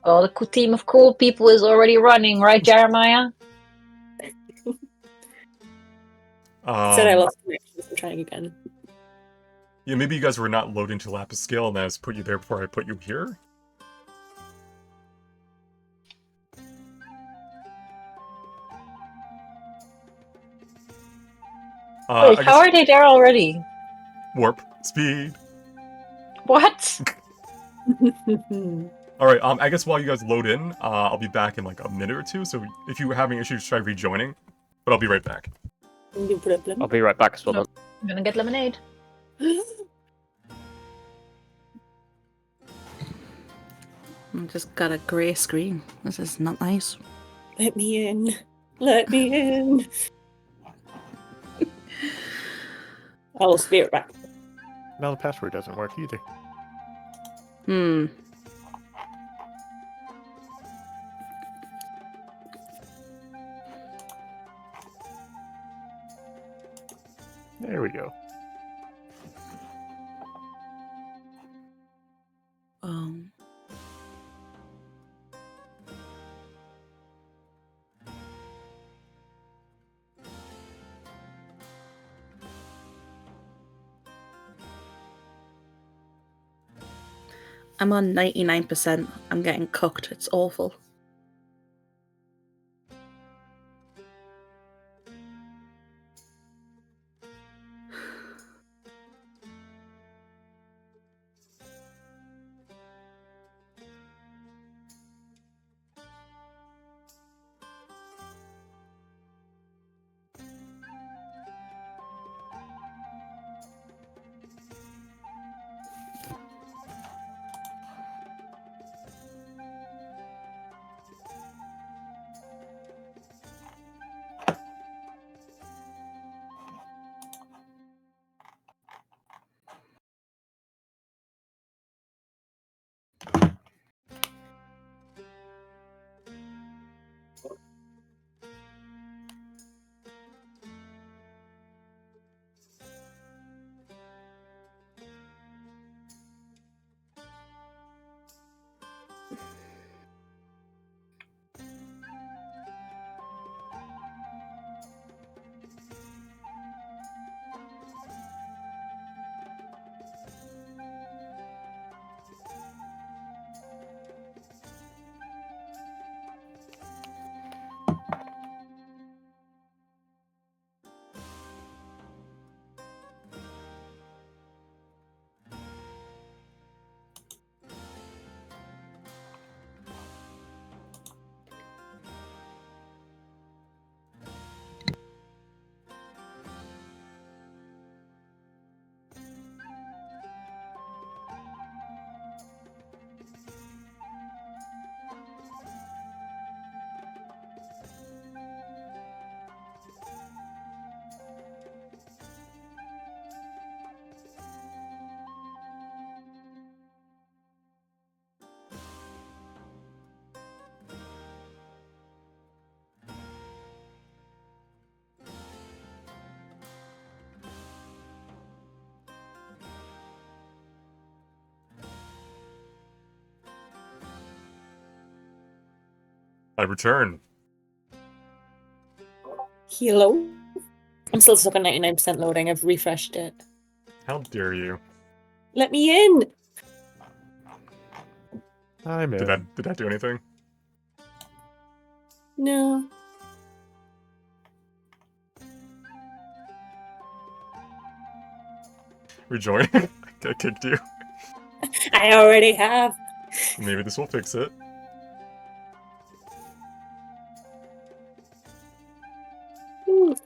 Oh, the team of cool people is already running, right, Jeremiah? Said I lost connection, so I'm trying again. Yeah, maybe you guys were not loading to Lapis Scale, and I just put you there before I put you here. Wait, how are they there already? Warp speed. What? Alright, I guess while you guys load in, I'll be back in like a minute or two, so if you were having issues, try rejoining. But I'll be right back. No problem. I'll be right back as well. I'm gonna get lemonade. I just got a grey screen. This is not nice. Let me in. Let me in. I will be right back. Now the password doesn't work either. There we go. I'm on 99%. I'm getting cooked. It's awful. I return. Hello? I'm still stuck on 99% loading. I've refreshed it. How dare you? Let me in! I'm in. Did that do anything? No. Rejoin? I kicked you. I already have. Maybe this will fix it. Ooh.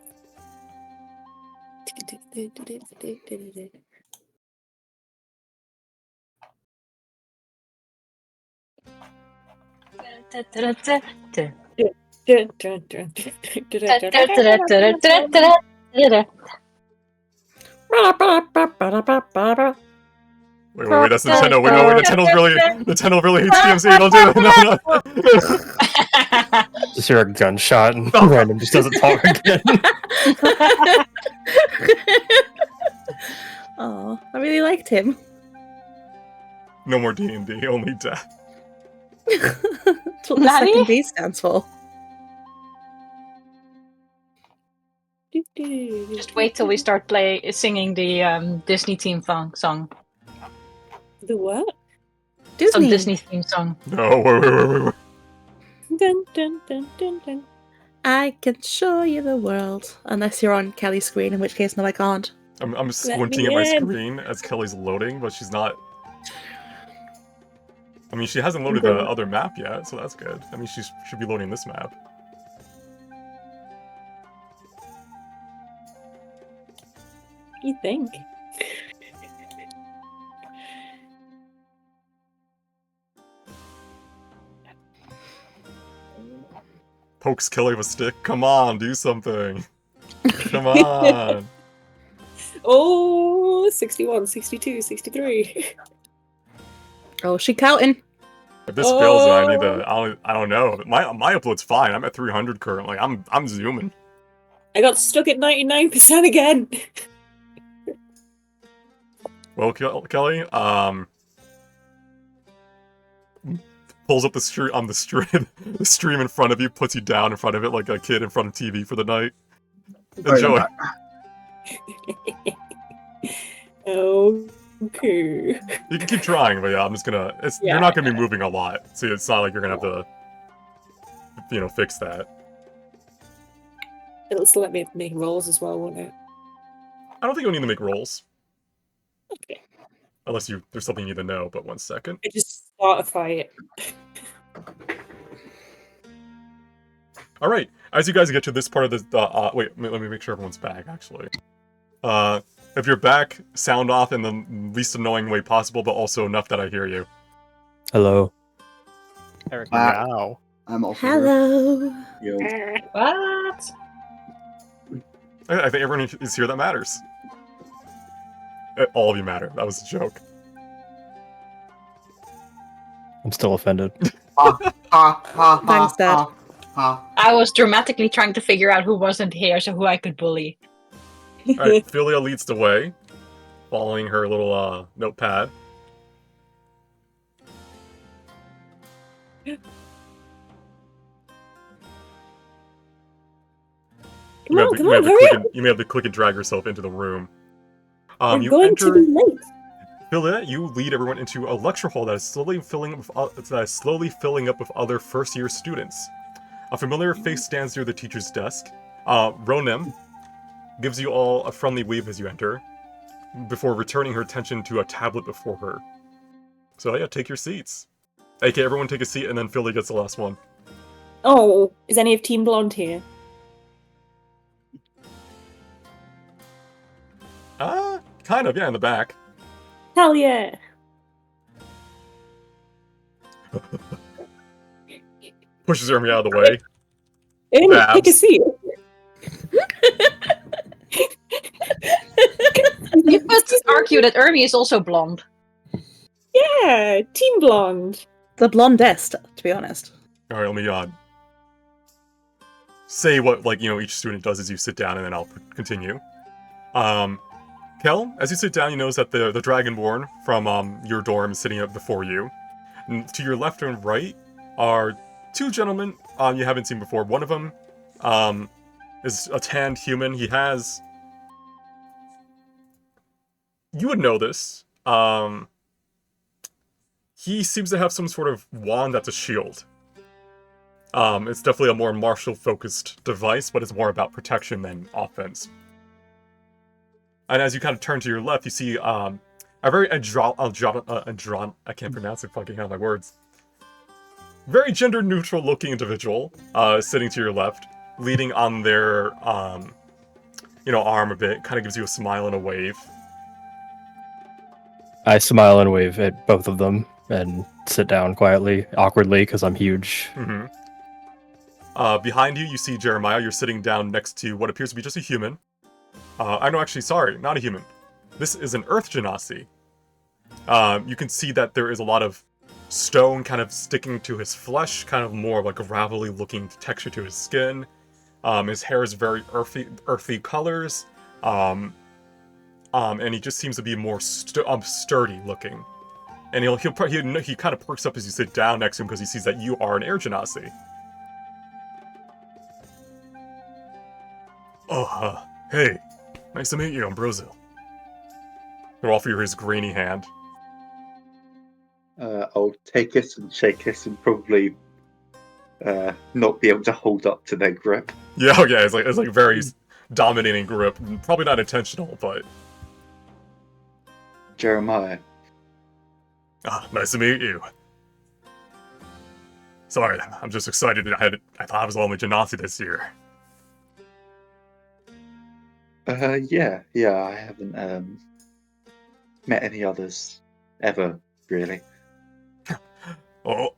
Wait, that's Nintendo. Wait, no, Nintendo really hates DMC. Don't do it. No. Just hear a gunshot and Oh. random just doesn't talk again. Oh, I really liked him. No more D&D, only death. That's what the Nani? second B stands for. Just wait till we start singing the Disney theme song. The what? Some Disney. Disney theme song. No, wait. Dun, dun, dun, dun, dun. I can show you the world. Unless you're on Kelly's screen, in which case, no, I can't. I'm squinting at me my in. screen as Kelly's loading, but she's not... I mean, she hasn't loaded Okay. the other map yet, so that's good. I mean, she should be loading this map. You think? Pokes Kelly with a stick. Come on, do something. Come on. Oh, 61, 62, 63. Oh, she counting. If this fails, then I need to... I don't know. My upload's fine. I'm at 300 currently. I'm zooming. I got stuck at 99% again. Well, Kelly, pulls up the stream in front of you, puts you down in front of it like a kid in front of TV for the night. Enjoy. Okay. You can keep trying, but yeah, I'm just gonna. You're not gonna be moving a lot, so it's not like you're gonna have to, fix that. It'll still let me make rolls as well, won't it? I don't think you'll need to make rolls. Okay. Unless there's something you need to know, but 1 second. I just start a fight. Alright, as you guys get to this part of the, wait, let me make sure everyone's back, actually. If you're back, sound off in the least annoying way possible, but also enough that I hear you. Hello. Eric, Wow. I'm also here. Hello. Yo. What? I think everyone is here that matters. All of you matter. That was a joke. I'm still offended. Thanks, Dad. I was dramatically trying to figure out who wasn't here, so who I could bully. Alright, Philia leads the way, following her little, notepad. Come on, hurry up! You may have to click and drag yourself into the room. I'm You going to enter... be late. Philia, you lead everyone into a lecture hall that is slowly filling up with other first-year students. A familiar face stands near the teacher's desk. Ronem gives you all a friendly wave as you enter, before returning her attention to a tablet before her. So yeah, take your seats. AK, everyone take a seat, and then Philia gets the last one. Oh, is any of Team Blonde here? Kind of, yeah, in the back. Hell yeah! Pushes Ermi out of the way. Amy, Babs. take a seat. You must argue that Ermi is also blonde. Yeah, Team Blonde. The blondest, to be honest. Alright, let me, say what, each student does as you sit down, and then I'll continue. Kel, as you sit down, you notice that the Dragonborn from, your dorm is sitting up before you. And to your left and right are two gentlemen, you haven't seen before. One of them, is a tanned human. He has... You would know this. He seems to have some sort of wand that's a shield. It's definitely a more martial-focused device, but it's more about protection than offense. And as you kind of turn to your left, you see a very I can't pronounce it, fucking hell, my words. Very gender-neutral looking individual sitting to your left, leaning on their arm a bit, kind of gives you a smile and a wave. I smile and wave at both of them and sit down quietly, awkwardly, because I'm huge. Mm-hmm. Behind you, you see Jeremiah. You're sitting down next to what appears to be just a human. Sorry, not a human. This is an Earth Genasi. You can see that there is a lot of stone kind of sticking to his flesh, kind of more like a gravelly looking texture to his skin. His hair is very earthy colors. And he just seems to be more sturdy looking. And he kind of perks up as you sit down next to him because he sees that you are an Air Genasi. Oh, hey. Nice to meet you, Ambrosio. He'll offer you his grainy hand. I'll take it and shake it and probably not be able to hold up to their grip. Yeah, okay, it's like very dominating grip. Probably not intentional, but... Jeremiah. Nice to meet you. Sorry, I'm just excited. I thought I was the only Genasi this year. Yeah, I haven't met any others ever, really. Oh,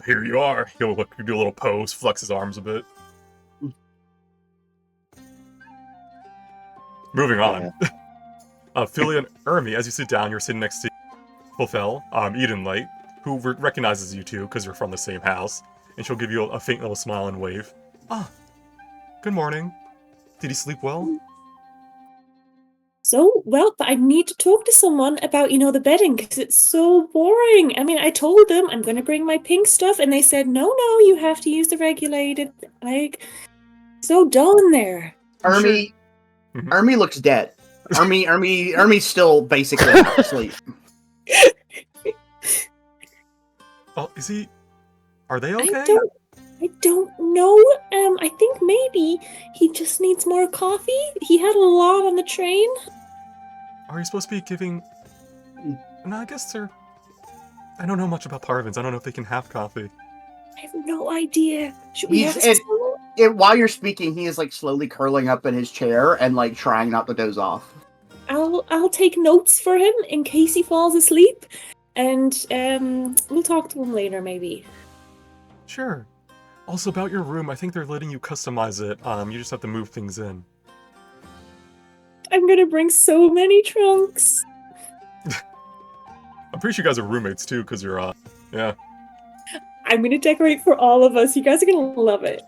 here you are. He'll do a little pose, flex his arms a bit. Moving on. Philia and Ermi, as you sit down, you're sitting next to Fulfell, Eden Light, who recognizes you two because you're from the same house, and she'll give you a faint little smile and wave. Good morning. Did he sleep well? So well, but I need to talk to someone about, the bedding, because it's so boring. I mean, I told them I'm going to bring my pink stuff, and they said, no, you have to use the regulated. So dull in there. Ermi looks dead. Ermi's still basically asleep. Oh, is he? Are they okay? I don't know. I think maybe he just needs more coffee. He had a lot on the train. Are you supposed to be giving... No, I guess they're... I don't know much about Parvins. I don't know if they can have coffee. I have no idea. Should we ask someone? While you're speaking, he is slowly curling up in his chair and trying not to doze off. I'll take notes for him in case he falls asleep, and we'll talk to him later, maybe. Sure. Also, about your room, I think they're letting you customize it. You just have to move things in. I'm gonna bring so many trunks. I'm pretty sure you guys are roommates too, because you're, yeah. I'm gonna decorate for all of us. You guys are gonna love it.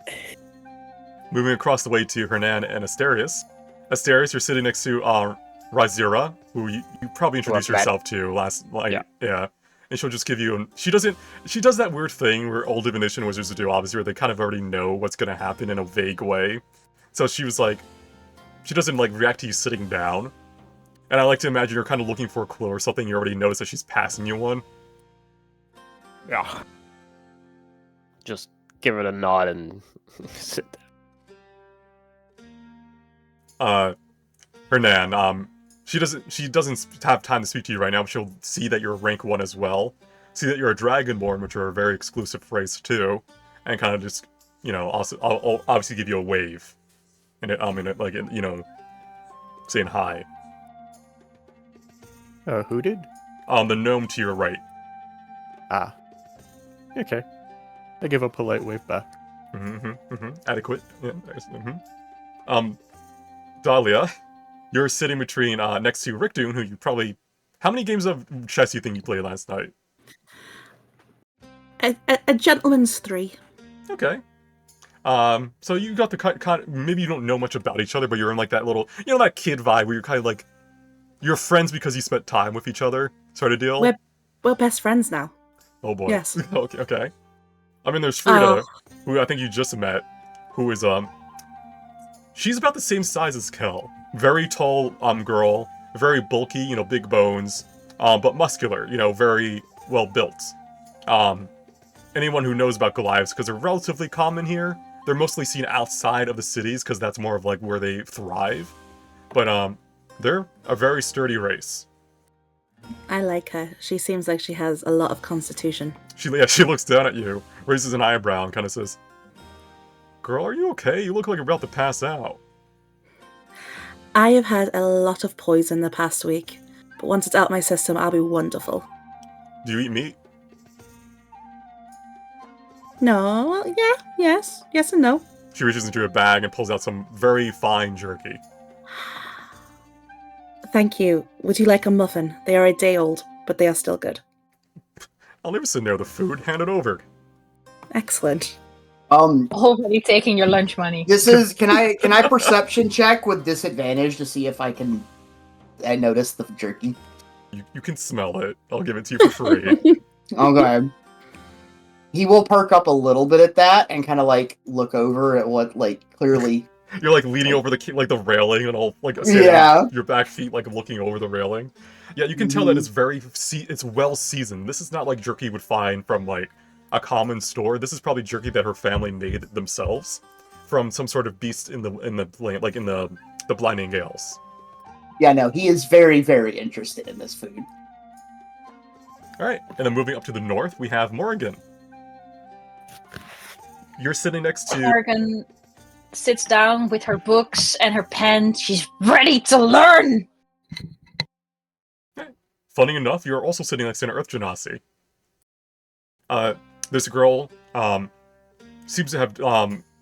Moving across the way to Hernan and Asterius. Asterius, you're sitting next to, Razira, who you probably introduced yourself to last, yeah. And she'll just give you, she does that weird thing where old divination wizards do, obviously, where they kind of already know what's gonna happen in a vague way. So she was like, she doesn't react to you sitting down. And I like to imagine you're kind of looking for a clue or something, you already notice that she's passing you one. Yeah. Just give it a nod and sit down. Hernan, she doesn't have time to speak to you right now, but she'll see that you're rank 1 as well. See that you're a Dragonborn, which are a very exclusive race too. And kind of just, also, I'll obviously give you a wave. And saying hi. Who did? The gnome to your right. Ah. Okay. I give a polite wave back. Adequate. Yeah. Dahlia, you're sitting between, next to Rickdoon, who you probably... How many games of chess do you think you played last night? A gentleman's 3. Okay. So you got the maybe you don't know much about each other, but you're in that little, that kid vibe where you're kind of you're friends because you spent time with each other, sort of deal. We're best friends now. Oh boy. Yes. Okay. I mean, there's Frida, who I think you just met, who is She's about the same size as Kel. Very tall girl, very bulky, big bones, but muscular, very well built. Anyone who knows about Goliaths, because they're relatively common here, they're mostly seen outside of the cities, because that's more of like where they thrive. But they're a very sturdy race. I like her. She seems like she has a lot of constitution. She looks down at you, raises an eyebrow, and kind of says, "Girl, are you okay? You look like you're about to pass out." I have had a lot of poison the past week, but once it's out my system, I'll be wonderful. Do you eat meat? No, well, yes and no. She reaches into a bag and pulls out some very fine jerky. Thank you. Would you like a muffin? They are a day old, but they are still good. I'll never sit near the food. Hand it over. Excellent. Already taking your lunch money. This is can I perception check with disadvantage to see if I notice the jerky? You can smell it. I'll give it to you for free. Okay. He will perk up a little bit at that and kind of like look over at what clearly. You're like leaning over the railing and all your back feet looking over the railing. Yeah, you can tell that it's well seasoned. This is not like jerky you would find from a common store. This is probably jerky that her family made themselves from some sort of beast in the Blinding Gales. Yeah, no, he is very, very interested in this food. All right, and then moving up to the north, we have Morgan. You're sitting next to Morgan sits down with her books and her pen. She's ready to learn. Funny enough, you're also sitting next to an Earth Genasi. This girl seems to have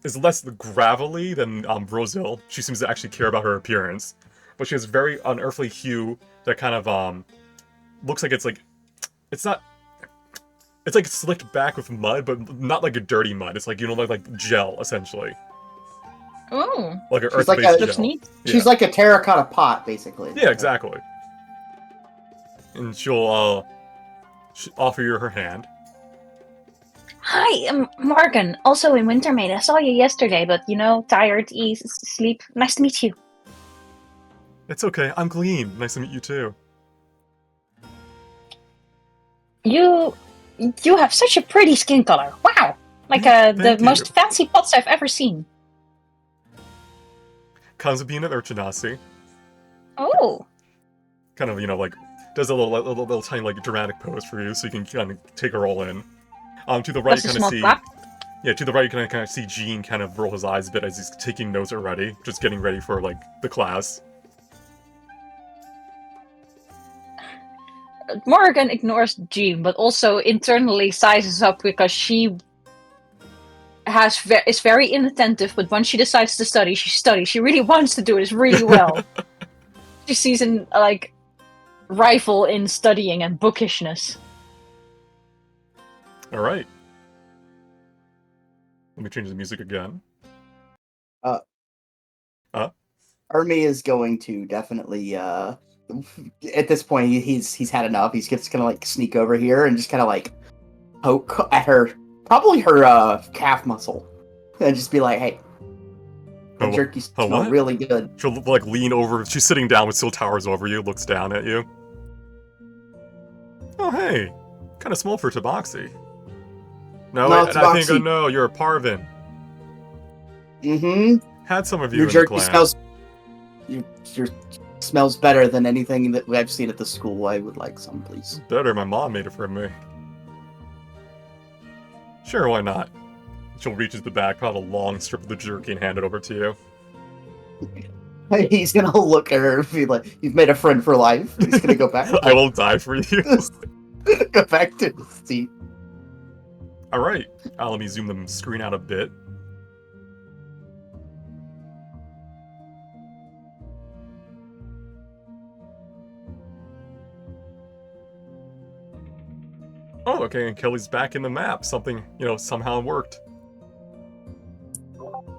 is less gravelly than Rosil. She seems to actually care about her appearance, but she has very unearthly hue that kind of looks like it's not. It's like slicked back with mud, but not like a dirty mud. It's like like gel essentially. Oh, like an earth-based gel. Neat. She's like a terracotta pot, basically. Yeah, exactly. And she'll offer you her hand. Hi, I'm Morgan. Also in Wintermaid. I saw you yesterday, but tired, sleep. Nice to meet you. It's okay. I'm Gleam. Nice to meet you too. You have such a pretty skin color. Wow! The most fancy pots I've ever seen. Comes being an Urchinasi. Oh. Kind of, does a little tiny, dramatic pose for you, so you can kind of take her all in. To the right, you kind of see... Clap. Yeah, to the right, you kind of see Gene kind of roll his eyes a bit as he's taking notes already, just getting ready for, the class. Morgan ignores Jean, but also internally sizes up because she is very inattentive, but once she decides to study, she studies. She really wants to do this really well. She sees an rival in studying and bookishness. All right. Let me change the music again. Army is going to definitely at this point he's had enough. He's just gonna sneak over here and just kind of poke at her, probably her calf muscle, and just be like, "Hey, the jerky smells really good." She'll lean over. She's sitting down with still towers over you, looks down at you. Oh hey, kind of small for Tabaxi. No, wait, I think I know you're a Parvin. Mm-hmm. Had some of you. Your in jerky the clan. smells. Your smells better than anything that I've seen at the school. I would like some, please. Better. My mom made it for me. Sure, why not? She'll reach into the bag, pull out a long strip of the jerky, and hand it over to you. He's gonna look at her and be like, "You've made a friend for life." He's gonna go back. I will die for you. Go back to the seat. All right. Let me zoom the screen out a bit. Oh, okay, and Kelly's back in the map. Something, somehow worked.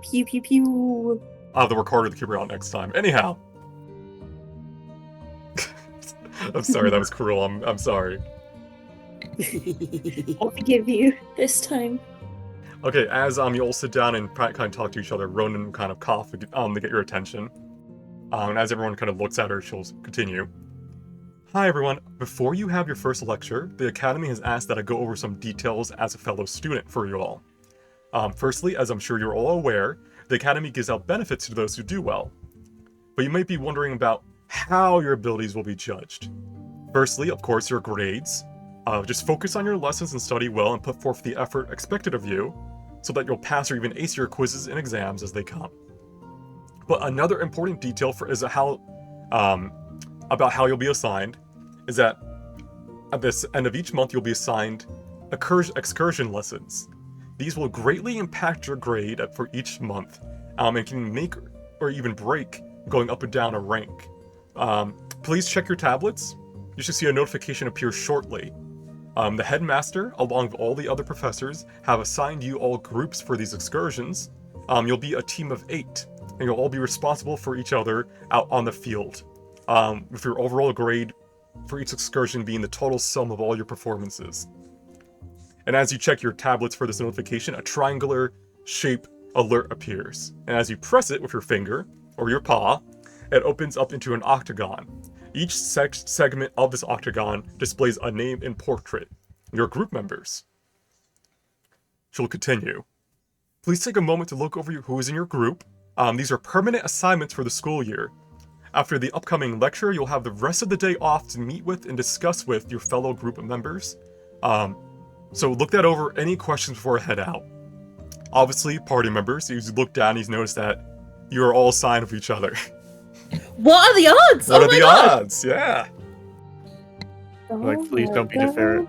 Pew pew pew. I'll have the recorder to keep her out next time. Anyhow. I'm sorry, that was cruel. I'm sorry. I'll forgive you this time. Okay, as you all sit down and kind of talk to each other, Ronan kind of cough to get your attention. And as everyone kind of looks at her, she'll continue. Hi everyone. Before you have your first lecture, the Academy has asked that I go over some details as a fellow student for you all. Firstly, as I'm sure you're all aware, the Academy gives out benefits to those who do well. But you might be wondering about how your abilities will be judged. Firstly, of course, your grades. Just focus on your lessons and study well and put forth the effort expected of you, so that you'll pass or even ace your quizzes and exams as they come. But another important detail is about how you'll be assigned is that at this end of each month you'll be assigned excursion lessons. These will greatly impact your grade for each month, and can make or even break going up and down a rank. Please check your tablets. You should see a notification appear shortly. The headmaster, along with all the other professors, have assigned you all groups for these excursions. You'll be a team of 8, and you'll all be responsible for each other out on the field, with your overall grade for each excursion being the total sum of all your performances. And as you check your tablets for this notification, a triangular shape alert appears. And as you press it with your finger, or your paw, it opens up into an octagon. Each segment of this octagon displays a name and portrait, your group members. She'll continue. Please take a moment to look over who is in your group. These are permanent assignments for the school year. After the upcoming lecture, you'll have the rest of the day off to meet with and discuss with your fellow group members. So look that over. Any questions before I head out? Obviously, party members, he's looked down, he's noticed that you are all assigned with each other. What are the odds? What Oh are my the God. odds? Yeah. Like, please my don't be the God. ferret.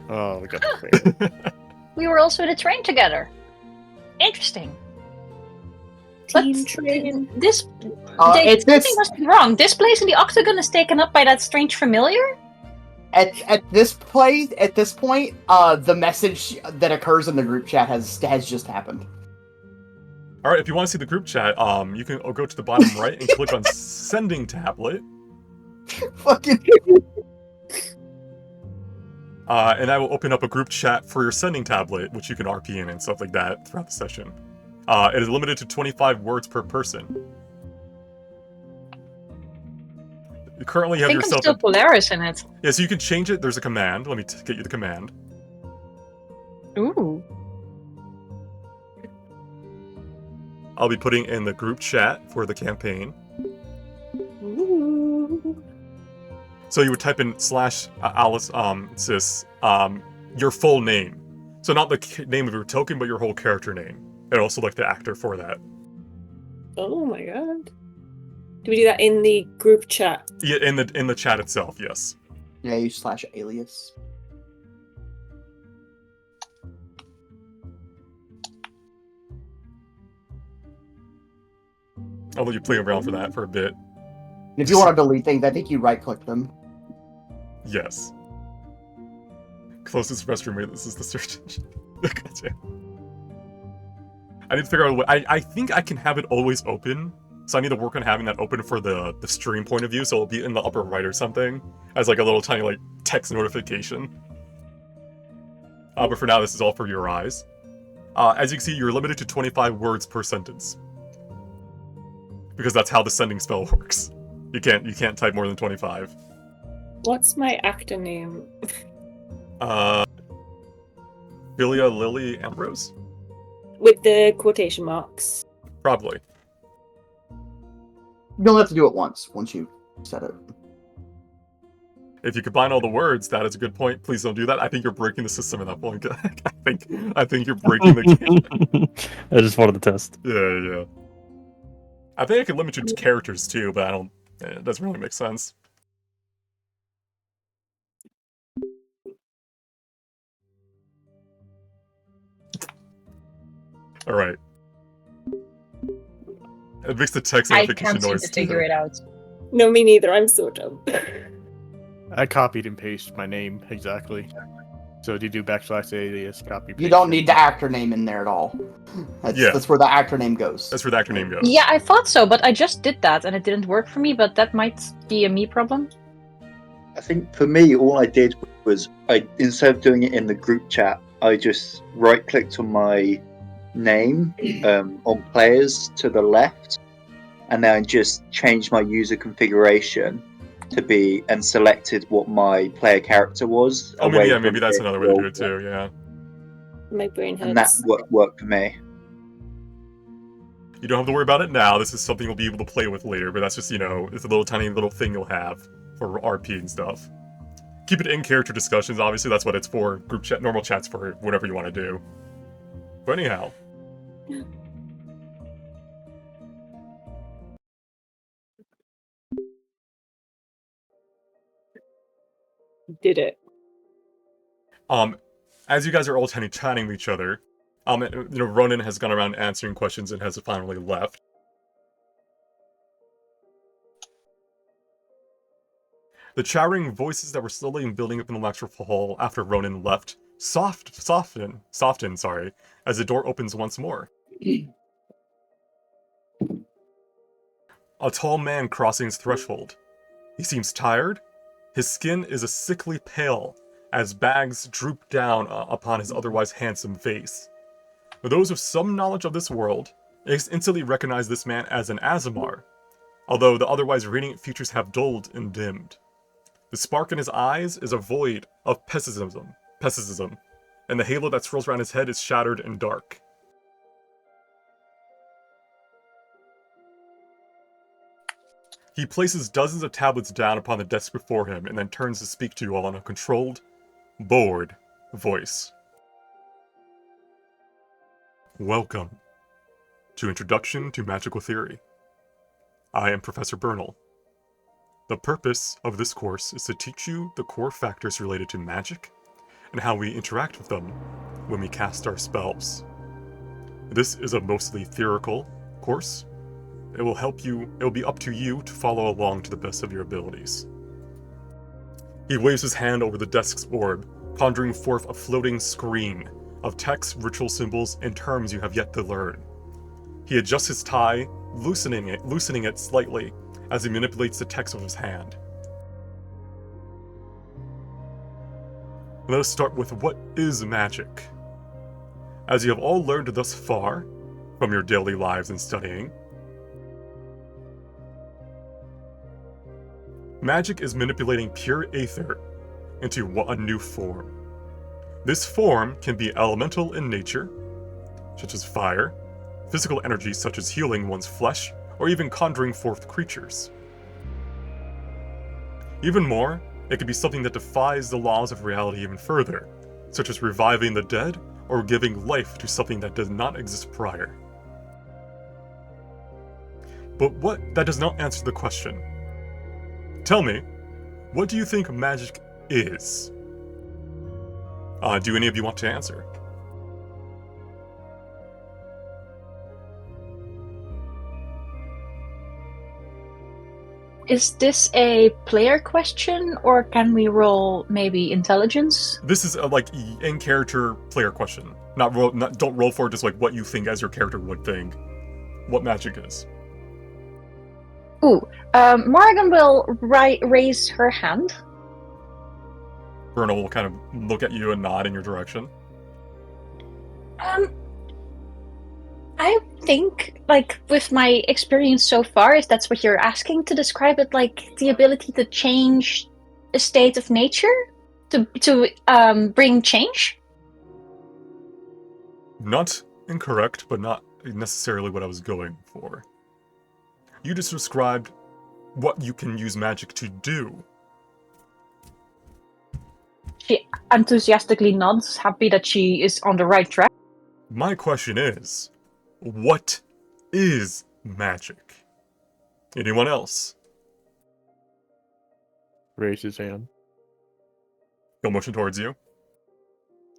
Oh, we got the ferret. We were also in a train together. Interesting. Team But train. this It's something must be wrong. This place in the octagon is taken up by that strange familiar. at this point, the message that occurs in the group chat has just happened. All right, if you want to see the group chat, you can go to the bottom right and click on Sending Tablet, Fucking and that will open up a group chat for your Sending Tablet, which you can RP in and stuff like that throughout the session. It is limited to 25 words per person. You currently I have think I'm yourself. still Polaris in it. Yeah, so you can change it. There's a command. Let me get you the command. Ooh. I'll be putting in the group chat for the campaign. Ooh. So you would type in /Alice sis your full name. So not the name of your token, but your whole character name, and also like the actor for that. Oh my God. Do we do that in the group chat? Yeah, in the chat itself, yes. yeah, you /alias. I'll let you play around for that for a bit. And if you want to delete things, I think you right-click them. Yes. Closest restroom rate. This is the search engine. Gotcha. I need to figure out a way. I think I can have it always open. So I need to work on having that open for the stream point of view, so it'll be in the upper right or something, as like a little tiny like text notification. But for now, this is all for your eyes. As you can see, you're limited to 25 words per sentence, because that's how the sending spell works. You can't type more than 25. What's my actor name? Philia Lily Ambrose? With the quotation marks. Probably. You only have to do it once you set it. If you combine all the words, that is a good point. Please don't do that. I think you're breaking the system at that point. I think you're breaking the game. I just wanted to test. Yeah. I think I can limit you to characters too, but I don't. It doesn't really make sense. All right. It makes the text I notification can't seem noise to figure it out. No, me neither. I'm so dumb. I copied and pasted my name exactly. So do you do /alias copy paste? You don't need the actor name in there at all. That's where the actor name goes. That's where the actor name goes. Yeah, I thought so, but I just did that and it didn't work for me, but that might be a me problem. I think for me, all I did was instead of doing it in the group chat, I just right-clicked on my name on players to the left, and then just changed my user configuration to be and selected what my player character was. Oh, maybe, away yeah, from maybe that's the another way to do role it too, yeah. My brain and that hurts. worked for me. You don't have to worry about it now. This is something you'll be able to play with later, but that's just, it's a little tiny little thing you'll have for RP and stuff. Keep it in character discussions, obviously, that's what it's for. Group chat, normal chats for whatever you want to do. But anyhow. Did it. As you guys are all chatting with each other, Ronan has gone around answering questions and has finally left. The chattering voices that were slowly building up in the lecture hall after Ronan left soften, as the door opens once more. A tall man crossing his threshold. He seems tired. His skin is a sickly pale, as bags droop down upon his otherwise handsome face. Those with some knowledge of this world instantly recognize this man as an Azamar, although the otherwise radiant features have dulled and dimmed. The spark in his eyes is a void of pessimism, and the halo that swirls around his head is shattered and dark. He places dozens of tablets down upon the desk before him and then turns to speak to you all in a controlled, bored voice. Welcome to Introduction to Magical Theory. I am Professor Bernal. The purpose of this course is to teach you the core factors related to magic and how we interact with them when we cast our spells. This is a mostly theoretical course. It will be up to you to follow along to the best of your abilities. He waves his hand over the desk's orb, conjuring forth a floating screen of text, ritual symbols, and terms you have yet to learn. He adjusts his tie, loosening it slightly as he manipulates the text with his hand. Let us start with what is magic. As you have all learned thus far from your daily lives and studying, magic is manipulating pure aether into a new form. This form can be elemental in nature, such as fire, physical energy such as healing one's flesh, or even conjuring forth creatures. Even more, it can be something that defies the laws of reality even further, such as reviving the dead or giving life to something that did not exist prior. But that does not answer the question. Tell me, what do you think magic is? Do any of you want to answer? Is this a player question, or can we roll maybe intelligence? This is a in-character player question. Don't roll for just what you think as your character would think. What magic is. Ooh, Morgan will raise her hand. Bernal will kind of look at you and nod in your direction. I think, with my experience so far, if that's what you're asking, to describe it the ability to change a state of nature? To bring change? Not incorrect, but not necessarily what I was going for. You just described what you can use magic to do. She enthusiastically nods, happy that she is on the right track. My question is, what is magic? Anyone else? Raise his hand. He'll motion towards you.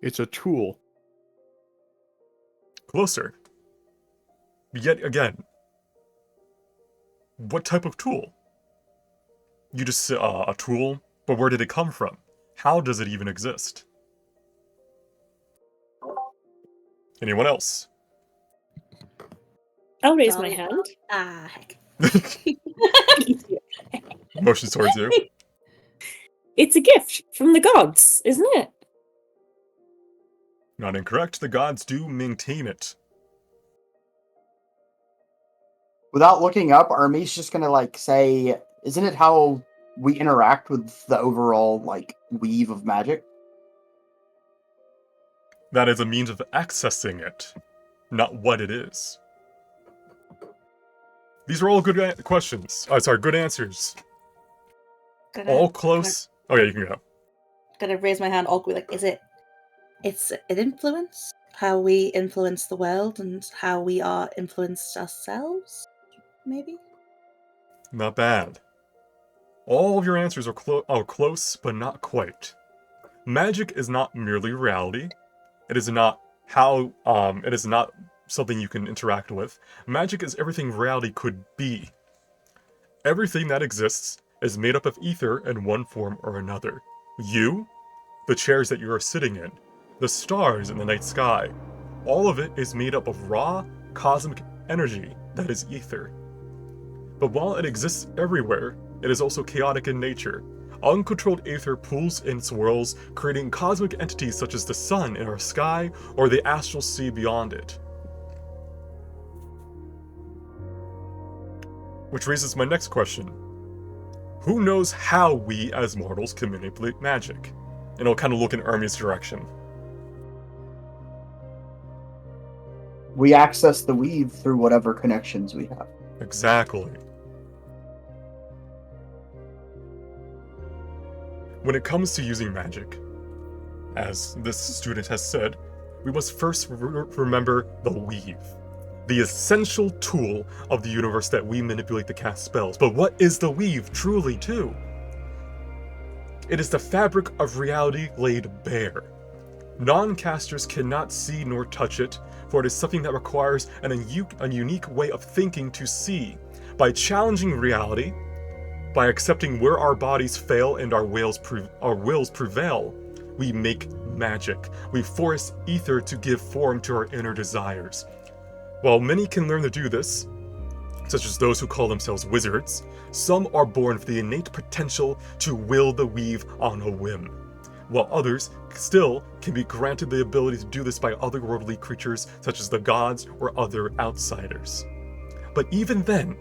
It's a tool. Closer. Yet again. What type of tool? You just said a tool, but where did it come from? How does it even exist? Anyone else? I'll raise my hand. Heck. Motion towards you. It's a gift from the gods, isn't it? Not incorrect, the gods do maintain it. Without looking up, Army's just gonna like say, "Isn't it how we interact with the overall like weave of magic?" That is a means of accessing it, not what it is. These are all good questions. Good answers. All close. Oh yeah, you can go. Gonna raise my hand awkwardly, like, it's an influence? How we influence the world and how we are influenced ourselves? Maybe? Not bad. All of your answers are close, but not quite. Magic is not merely reality. It is not it is not something you can interact with. Magic is everything reality could be. Everything that exists is made up of ether in one form or another. You, the chairs that you are sitting in, the stars in the night sky, all of it is made up of raw, cosmic energy that is ether. But while it exists everywhere, it is also chaotic in nature. Uncontrolled ether pools and swirls, creating cosmic entities such as the sun in our sky or the astral sea beyond it. Which raises my next question. Who knows how we as mortals can manipulate magic? And I'll kind of look in Ermi's direction. We access the weave through whatever connections we have. Exactly. When it comes to using magic, as this student has said, we must first remember the weave, the essential tool of the universe that we manipulate to cast spells. But what is the weave truly too? It is the fabric of reality laid bare. Non-casters cannot see nor touch it, for it is something that requires a unique way of thinking to see. By challenging reality, by accepting where our bodies fail and our wills prevail, we make magic. We force ether to give form to our inner desires. While many can learn to do this, such as those who call themselves wizards, some are born with the innate potential to will the weave on a whim, while others still can be granted the ability to do this by otherworldly creatures such as the gods or other outsiders. But even then,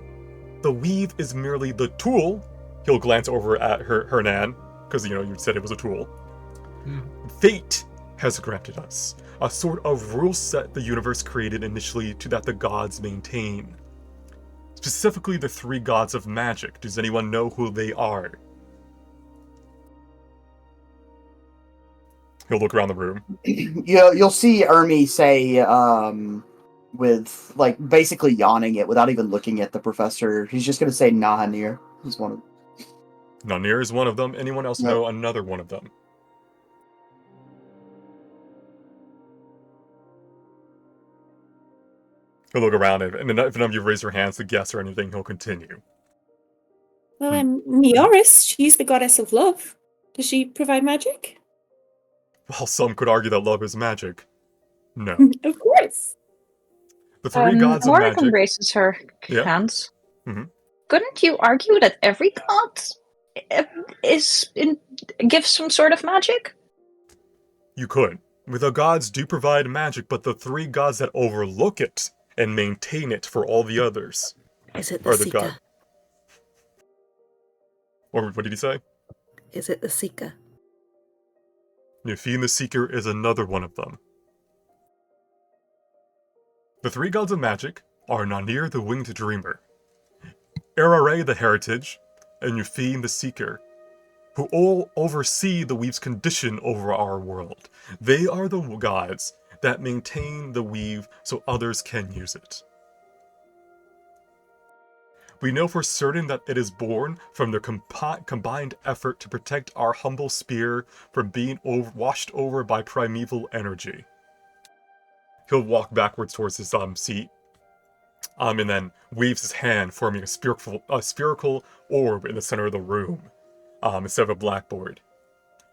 the weave is merely the tool. He'll glance over at Hernan, because you said it was a tool. Fate has granted us a sort of rule set the universe created initially to that the gods maintain. Specifically the three gods of magic. Does anyone know who they are? He'll look around the room. You'll see Ermi say, with like basically yawning it without even looking at the professor. He's just going to say Nahanir. He's one of them. Nanir is one of them. Anyone else know another one of them? He'll look around, and if none of you raise your hands to guess or anything, he'll continue. Well, Mioris, she's the goddess of love. Does she provide magic? While some could argue that love is magic, no. Of course. The three gods of Morrigan magic. raises her Yeah. hands. Mhm. Couldn't you argue that every god gives some sort of magic? You could. The gods do provide magic, but the three gods that overlook it and maintain it for all the others Is it the are the Seeker? god. Or what did he say? Is it the Seeker? Nefine the Seeker is another one of them. The three gods of magic are Nanir the Winged Dreamer, Erare the Heritage, and Nefine the Seeker, who all oversee the weave's condition over our world. They are the gods that maintain the weave so others can use it. We know for certain that it is born from their combined effort to protect our humble spear from being washed over by primeval energy. He'll walk backwards towards his seat, and then waves his hand, forming a spherical orb in the center of the room, instead of a blackboard.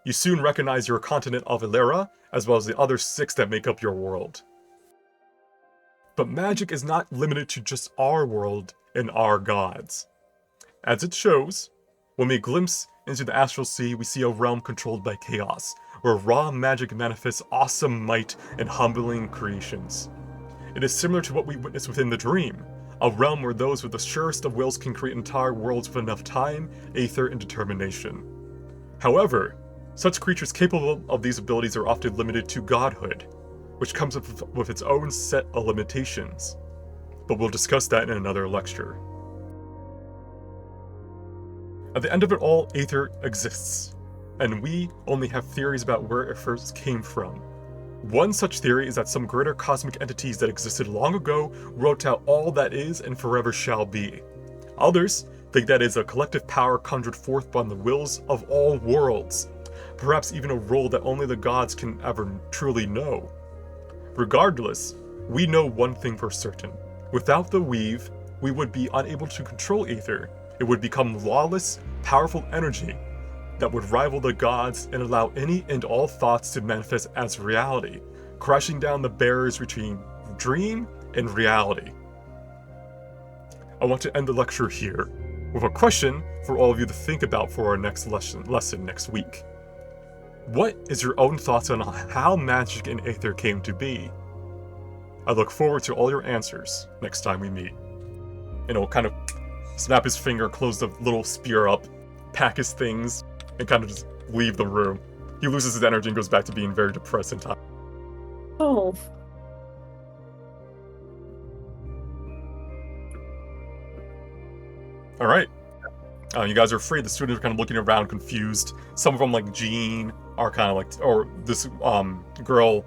You soon recognize your continent of Ilera, as well as the other 6 that make up your world. But magic is not limited to just our world and our gods. As it shows, when we glimpse into the astral sea, we see a realm controlled by chaos, where raw magic manifests awesome might and humbling creations. It is similar to what we witnessed within the dream, a realm where those with the surest of wills can create entire worlds with enough time, aether, and determination. However, such creatures capable of these abilities are often limited to godhood, which comes with its own set of limitations. But we'll discuss that in another lecture. At the end of it all, aether exists, and we only have theories about where it first came from. One such theory is that some greater cosmic entities that existed long ago wrote out all that is and forever shall be. Others think that it is a collective power conjured forth by the wills of all worlds, perhaps even a role that only the gods can ever truly know. Regardless, we know one thing for certain. Without the weave, we would be unable to control aether. It would become lawless, powerful energy that would rival the gods and allow any and all thoughts to manifest as reality, crashing down the barriers between dream and reality. I want to end the lecture here with a question for all of you to think about for our next lesson next week. What is your own thoughts on how magic and aether came to be? I look forward to all your answers next time we meet. And he'll kind of snap his finger, close the little spear up, pack his things, and kind of just leave the room. He loses his energy and goes back to being very depressed and tired. Oh. Alright. You guys are free. The students are kind of looking around confused. Some of them, like Jean, are kind of like, or this girl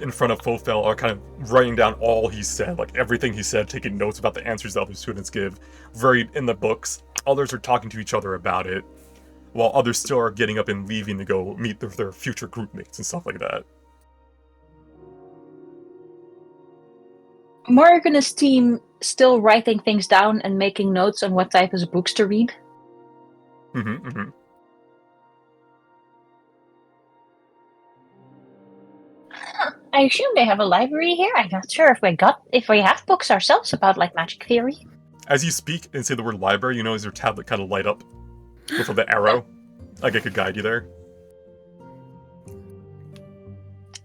in front of Fofel are kind of writing down all he said, like everything he said, taking notes about the answers that other students give, very in the books. Others are talking to each other about it, while others still are getting up and leaving to go meet their future group mates and stuff like that. Morgan's team still writing things down and making notes on what type of books to read. I assume they have a library here. I'm not sure if we have books ourselves about like magic theory. As you speak and say the word library, you notice your tablet kind of light up with the arrow. Like it could guide you there.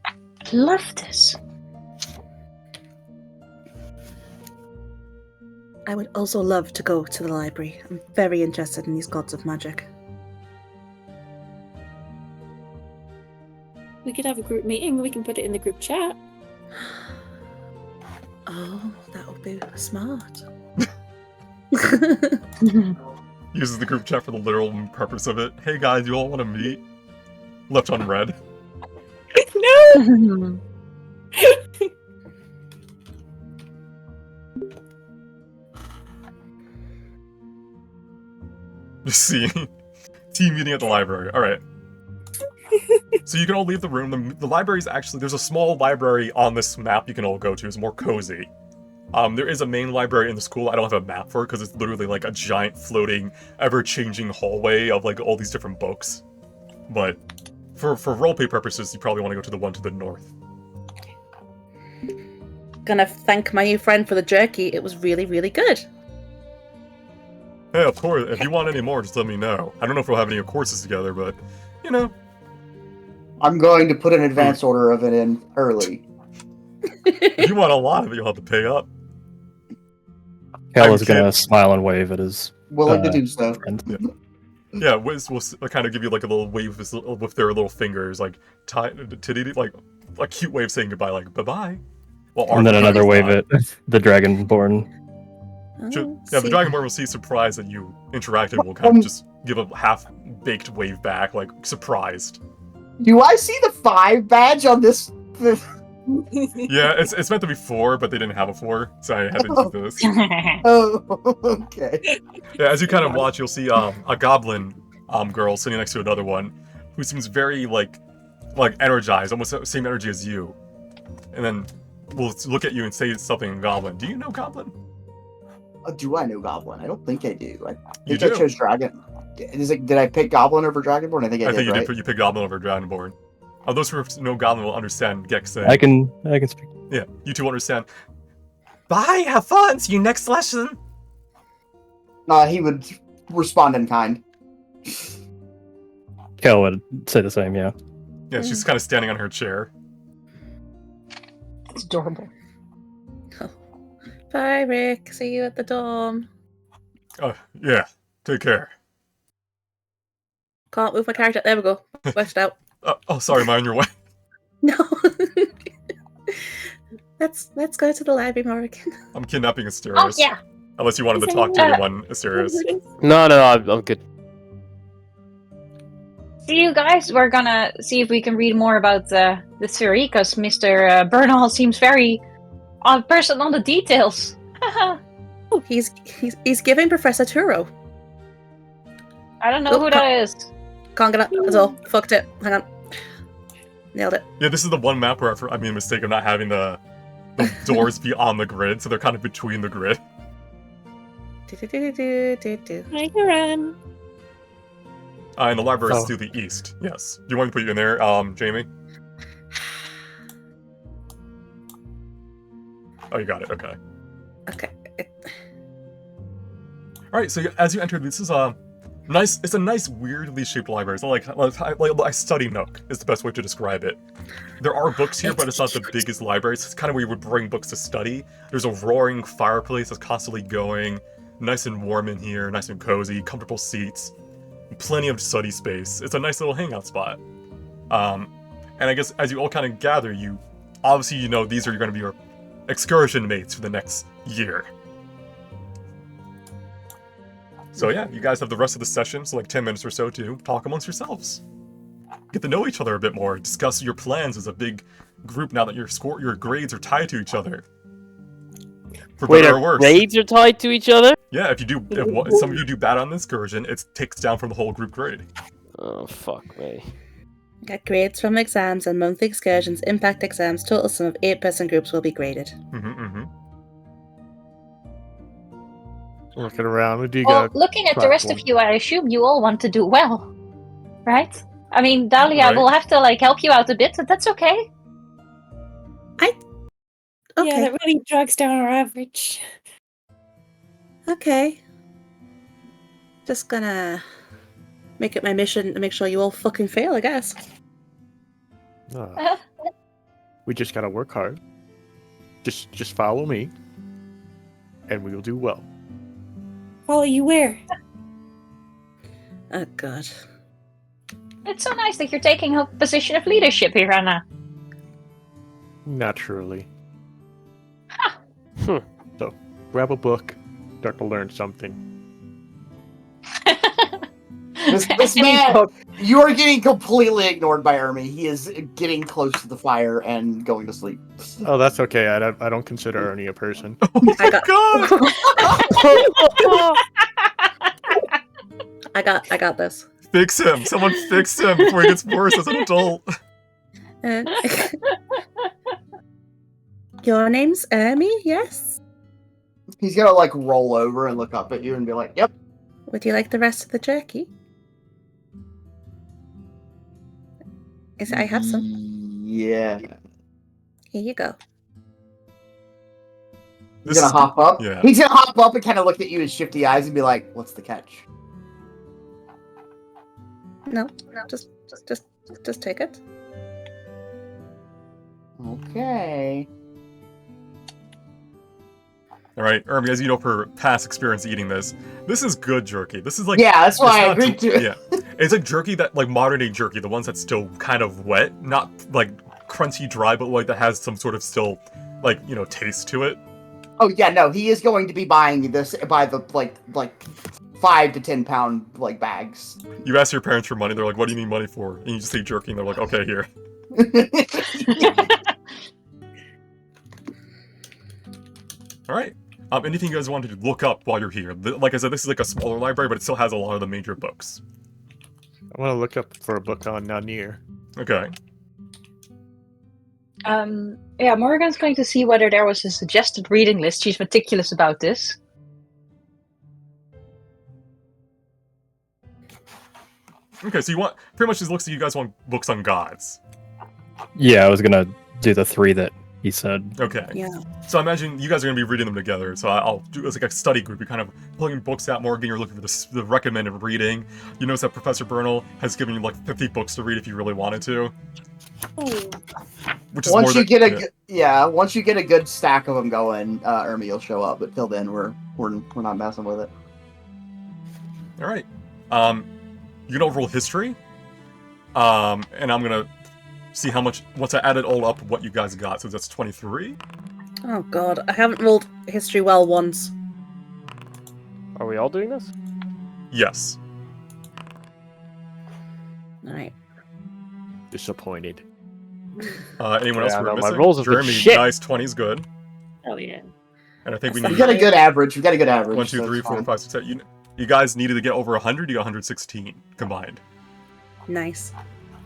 I love this. I would also love to go to the library. I'm very interested in these gods of magic. We could have a group meeting. We can put it in the group chat. Oh, that would be smart. Uses the group chat for the literal purpose of it. Hey guys, you all want to meet? Left on red. No! You see? Team meeting at the library. Alright. So you can all leave the room. The library is actually, there's a small library on this map you can all go to. It's more cozy. There is a main library in the school. I don't have a map for it because it's literally like a giant floating, ever-changing hallway of like all these different books. But for roleplay purposes, you probably want to go to the one to the north. Gonna thank my new friend for the jerky. It was really, really good. Hey, of course, if you want any more, just let me know. I don't know if we'll have any courses together, but, you know. I'm going to put an advance order of it in early. If you want a lot of it, you'll have to pay up. Cal is gonna smile and wave at his Willing to do so. friend. Yeah, Wiz will kind of give you like a little wave with their little fingers, like like a cute way of saying goodbye, like bye-bye. Well, And then another wave at the Dragonborn. Yeah, the Dragonborn will see surprise that you interacted, will kind of just give a half-baked wave back, like surprised. Do I see the 5 badge on this? Yeah, it's meant to be 4, but they didn't have a 4, so I had to do this. Oh, okay. Yeah, as you kind of watch, you'll see a goblin girl sitting next to another one, who seems very like energized, almost the same energy as you, and then will look at you and say something in Goblin. Do you know Goblin? Do I know Goblin? I don't think I do. I You think I do. chose Dragon. Did I pick Goblin over Dragonborn? I think I did, you right? did. You picked Goblin over Dragonborn. Those who know Goblin will understand Gex saying. I can speak. Yeah, you two will understand. Bye, have fun. See you next lesson. He would respond in kind. Cal would say the same, yeah. Yeah, she's kind of standing on her chair. It's adorable. Bye, Rick. See you at the dorm. Yeah. Take care. Can't move my character. There we go. West out. Sorry, am I on your way? No. Let's go to the library, Morrigan. I'm kidnapping Asterios. Oh yeah. Unless you wanted to talk to anyone, Asterios. No, I'm good. See you guys. We're gonna see if we can read more about the theory, because Mr. Bernal seems very person on the details. Oh, he's giving Professor Turo. I don't know who that is. Can't get up. That's all. Fucked it. Hang on. Nailed it. Yeah, this is the one map where I made a mistake of not having the doors be on the grid, so they're kind of between the grid. Hi, Haran. And the library is to the east. Yes. Do you want me to put you in there, Jamie? Oh, you got it. Okay. Okay. All right. So as you enter, this is a nice. It's a nice, weirdly shaped library. It's like a study nook is the best way to describe it. There are books here, but it's not the biggest library. It's kind of where you would bring books to study. There's a roaring fireplace that's constantly going. Nice and warm in here. Nice and cozy. Comfortable seats. Plenty of study space. It's a nice little hangout spot. And I guess as you all kind of gather, obviously you know these are going to be your excursion mates for the next year. So yeah, you guys have the rest of the session, so like 10 minutes or so to talk amongst yourselves. Get to know each other a bit more, discuss your plans as a big group now that your grades are tied to each other. For better or worse. Grades are tied to each other? Yeah, if some of you do bad on the excursion, it takes down from the whole group grade. Oh, fuck me. Get grades from exams and monthly excursions, impact exams. Total sum of 8-person groups will be graded. Looking around, what do you Well, got? looking at the rest of you, I assume you all want to do well, right? I mean, Dahlia Right. will have to help you out a bit, but that's okay. Okay. Yeah, that really drags down our average. Okay. Just gonna make it my mission to make sure you all fucking fail, I guess. We just gotta work hard. Just follow me, and we will do well. Follow you where? Oh, God. It's so nice that you're taking a position of leadership here, Anna. Naturally. So, grab a book, start to learn something. This man, you are getting completely ignored by Ermi. He is getting close to the fire and going to sleep. Oh, that's okay. I don't consider Ernie a person. I got this. Fix him! Someone fix him before he gets worse as an adult. Your name's Ermi, yes? He's gonna roll over and look up at you and be like, "Yep." Would you like the rest of the jerky? I have some. Yeah. Here you go. He's gonna hop up. Yeah. He's gonna hop up and kind of look at you with shifty eyes and be like, "What's the catch?" No, just take it. Okay. All right, Ermi, as you know from past experience eating this is good jerky. This is Yeah, that's why I it's not agreed to it. Yeah, it's like jerky that modern day jerky, the ones that's still kind of wet, not crunchy dry, but that has some sort of still taste to it. Oh yeah, no, he is going to be buying this by the 5 to 10 pound bags. You ask your parents for money, they're like, "What do you need money for?" And you just say jerky, and they're like, "Okay, here." All right. Anything you guys wanted to look up while you're here? Like I said, this is a smaller library, but it still has a lot of the major books. I want to look up for a book on Nanir. Okay. Yeah, Morgan's going to see whether there was a suggested reading list. She's meticulous about this. Okay, so you want pretty much, it looks like you guys want books on gods. Yeah, I was gonna do the 3 that he said. Okay. Yeah. So I imagine you guys are going to be reading them together. So I'll do it as a study group. You're kind of pulling books out. Morgan, you're looking for the recommended reading. You notice that Professor Bernal has given you 50 books to read if you really wanted to. Oh. Which is Once more you than, get a once you get a good stack of them going, Ermi will show up. But till then, we're not messing with it. All right. You can roll history. And I'm gonna see how much once I add it all up what you guys got. So that's 23. Oh god, I haven't rolled history well once. Are we all doing this? Yes. Alright. Disappointed. Anyone else Yeah, we're no, my missing? rolls have been Jeremy, shit. nice 20 is good. Hell yeah. And I think we We need got a good average. We got a good average. 1, 2, so 3, it's 4, fine. 5, 6, 7. You guys needed to get over 100. You got 116 combined. Nice.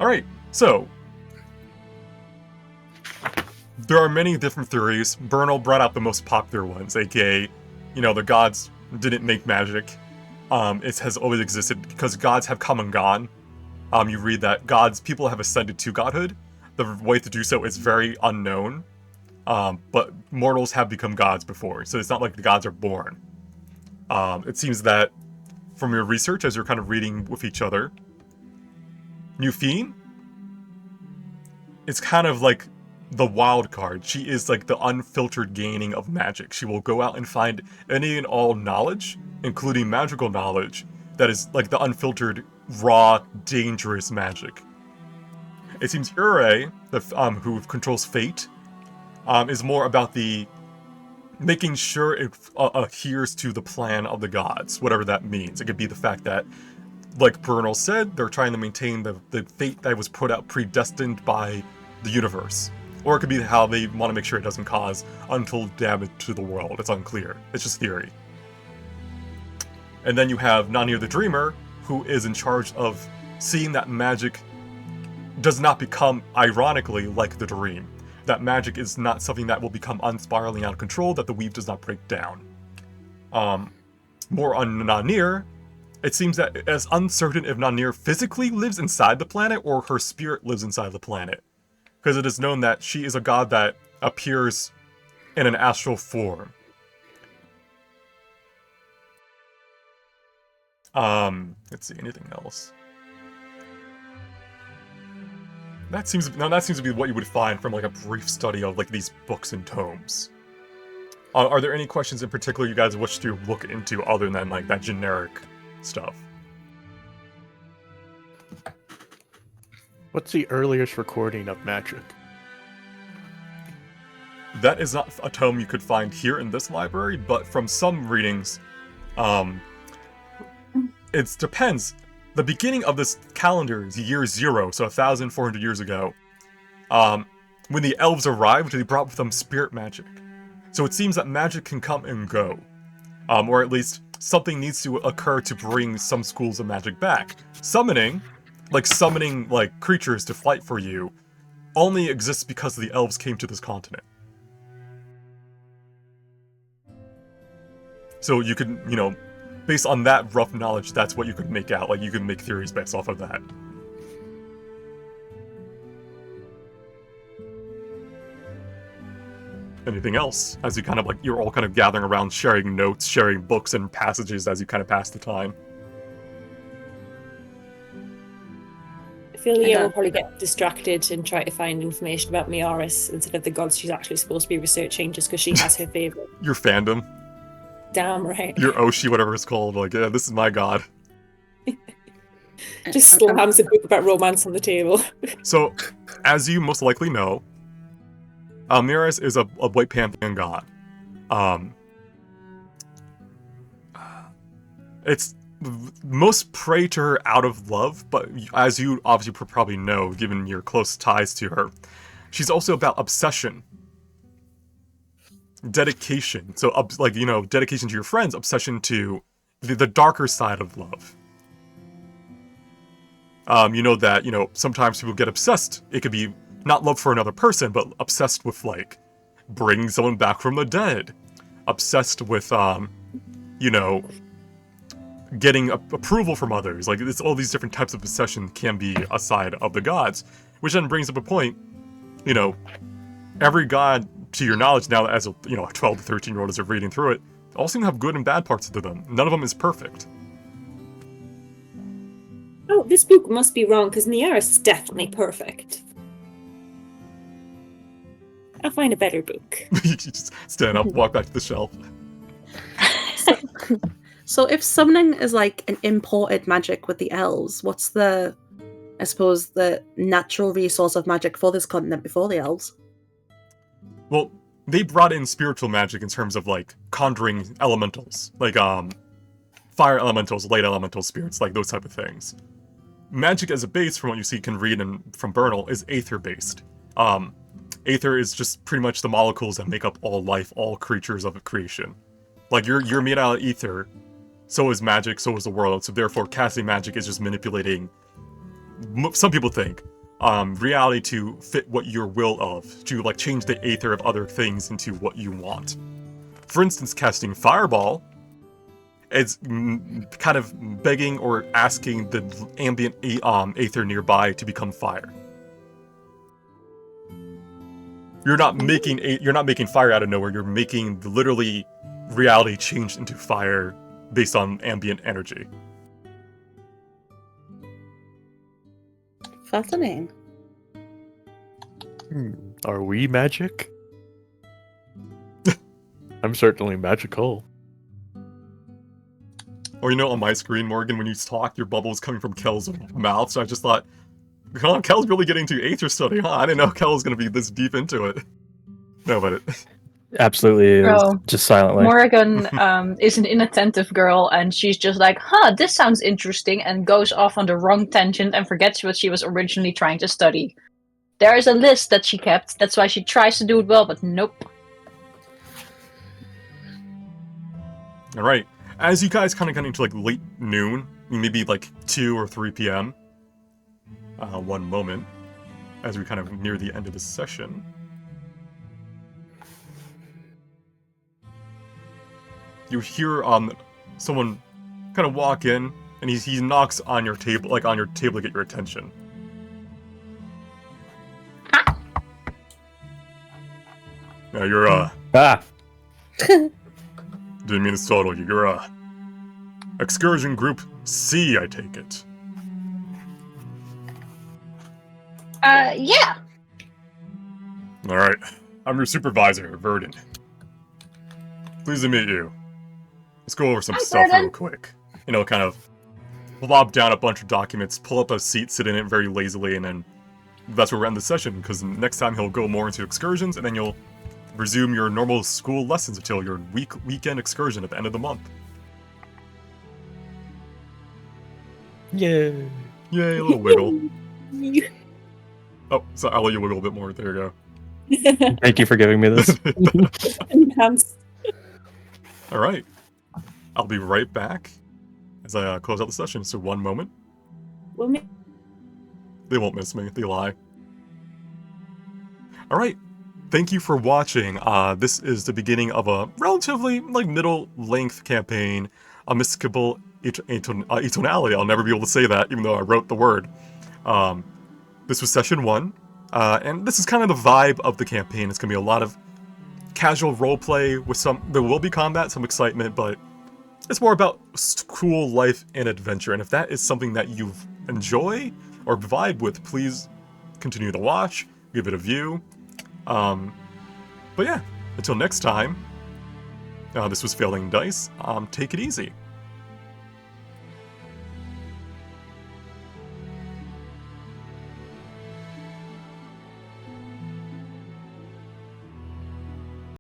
All right. So there are many different theories. Bernal brought out the most popular ones, aka, the gods didn't make magic. It has always existed because gods have come and gone. You read that people have ascended to godhood. The way to do so is very unknown. But mortals have become gods before, so it's not like the gods are born. It seems that from your research, as you're kind of reading with each other, Newfine is kind of like the wild card. She is like the unfiltered gaining of magic. She will go out and find any and all knowledge, including magical knowledge, that is like the unfiltered, raw, dangerous magic. It seems Ure, who controls fate, is more about the making sure it adheres to the plan of the gods, whatever that means. It could be the fact that, like Bernal said, they're trying to maintain the fate that was put out predestined by the universe. Or it could be how they want to make sure it doesn't cause untold damage to the world. It's unclear. It's just theory. And then you have Nanir the Dreamer, who is in charge of seeing that magic does not become, ironically, like the dream. That magic is not something that will become unspiraling out of control, that the weave does not break down. More on Nanir, it seems that it's uncertain if Nanir physically lives inside the planet or her spirit lives inside the planet. Because it is known that she is a god that appears in an astral form. Let's see, anything else? That seems to be what you would find from like a brief study of like these books and tomes. Are there any questions in particular you guys wish to look into other than like that generic stuff? What's the earliest recording of magic? That is not a tome you could find here in this library, but from some readings, it depends. The beginning of this calendar is year 0, so 1,400 years ago. When the elves arrived, they brought with them spirit magic. So it seems that magic can come and go. Or at least, something needs to occur to bring some schools of magic back. Summoning creatures to fight for you, only exists because the elves came to this continent. So you could, based on that rough knowledge, that's what you could make out. Like, you could make theories based off of that. Anything else? As you you're all kind of gathering around, sharing notes, sharing books and passages as you kind of pass the time. Philia will probably get distracted and try to find information about Miaris instead of the gods she's actually supposed to be researching just because she has her favourite. Your fandom. Damn right. Your Oshi, whatever it's called. Like, yeah, this is my god. Just slams a book about romance on the table. So, as you most likely know, Miaris is a white pantheon god. It's most pray to her out of love, but as you obviously probably know, given your close ties to her, she's also about obsession. Dedication. So, dedication to your friends, obsession to the darker side of love. You know that, sometimes people get obsessed. It could be not love for another person, but obsessed with, bringing someone back from the dead. Obsessed with, getting approval from others. Like, it's all these different types of obsession can be a side of the gods. Which then brings up a point, every god, to your knowledge now, as a 12 to 13-year-old as you're reading through it, all seem to have good and bad parts to them. None of them is perfect. Oh, this book must be wrong, because Niaris is definitely perfect. I'll find a better book. You just stand up, walk back to the shelf. So if summoning is like an imported magic with the elves, what's the, I suppose, the natural resource of magic for this continent before the elves? Well, they brought in spiritual magic in terms of like conjuring elementals, like fire elementals, light elemental spirits, like those type of things. Magic as a base, from what you see can read from Bernal, is aether based. Aether is just pretty much the molecules that make up all life, all creatures of creation. Like you're made out of ether, so is magic, so is the world. So therefore, casting magic is just manipulating. Some people think reality to fit what your will of, to like change the aether of other things into what you want. For instance, casting Fireball is kind of begging or asking the ambient aether nearby to become fire. You're not making fire out of nowhere. You're making literally reality change into fire based on ambient energy. Fascinating. Are we magic? I'm certainly magical. Or on my screen, Morgan, when you talk, your bubble is coming from Kel's mouth, so I just thought, huh, Kel's really getting into aether study, huh? I didn't know Kel was going to be this deep into it. No, but it... Absolutely, Bro, just silently. Morgan is an inattentive girl, and she's just like, huh, this sounds interesting, and goes off on the wrong tangent and forgets what she was originally trying to study. There is a list that she kept, that's why she tries to do it well, but nope. Alright, as you guys kind of get into like late noon, maybe like 2 or 3 p.m., one moment, as we kind of near the end of the session. You hear someone kind of walk in, and he knocks on your table, to get your attention. Yeah, you're didn't mean to startle you. You're excursion group C, I take it. Yeah. Alright. I'm your supervisor, Verdon. Pleased to meet you. Let's go over some stuff real quick. Kind of lob down a bunch of documents, pull up a seat, sit in it very lazily, and then that's where we're end the session, because next time he'll go more into excursions, and then you'll resume your normal school lessons until your weekend excursion at the end of the month. Yay! Yay, a little wiggle. Oh, so I'll let you wiggle a bit more. There you go. Thank you for giving me this. Enhanced. Alright. I'll be right back as I close out the session, so one moment. They won't miss me, they lie. Alright, thank you for watching. This is the beginning of a relatively middle-length campaign, Immiscible Atonality. I'll never be able to say that, even though I wrote the word. This was session 1, and this is kind of the vibe of the campaign. It's going to be a lot of casual roleplay with there will be combat, some excitement, but it's more about cool life and adventure. And if that is something that you enjoy or vibe with, please continue to watch, give it a view. But yeah, until next time, this was Failing Dice. Take it easy.